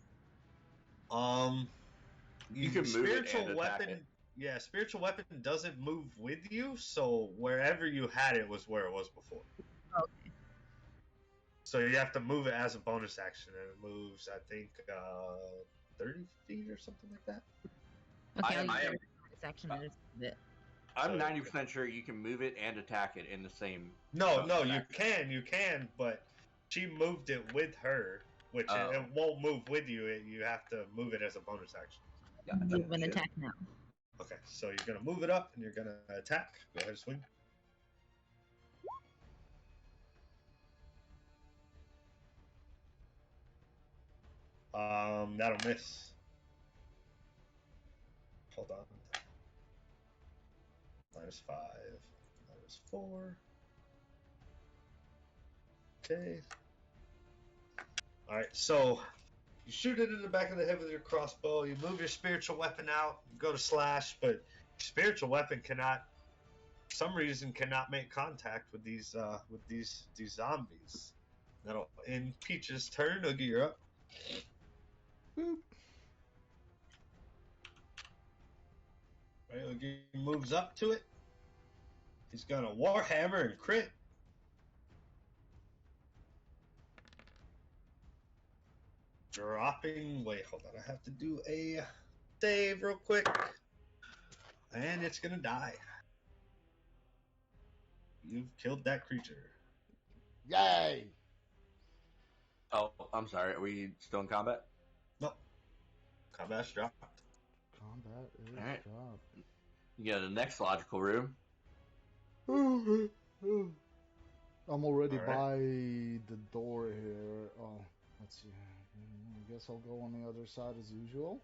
You can move it and attack it. Yeah, spiritual weapon doesn't move with you, so wherever you had it was where it was before. Okay. So you have to move it as a bonus action, and it moves, I think, 30 feet or something like that. Okay, I'll use that as a bonus action to just move it. I'm 90% sure you can move it and attack it in the same. No, you can, but she moved it with her, which it won't move with you. You have to move it as a bonus action. Gotcha. Move and attack now. Okay, so you're gonna move it up and you're gonna attack. Go ahead, swing. That'll miss. Hold on. -5, -4. Okay. Alright, so you shoot it in the back of the head with your crossbow, you move your spiritual weapon out, you go to slash, but your spiritual weapon cannot, for some reason, cannot make contact with these zombies. That'll end Peach's turn. Oogie, you're up. Boop. Right, Oogie moves up to it. He's gonna Warhammer and crit. Dropping. Wait, hold on. I have to do a save real quick. And it's gonna die. You've killed that creature. Yay! Oh, I'm sorry. Are we still in combat? Nope. Combat's dropped. Combat is Alright. dropped. You go to the next logical room. I'm already All right. by the door here. Oh, let's see. I guess I'll go on the other side as usual.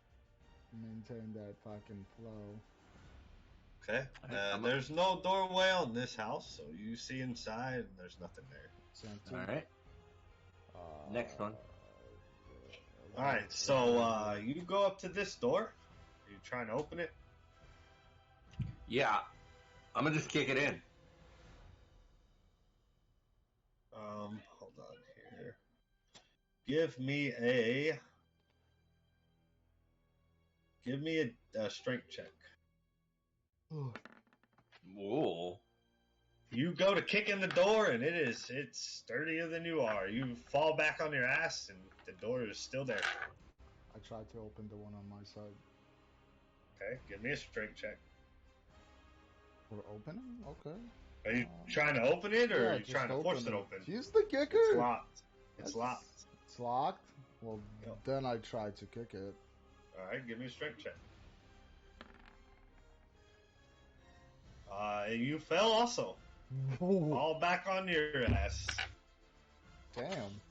Maintain that fucking flow. Okay. There's no doorway on this house, so you see inside and there's nothing there. It's empty. Alright. Next one. Alright, so you go up to this door. Are you trying to open it? Yeah. I'm gonna just kick it in. Hold on here. Give me a strength check. Ooh. You go to kick in the door and it's sturdier than you are. You fall back on your ass and the door is still there. I tried to open the one on my side. Okay, give me a strength check. We're opening? Okay. Are you trying to open it or Yeah, are you just trying to force it open? Use the kicker. It's locked. It's locked. It's locked? Well, Yep. then I tried to kick it. Alright, give me a strength check. You fell also. All back on your ass. Damn.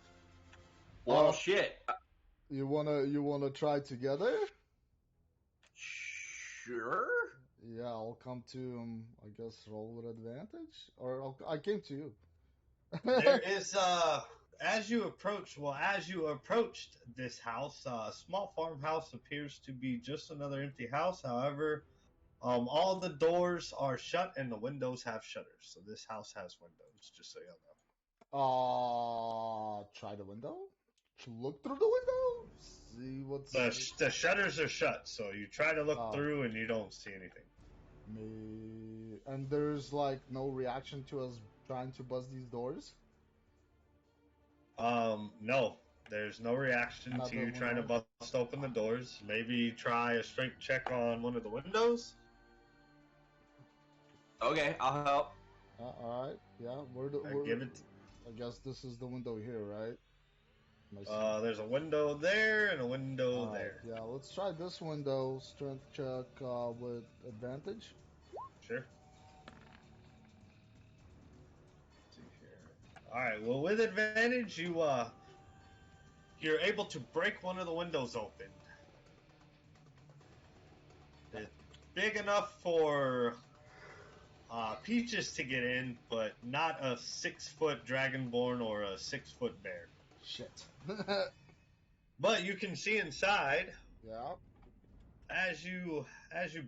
Well, shit. You wanna try together? Sure. Yeah, I'll come to I guess roll with advantage, or I came to you. There is as you approached this house, a small farmhouse appears to be just another empty house. However, all the doors are shut and the windows have shutters. So this house has windows, just so y'all know. Try the window. Look through the window. See what's The shutters are shut, so you try to look through and you don't see anything. And there's like no reaction to us trying to buzz these doors. No, there's no reaction to you trying to bust open the doors. Maybe try a strength check on one of the windows. Okay, I'll help. All right. Yeah. Give it. I guess this is the window here, right? There's a window there and a window there. Yeah, let's try this window. Strength check with advantage. Sure. Let's see here. All right. Well, with advantage, you're able to break one of the windows open. It's big enough for Peaches to get in, but not a 6-foot dragonborn or a 6-foot bear. Shit. But you can see inside. Yeah. As you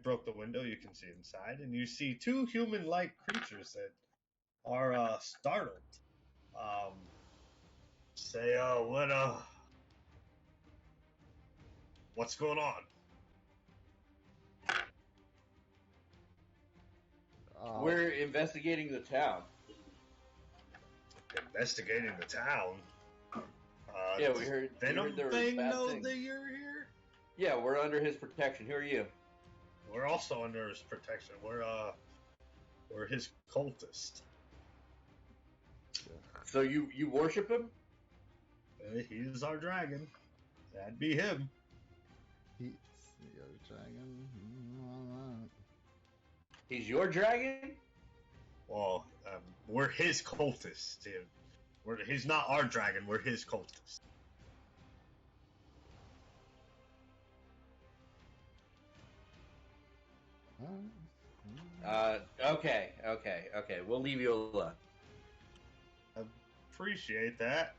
broke the window, you can see inside, and you see two human-like creatures that are startled. Say, What's going on? We're investigating the town. Investigating the town? Yeah, we heard Venom there were thing bad know things. that you're here? Yeah, we're under his protection. Who are you? We're also under his protection. We're his cultist. So you worship him? He's our dragon. That'd be him. He's your dragon. He's your dragon? Well, we're his cultists. He's not our dragon. We're his cultists. Okay. We'll leave you alone. Appreciate that.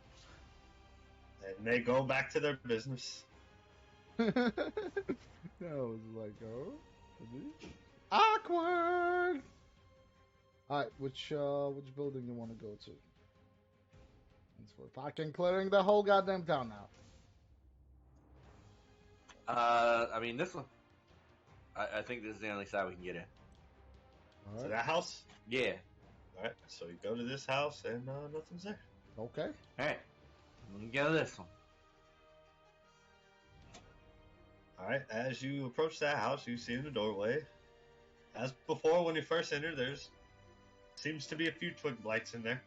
And they go back to their business. That was like, oh, awkward. All right, which building you want to go to? It's for fucking clearing the whole goddamn town now. I mean this one. I think this is the only side we can get in. All So right. that house? Yeah. Alright, so you go to this house and nothing's there. Okay. Alright. Let me go to this one. Alright, as you approach that house, you see in the doorway, as before when you first enter, there's seems to be a few twig blights in there.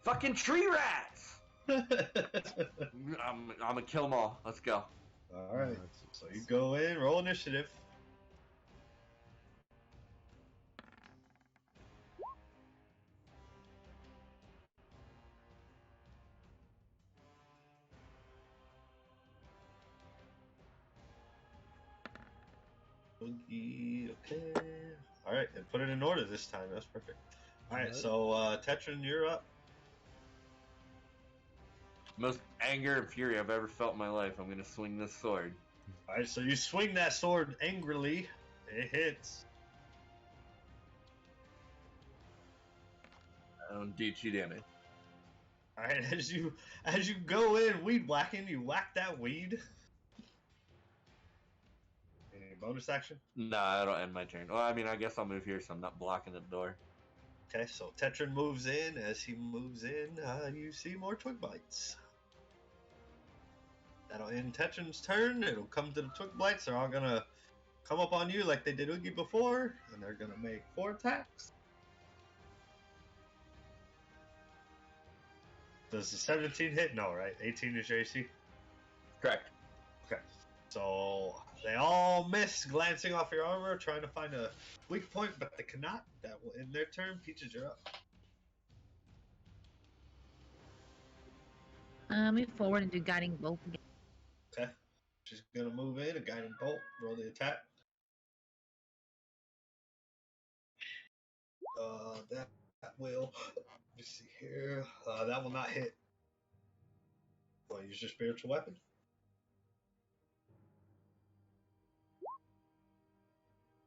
Fucking tree rats! I'm gonna kill them all. Let's go. Alright, so you go in, roll initiative. Okay. Alright, and put it in order this time. That's perfect. Alright, so Tetrin, you're up. Most anger and fury I've ever felt in my life. I'm gonna swing this sword. Alright, so you swing that sword angrily. It hits. I don't do 2 damage. Alright, as you go in weed whacking, you whack that weed. Any bonus action? Nah, that'll end my turn. Well, I mean, I guess I'll move here so I'm not blocking the door. Okay, so Tetrin moves in. As he moves in, you see more twig bites. That'll end Tetrin's turn. It'll come to the twig blights. They're all gonna come up on you like they did Oogie before, and they're gonna make 4 attacks. Does the 17 hit? No, right? 18 is your AC? Correct. Okay. So they all miss, glancing off your armor, trying to find a weak point, but they cannot. That will end their turn. Peaches, you're up. Move forward and do guiding bolt again. Okay. She's gonna move in, a guiding bolt, roll the attack. That will, let me see here, that will not hit. Want to use your spiritual weapon?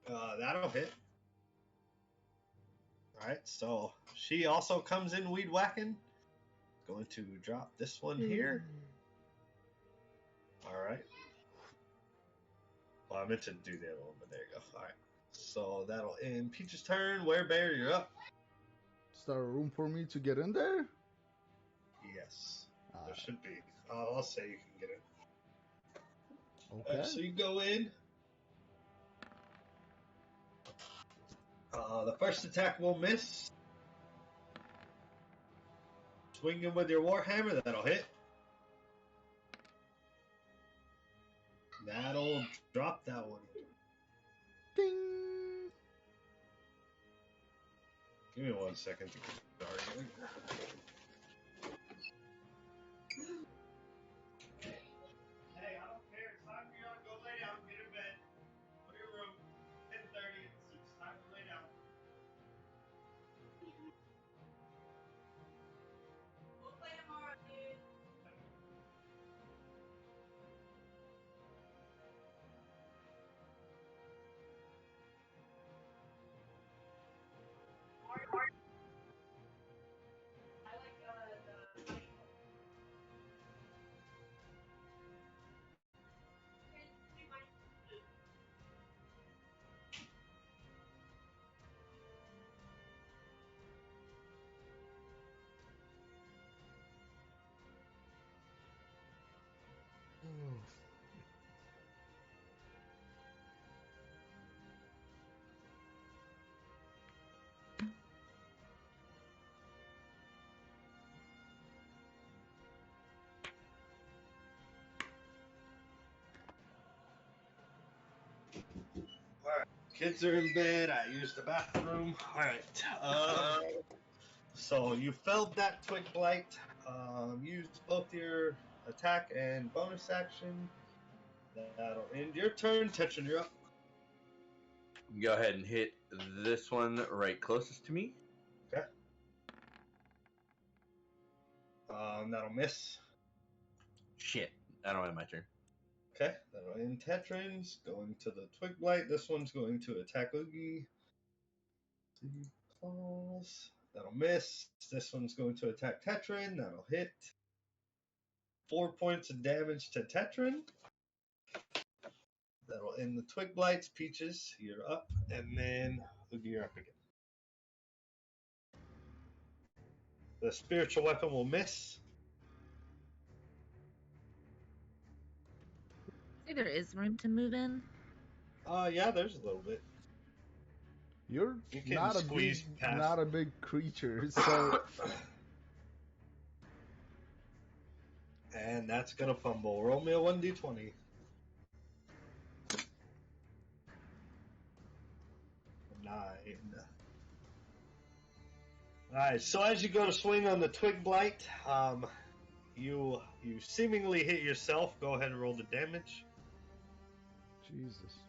That'll hit. Alright, so she also comes in weed whacking. Going to drop this one here. Alright. Well, I meant to do the other one, but there you go. Alright. So that'll end Peach's turn. Werebear, you're up. Is there room for me to get in there? Yes. There should be. I'll say you can get in. Okay. So you go in. The first attack will miss. Swinging with your warhammer, that'll hit. That'll drop that one. Ding. Give me 1 second to get started. Hey, I don't care. It's time for you to go lay down, get in bed. Go to your room. 10:30. It's time to lay down. We'll play tomorrow, dude. I like Alright. Kids are in bed. I used the bathroom. Alright. So you felled that twig blight. Used both your attack and bonus action. That'll end your turn. Tetrin, you're up. Go ahead and hit this one right closest to me. Okay. That'll miss. Shit. I don't have my turn. Okay, that'll end Tetrin's. Going to the twig blight. This one's going to attack Oogie. 3 claws. That'll miss. This one's going to attack Tetrin. That'll hit. 4 points of damage to Tetrin. That'll end the twig blights. Peaches, you're up. And then Oogie, you're up again. The spiritual weapon will miss. See, there is room to move in. Yeah, there's a little bit. You're You can not squeeze past. not a big creature, so And that's gonna fumble. Roll me a 1d20. 9. Alright, so as you go to swing on the twig blight, you seemingly hit yourself. Go ahead and roll the damage. Jesus.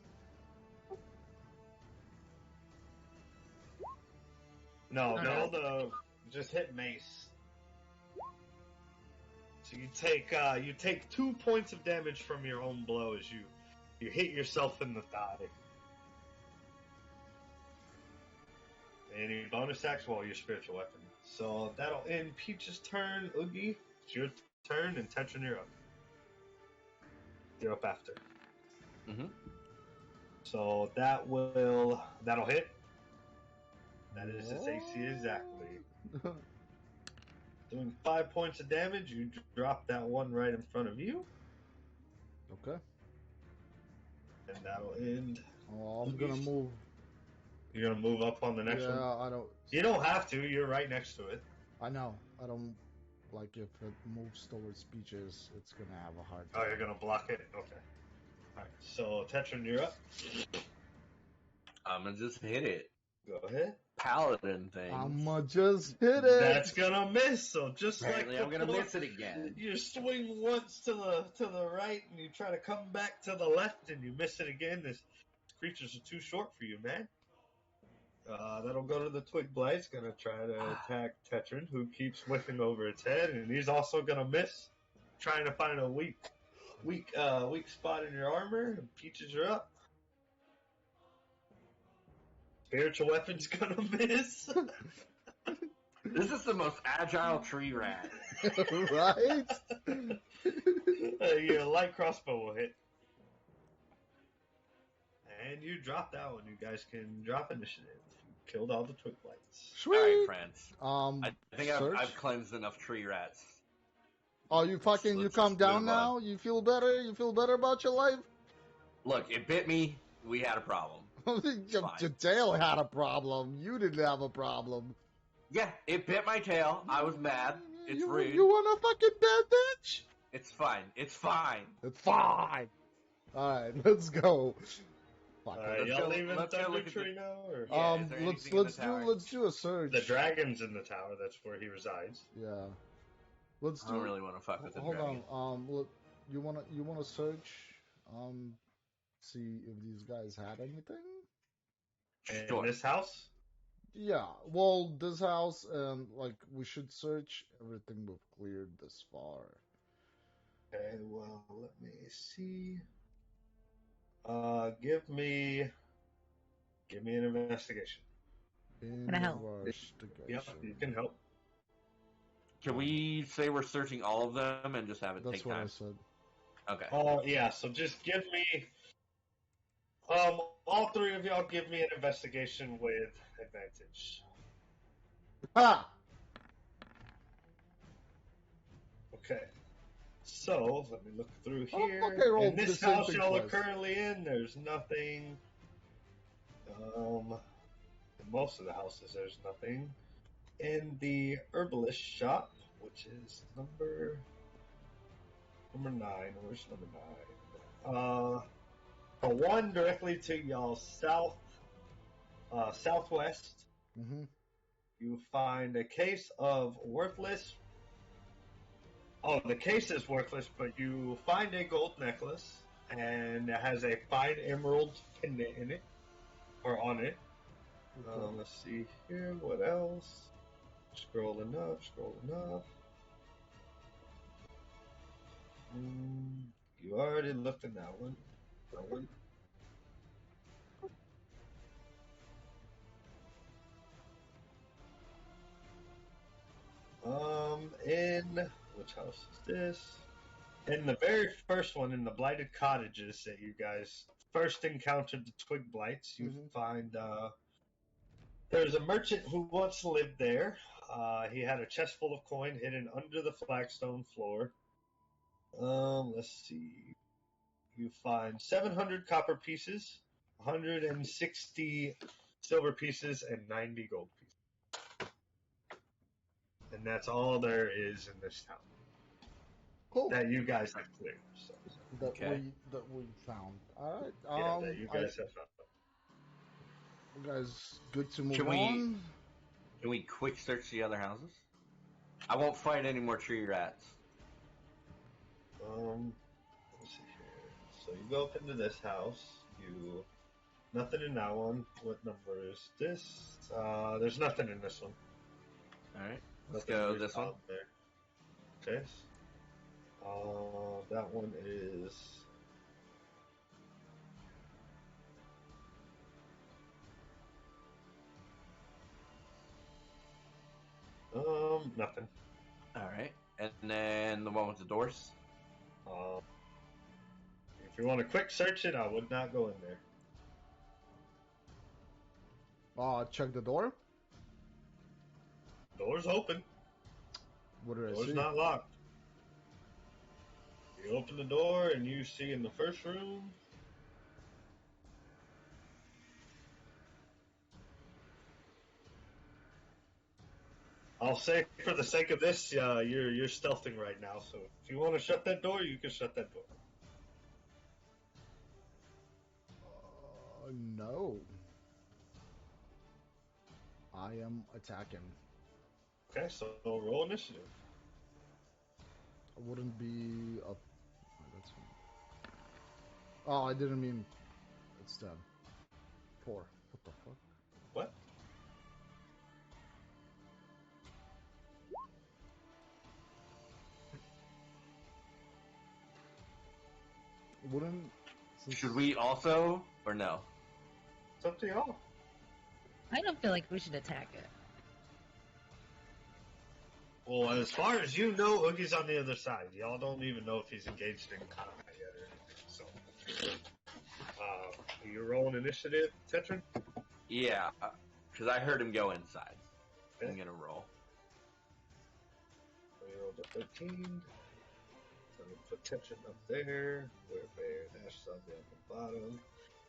No, Alright. just hit mace. So you take 2 points of damage from your own blow as you hit yourself in the thigh. Any bonus action? Well, your spiritual weapon. So that'll end Peach's turn. Oogie, it's your turn, and Tetrin, you're up. You're up after. Mm-hmm. So that'll hit. That is its AC exactly. Doing 5 points of damage. You drop that one right in front of you, Okay. and that'll end. Oh, I'm gonna move. You're gonna move up on the next one. Yeah, I don't. You don't have to. You're right next to it. I know. I don't like if it moves towards Peaches. It's gonna have a hard time. Oh, you're gonna block it. Okay. All right. So Tetrin, you're up. I'm gonna just hit it. Go ahead. Paladin thing. I'ma just hit it. That's gonna miss. So just Apparently, like I'm gonna before, miss it again. you swing once to the right, and you try to come back to the left, and you miss it again. This creatures are too short for you, man. That'll go to the twig blight. It's gonna try to attack Tetrin, who keeps whiffing over its head, and he's also gonna miss, trying to find a weak spot in your armor. And Peaches are up. Spiritual weapon's gonna miss. This is the most agile tree rat. Right? Your light crossbow will hit. And you drop that one. You guys can drop initiative. You killed all the twig blights. Sweet. Alright, friends. I I think search. I've cleansed enough tree rats. Oh, you fucking, you Let's calm just down move on. now? You feel better? You feel better about your life? Look, it bit me. We had a problem. Your tail had a problem. You didn't have a problem. Yeah, it bit my tail. I was mad. It's rude. You want a fucking bandage? It's fine. It's fine. It's fine. Alright, let's go. Fuck Alright, it. y'all leaving let's go look at Thundertree now? Or? Yeah, is there anything in the let's tower? do a search. The dragon's in the tower. That's where he resides. Yeah. Let's do. I don't really want to fuck with the Hold dragon. on. Look, you wanna search? See if these guys had anything. Sure. In this house? Yeah. Well, this house and like we should search everything we've cleared this far. Okay, well, let me see. Give me an investigation. Can I help? Investigation. Yep, you can help. Can we say we're searching all of them and just have it That's take what time? I said. Okay. Oh, yeah, so just give me... all three of y'all give me an investigation with advantage. Ha! Okay. So, let me look through Oh, here. fuck, I rolled In the this same house thing y'all are twice. currently in, there's nothing. In most of the houses, there's nothing. In the herbalist shop, which is number 9. Where's number 9? one directly to y'all southwest. Mm-hmm. You find a case of worthless. Oh, the case is worthless, but you find a gold necklace, and it has a fine emerald pendant in it, or on it. Okay. Let's see here. What else? Scrolling up. You already looked at that one. That one. In which house is this? In the very first one, in the blighted cottages that you guys first encountered the twig blights, you find there's a merchant who once lived there. He had a chest full of coin hidden under the flagstone floor. Let's see. You find 700 copper pieces, 160 silver pieces, and 90 gold pieces. And that's all there is in this town. Cool. That you guys have cleared. So. That we found. All right. Yeah, that you guys have found. You guys, good to move Can on. Can we quick search the other houses? I won't fight any more tree rats. Let's see here. So you go up into this house. Nothing in that one. What number is this? There's nothing in this one. All right, let's Nothing go is this one. on there. Okay. That one is. Nothing. All right, and then the one with the doors. If you want to quick search it, I would not go in there. Check the door. Door's open. What did I Door's see? not locked. You open the door and you see in the first room. I'll say for the sake of this, you're stealthing right now. So if you want to shut that door, you can shut that door. No. I am attacking. Okay, so roll initiative. It wouldn't be a. That's. Oh, I didn't mean. It's done. 4. What the fuck? What? Wouldn't. Should we also, or no? It's up to y'all. I don't feel like we should attack it. Well, as far as you know, Oogie's on the other side. Y'all don't even know if he's engaged in combat yet or anything. So, you rolling initiative, Tetran? Yeah, because I heard him go inside. Okay. I'm gonna roll. So you rolled a 13. So we put Tetran up there. Where Bear Dash is on the bottom.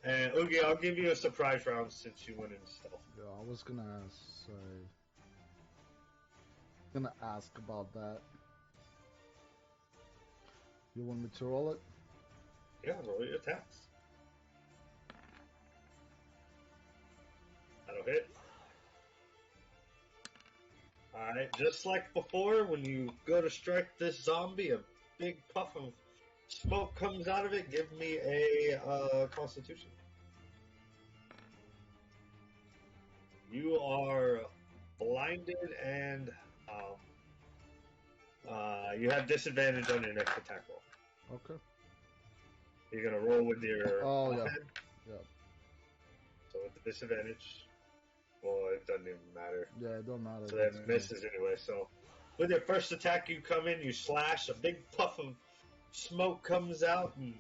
And Oogie, I'll give you a surprise round since you went in stealth. Yeah, I was gonna say. Gonna ask about that. You want me to roll it? Yeah, roll your attacks. That'll hit. Alright, just like before, when you go to strike this zombie, a big puff of smoke comes out of it. Give me a Constitution. You are blinded and you have disadvantage on your next attack roll. Okay. You're gonna roll with your offhand. Yeah. So with the disadvantage, well, it doesn't even matter. Yeah, it don't matter. So that misses anyway. So with your first attack, you come in, you slash, a big puff of smoke comes out and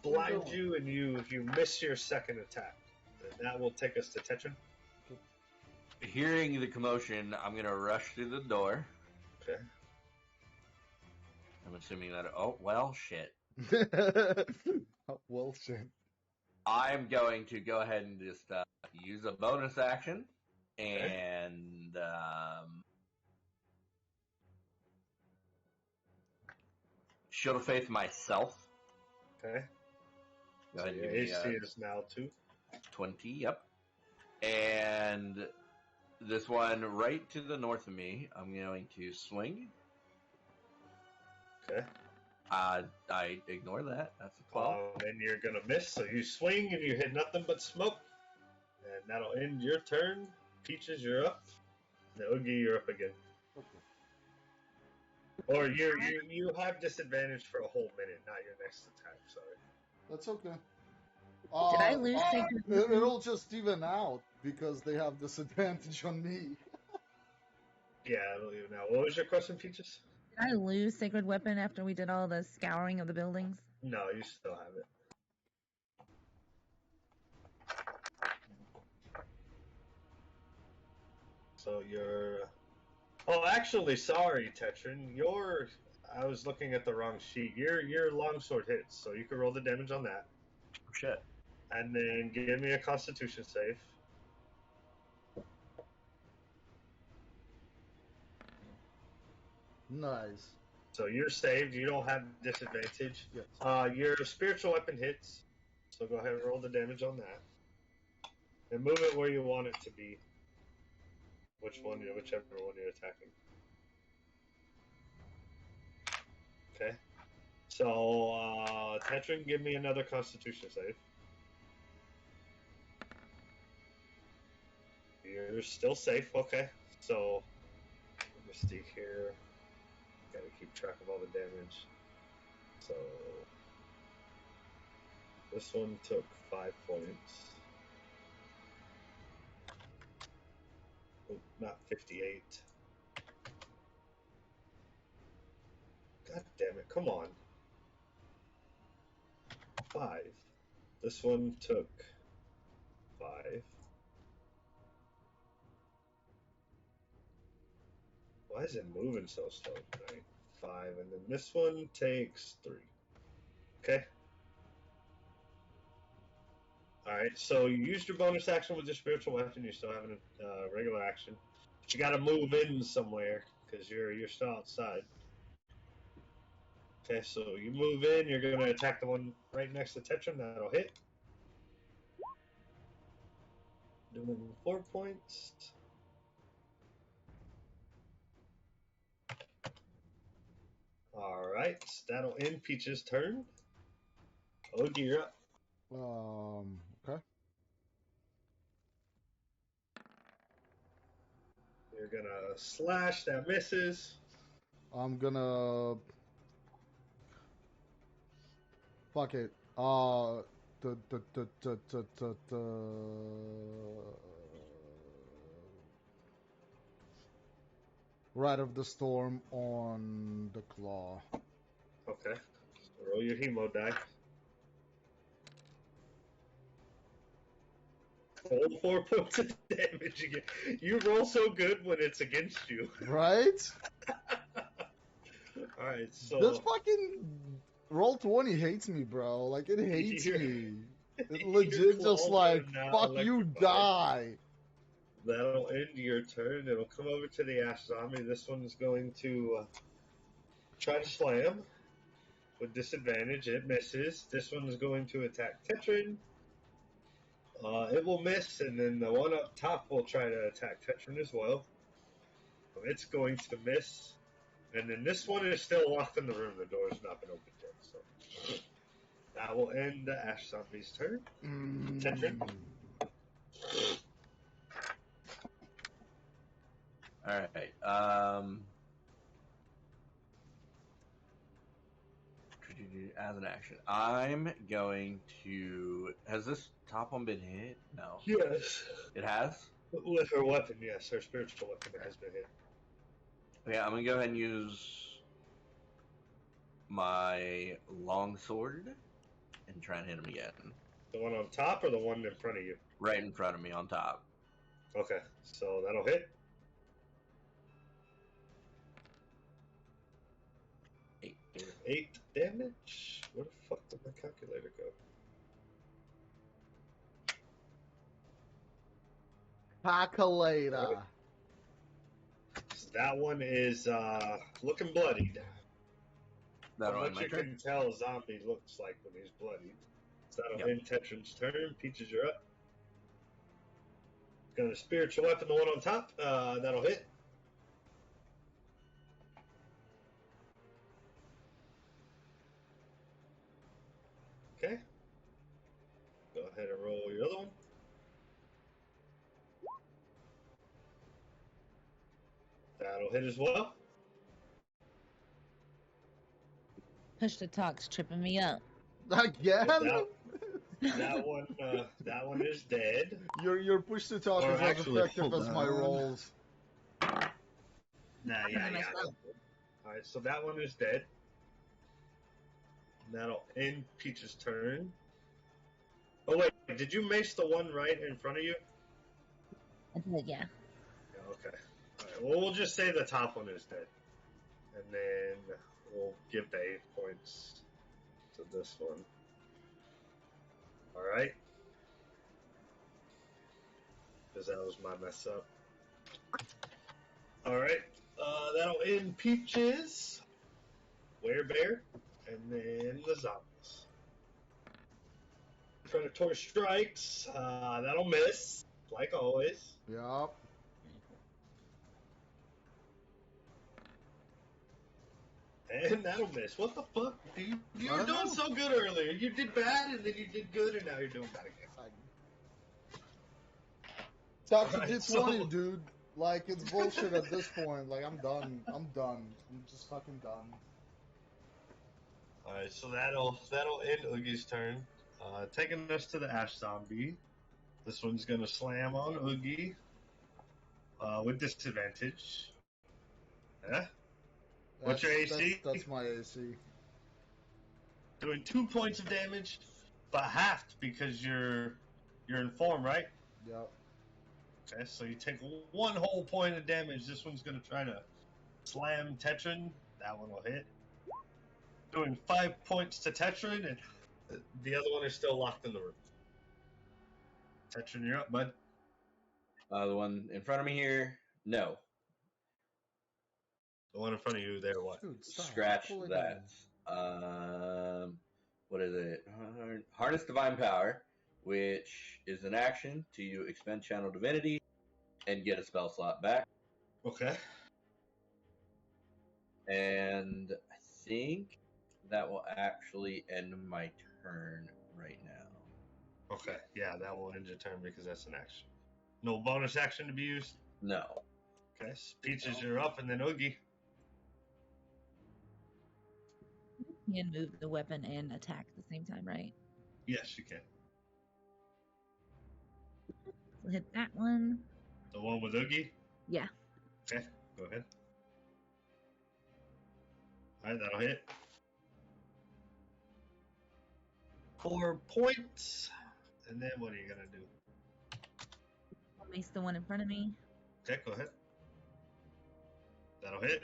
blinds you, and you miss your second attack. And that will take us to Tetran. Hearing the commotion, I'm gonna rush through the door. Okay. I'm assuming that. Oh well, shit. Well, shit. I'm going to go ahead and just use a bonus action and Shield of Faith myself. Okay. Go So ahead and your give me AC is now 2. 20. Yep. And this one right to the north of me, I'm going to swing. Okay. I ignore that. That's a 12. Then you're gonna miss, so you swing and you hit nothing but smoke. And that'll end your turn. Peaches, you're up. Now, Oogie, you're up again. Okay. Or you have disadvantage for a whole minute, not your next attack, sorry. That's okay. Did I lose sacred weapon? It'll just even out because they have disadvantage on me. Yeah, it'll even out. What was your question, Peaches? Did I lose sacred weapon after we did all the scouring of the buildings? No, you still have it. So you're... Oh, actually, sorry, Tetrin. I was looking at the wrong sheet. Your longsword hits, so you can roll the damage on that. Oh, shit. And then give me a Constitution save. Nice. So you're saved. You don't have disadvantage. Yes. Your spiritual weapon hits. So go ahead and roll the damage on that. And move it where you want it to be. Whichever one you're attacking. Okay. So, Tetrin, give me another Constitution save. You're still safe. Okay. So, let me see here. Gotta keep track of all the damage. So, this one took 5 points. Oh, not 58. God damn it, come on. 5. This one took 5. Why is it moving so slow tonight? 5, and then this one takes 3. Okay. Alright, so you used your bonus action with your spiritual weapon. You still have a regular action. But you gotta move in somewhere, because you're still outside. Okay, so you move in, you're gonna attack the one right next to Tetrin, that'll hit. Doing 4 points. Alright, that'll end Peach's turn. Oh, you're up. Okay. You're gonna slash, that misses. I'm gonna... Fuck it. Rite of the Storm on the claw. Okay. So roll your hemo die. Roll 4 points of damage again. You roll so good when it's against you. Right? Alright, so... This fucking Roll20 hates me, bro. Like, it hates me. It legit just like, fuck you, die. That'll end your turn. It'll come over to the Ash Zombie. This one's going to try to slam with disadvantage. It misses. This one's going to attack Tetrin. It will miss, and then the one up top will try to attack Tetrin as well. It's going to miss. And then this one is still locked in the room. The door's not been opened yet. So that will end the Ash Zombie's turn. Tetrin. Alright, as an action, I'm going to... Has this top one been hit? No. Yes. It has? With her weapon, yes. Her spiritual weapon has been hit. Yeah, I'm going to go ahead and use my longsword and try and hit him again. The one on top or the one in front of you? Right in front of me on top. Okay, so that'll hit. 8 damage? Where the fuck did my calculator go? Calculator. Right. So that one is looking bloodied. That'll From end what my you turn. can tell, zombie looks like when he's bloodied. It's that'll Yep. end Tetran's turn. Peaches, you're up. Got a spiritual weapon, the one on top. That'll hit. Okay. Go ahead and roll your other one. That'll hit as well. Push to talk's tripping me up. Again? That one is dead. Your push to talk Or is as actually, effective hold as my on. rolls. Nah, I'm yeah. gonna mess up. Alright, so that one is dead. That'll end Peach's turn. Oh wait, did you mace the one right in front of you? I did, yeah. Yeah, okay. Alright, well, we'll just say the top one is dead. And then we'll give the 8 points to this one. Alright? Because that was my mess up. Alright, that'll end Peaches, Werebear, and then the zombies. Predatory strikes, that'll miss, like always. Yup. And that'll miss. What the fuck? You were doing so good earlier. You did bad, and then you did good, and now you're doing bad again. Talk to Alright, D20, so- dude. Like, it's bullshit at this point. Like, I'm done. I'm just fucking done. Alright, so that'll end Oogie's turn. Taking us to the Ash Zombie. This one's gonna slam on Oogie. With disadvantage. Yeah? What's your AC? That's my AC. Doing 2 points of damage, but halved because you're in form, right? Yep. Okay, so you take 1 whole point of damage. This one's gonna try to slam Tetran. That one will hit. Doing 5 points to Tetran, and the other one is still locked in the room. Tetran, you're up, bud. The one in front of me here, no. The one in front of you there, what? Dude, stop. Scratch Pull it that. What is it? Harness Divine Power, which is an action to expend Channel Divinity and get a spell slot back. Okay. And I think that will actually end my turn right now. Okay, yeah, that will end your turn because that's an action. No bonus action to be used? No. Okay, Peaches, you're up, and then Oogie. You can move the weapon and attack at the same time, right? Yes, you can. So hit that one. The one with Oogie? Yeah. Okay, go ahead. Alright, that'll hit. 4 points. And then what are you going to do? I'll mace the one in front of me. Okay, go ahead. That'll hit.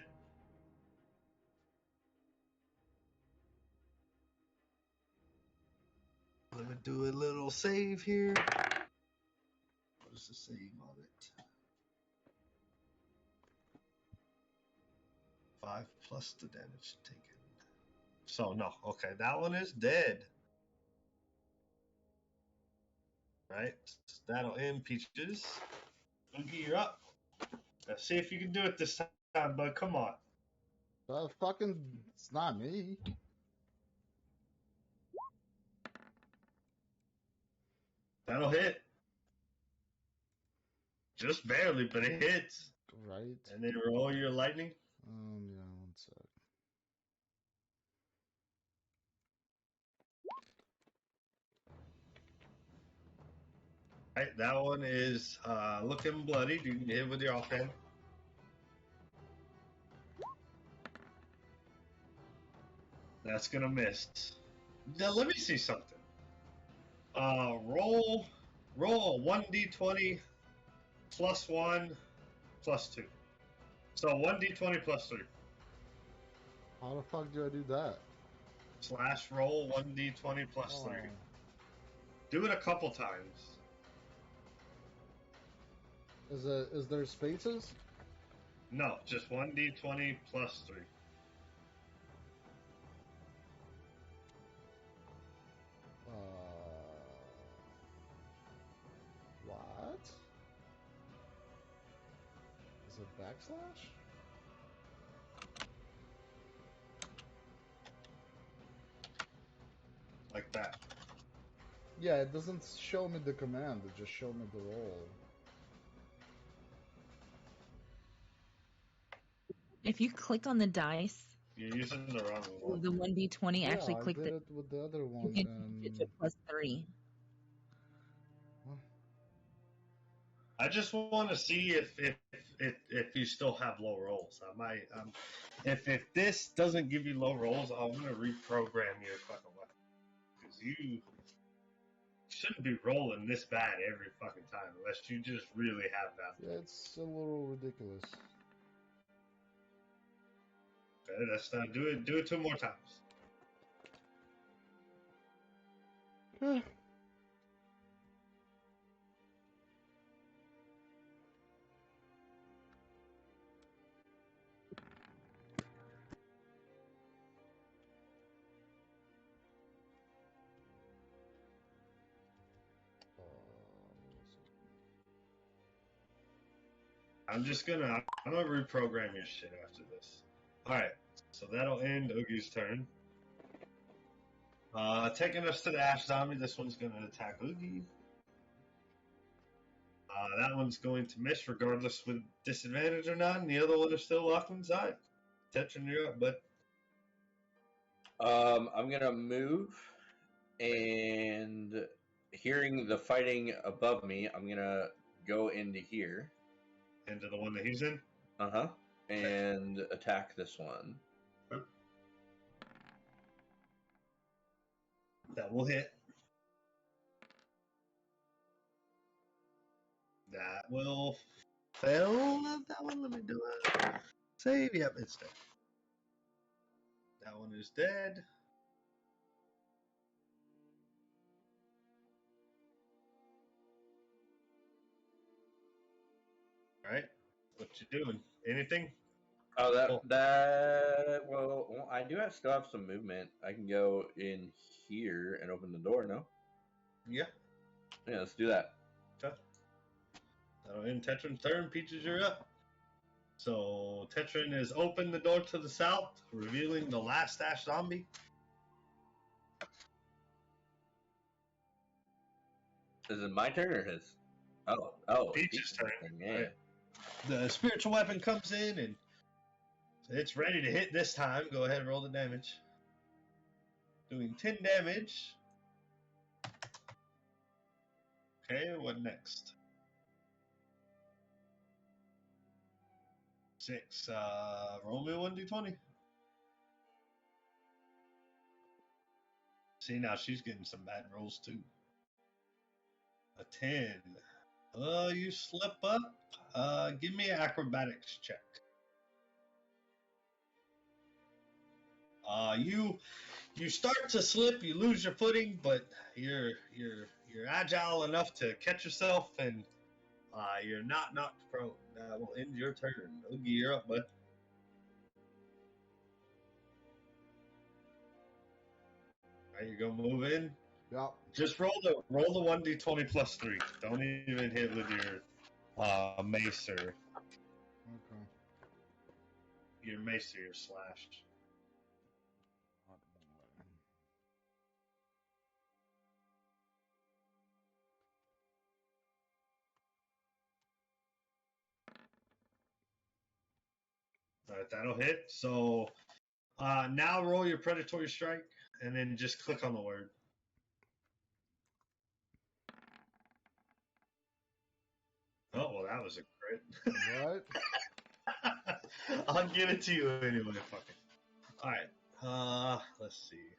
Let me do a little save here. What is the save on it? 5 plus the damage taken. So, no. Okay, that one is dead. Right? That'll end Peaches. Oogie, you're up. Let's see if you can do it this time, bud. Come on. It's not me. That'll hit. Just barely, but it hits. Right. And then roll your lightning. Yeah, one sec. Right, that one is looking bloody. You can hit with your offhand. That's gonna miss. Now let me see something. Roll a 1d20 plus 1 plus 2. So 1d20 plus 3. How the fuck do I do that? Slash roll 1d20 plus 3. Do it a couple times. Is there spaces? No, just 1d20 plus 3. Is it backslash? Like that. Yeah, it doesn't show me the command, it just showed me the roll. If you click on the dice, You're using the wrong one. the 1d20 Yeah, actually I click did the. it with the other You one, can change it to and +3. I just want to see if you still have low rolls. I might if this doesn't give you low rolls, I'm gonna reprogram your fucking weapon because you shouldn't be rolling this bad every fucking time unless you just really have that. yeah, it's a little ridiculous. Okay, let's do it. Do it 2 more times. I'm gonna reprogram your shit after this. Alright, so that'll end Oogie's turn. Taking us to the Ash Zombie, this one's gonna attack Oogie. That one's going to miss regardless with disadvantage or not, and the other one is still locked inside. Tetrin, you're up, bud. I'm gonna move, and hearing the fighting above me, I'm gonna go into here. Into the one that he's in? And attack this one. That will hit. That will fail. That one, let me do it. Save, yep, it's dead. That one is dead. Alright, what you doing? Anything? Oh, well, I do still have some movement. I can go in here and open the door, no? Yeah. Yeah, let's do that. Okay. That'll end Tetrin's turn. Peaches, you're up. So Tetrin has opened the door to the south, revealing the last Ash Zombie. Is it my turn or his? Oh, Peach's turn. Yeah. Right. The spiritual weapon comes in and it's ready to hit this time. Go ahead and roll the damage. Doing 10 damage. Okay, what next? 6. Roll me 1d20. See, now she's getting some bad rolls too. A 10. You slip up. Give me an acrobatics check. You start to slip, you lose your footing, but you're agile enough to catch yourself, and you're not knocked prone. That will end your turn. Oogie, you're up, bud. Alright, you're gonna move in. Yeah. Just roll the 1d20 plus 3. Don't even hit with your mace or Okay. your mace or your slash. Alright, that'll hit. So now roll your predatory strike and then just click on the word. Oh, well, that was a crit. Right? I'll give it to you anyway, fucking. Alright, let's see.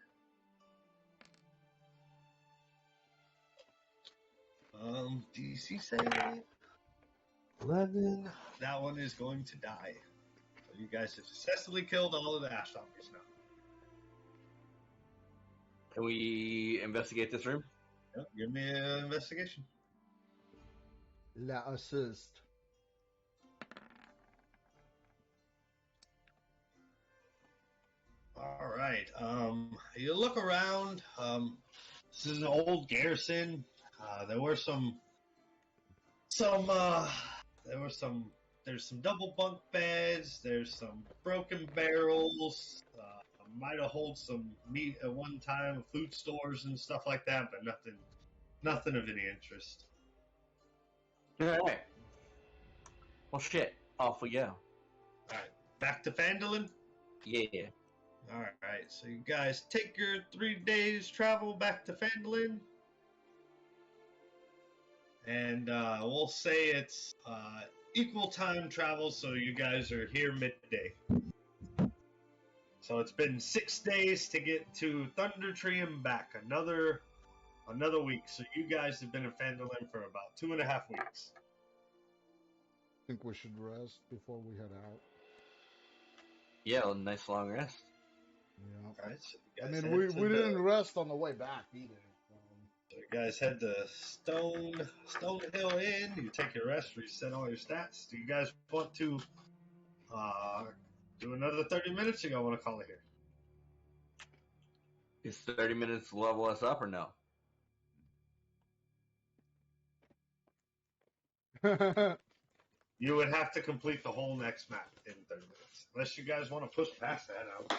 DC save 11. That one is going to die. So you guys have successfully killed all of the Ash Zombies now. Can we investigate this room? Yep, give me an investigation. La assist. All right. You look around. This is an old garrison. There were some There's some double bunk beds. There's some broken barrels. Might have hold some meat at one time, food stores and stuff like that, but nothing of any interest. All right. Well, shit. Off we go. All right, back to Fandelin. Yeah. All right, so you guys take your 3 days travel back to Fandelin, and we'll say it's equal time travel, so you guys are here midday. So it's been 6 days to get to Thunder Tree and back. Another week. So you guys have been in Fandelin for about 2.5 weeks. I think we should rest before we head out. Yeah, a nice long rest. Yeah. All right, so you I guys mean, we didn't rest on the way back either. So you guys head to Stone Hill Inn. You take your rest, reset all your stats. Do you guys want to do another 30 minutes? Or you want to call it here? Is 30 minutes to level us up or no? You would have to complete the whole next map in 30 minutes. Unless you guys want to push past that out.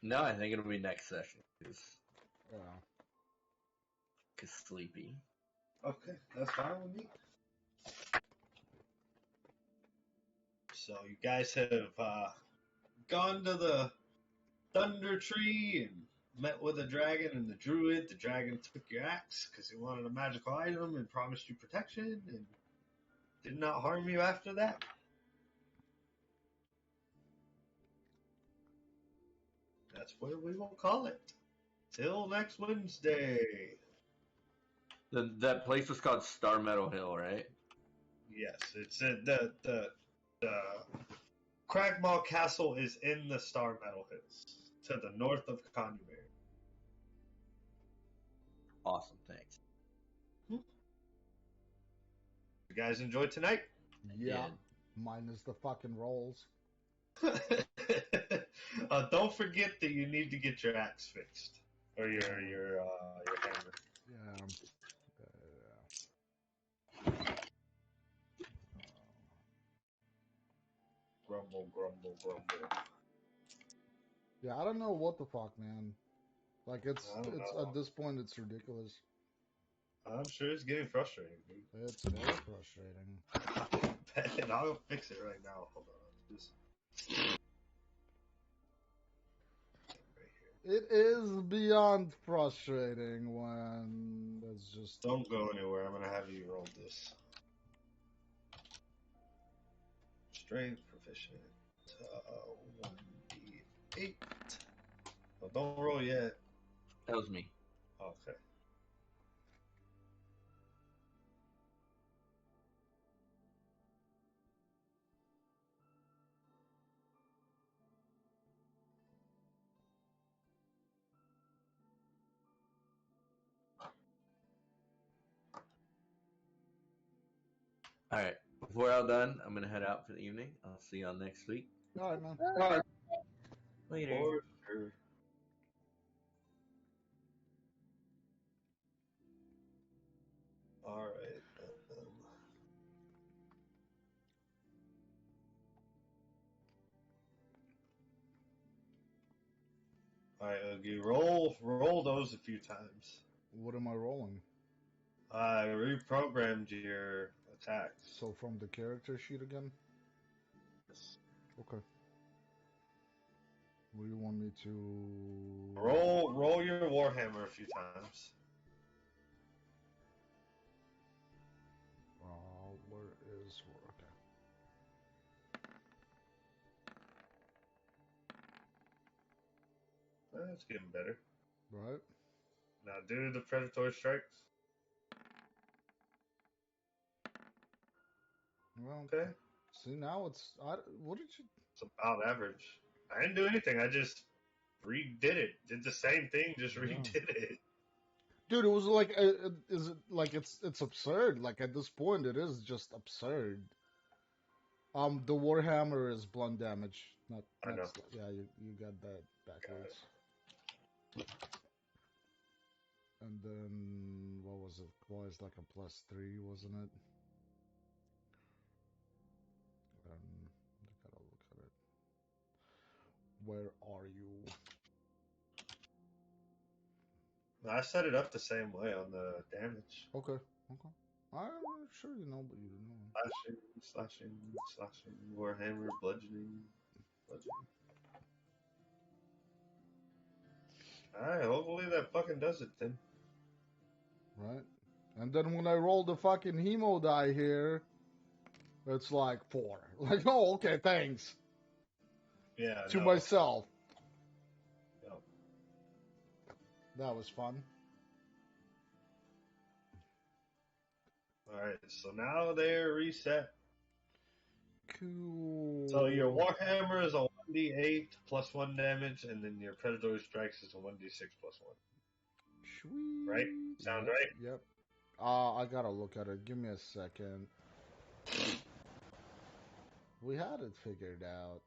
No, I think it'll be next session. Yeah. Cause sleepy. Okay, that's fine with me. So you guys have gone to the Thunder Tree and met with a dragon and the druid. The dragon took your axe because he wanted a magical item and promised you protection and did not harm you after that. That's where we will call it. Till next Wednesday. That place was called Star Meadow Hill, right? Yes, it's in the Cragmaw Castle is in the Star Meadow Hills to the north of Conbury. Awesome, thanks. You guys enjoy tonight? Yeah. Minus the fucking rolls. Don't forget that you need to get your axe fixed or your hammer. Yeah. Grumble, grumble, grumble. Yeah, I don't know what the fuck, man. Like it's at this point it's ridiculous. I'm sure it's getting frustrating, dude. It's very frustrating. And I'll fix it right now. Hold on. Just... It is beyond frustrating when it's just... Don't go anywhere. I'm going to have you roll this. Strength, proficient. 1d8. Oh, don't roll yet. That was me. Okay. All right. Before we're all done, I'm gonna head out for the evening. I'll see y'all next week. All right, man. Later. For sure. All right. All right, you roll those a few times. What am I rolling? I reprogrammed your attacks. So from the character sheet again? Yes. Okay. What do you want me to... Roll your Warhammer a few times. Where is... Okay. That's getting better. Right. Now do the predatory strikes. Well, Okay. see, now it's... what did you... It's about average. I didn't do anything. I just redid it. Did the same thing, just redid it. Dude, it was like... is it like it's absurd? Like, at this point, it is just absurd. The Warhammer is blunt damage. Not I know. Yeah, you got that backwards. And then, what was it? Was like a +3, wasn't it? Where are you? I set it up the same way on the damage. Okay. I'm sure you know, but you don't know. Slashing, warhammer, bludgeoning. Alright, hopefully that fucking does it then. Right? And then when I roll the fucking hemo die here, it's like 4. Like, oh, okay, thanks. Yeah, To no. myself. Yep. That was fun. Alright, so now they're reset. Cool. So your warhammer is a 1d8 plus 1 damage, and then your predatory strikes is a 1d6 plus 1. Sweet. Right? Sounds Yep, right? Yep. I gotta look at it. Give me a second. We had it figured out.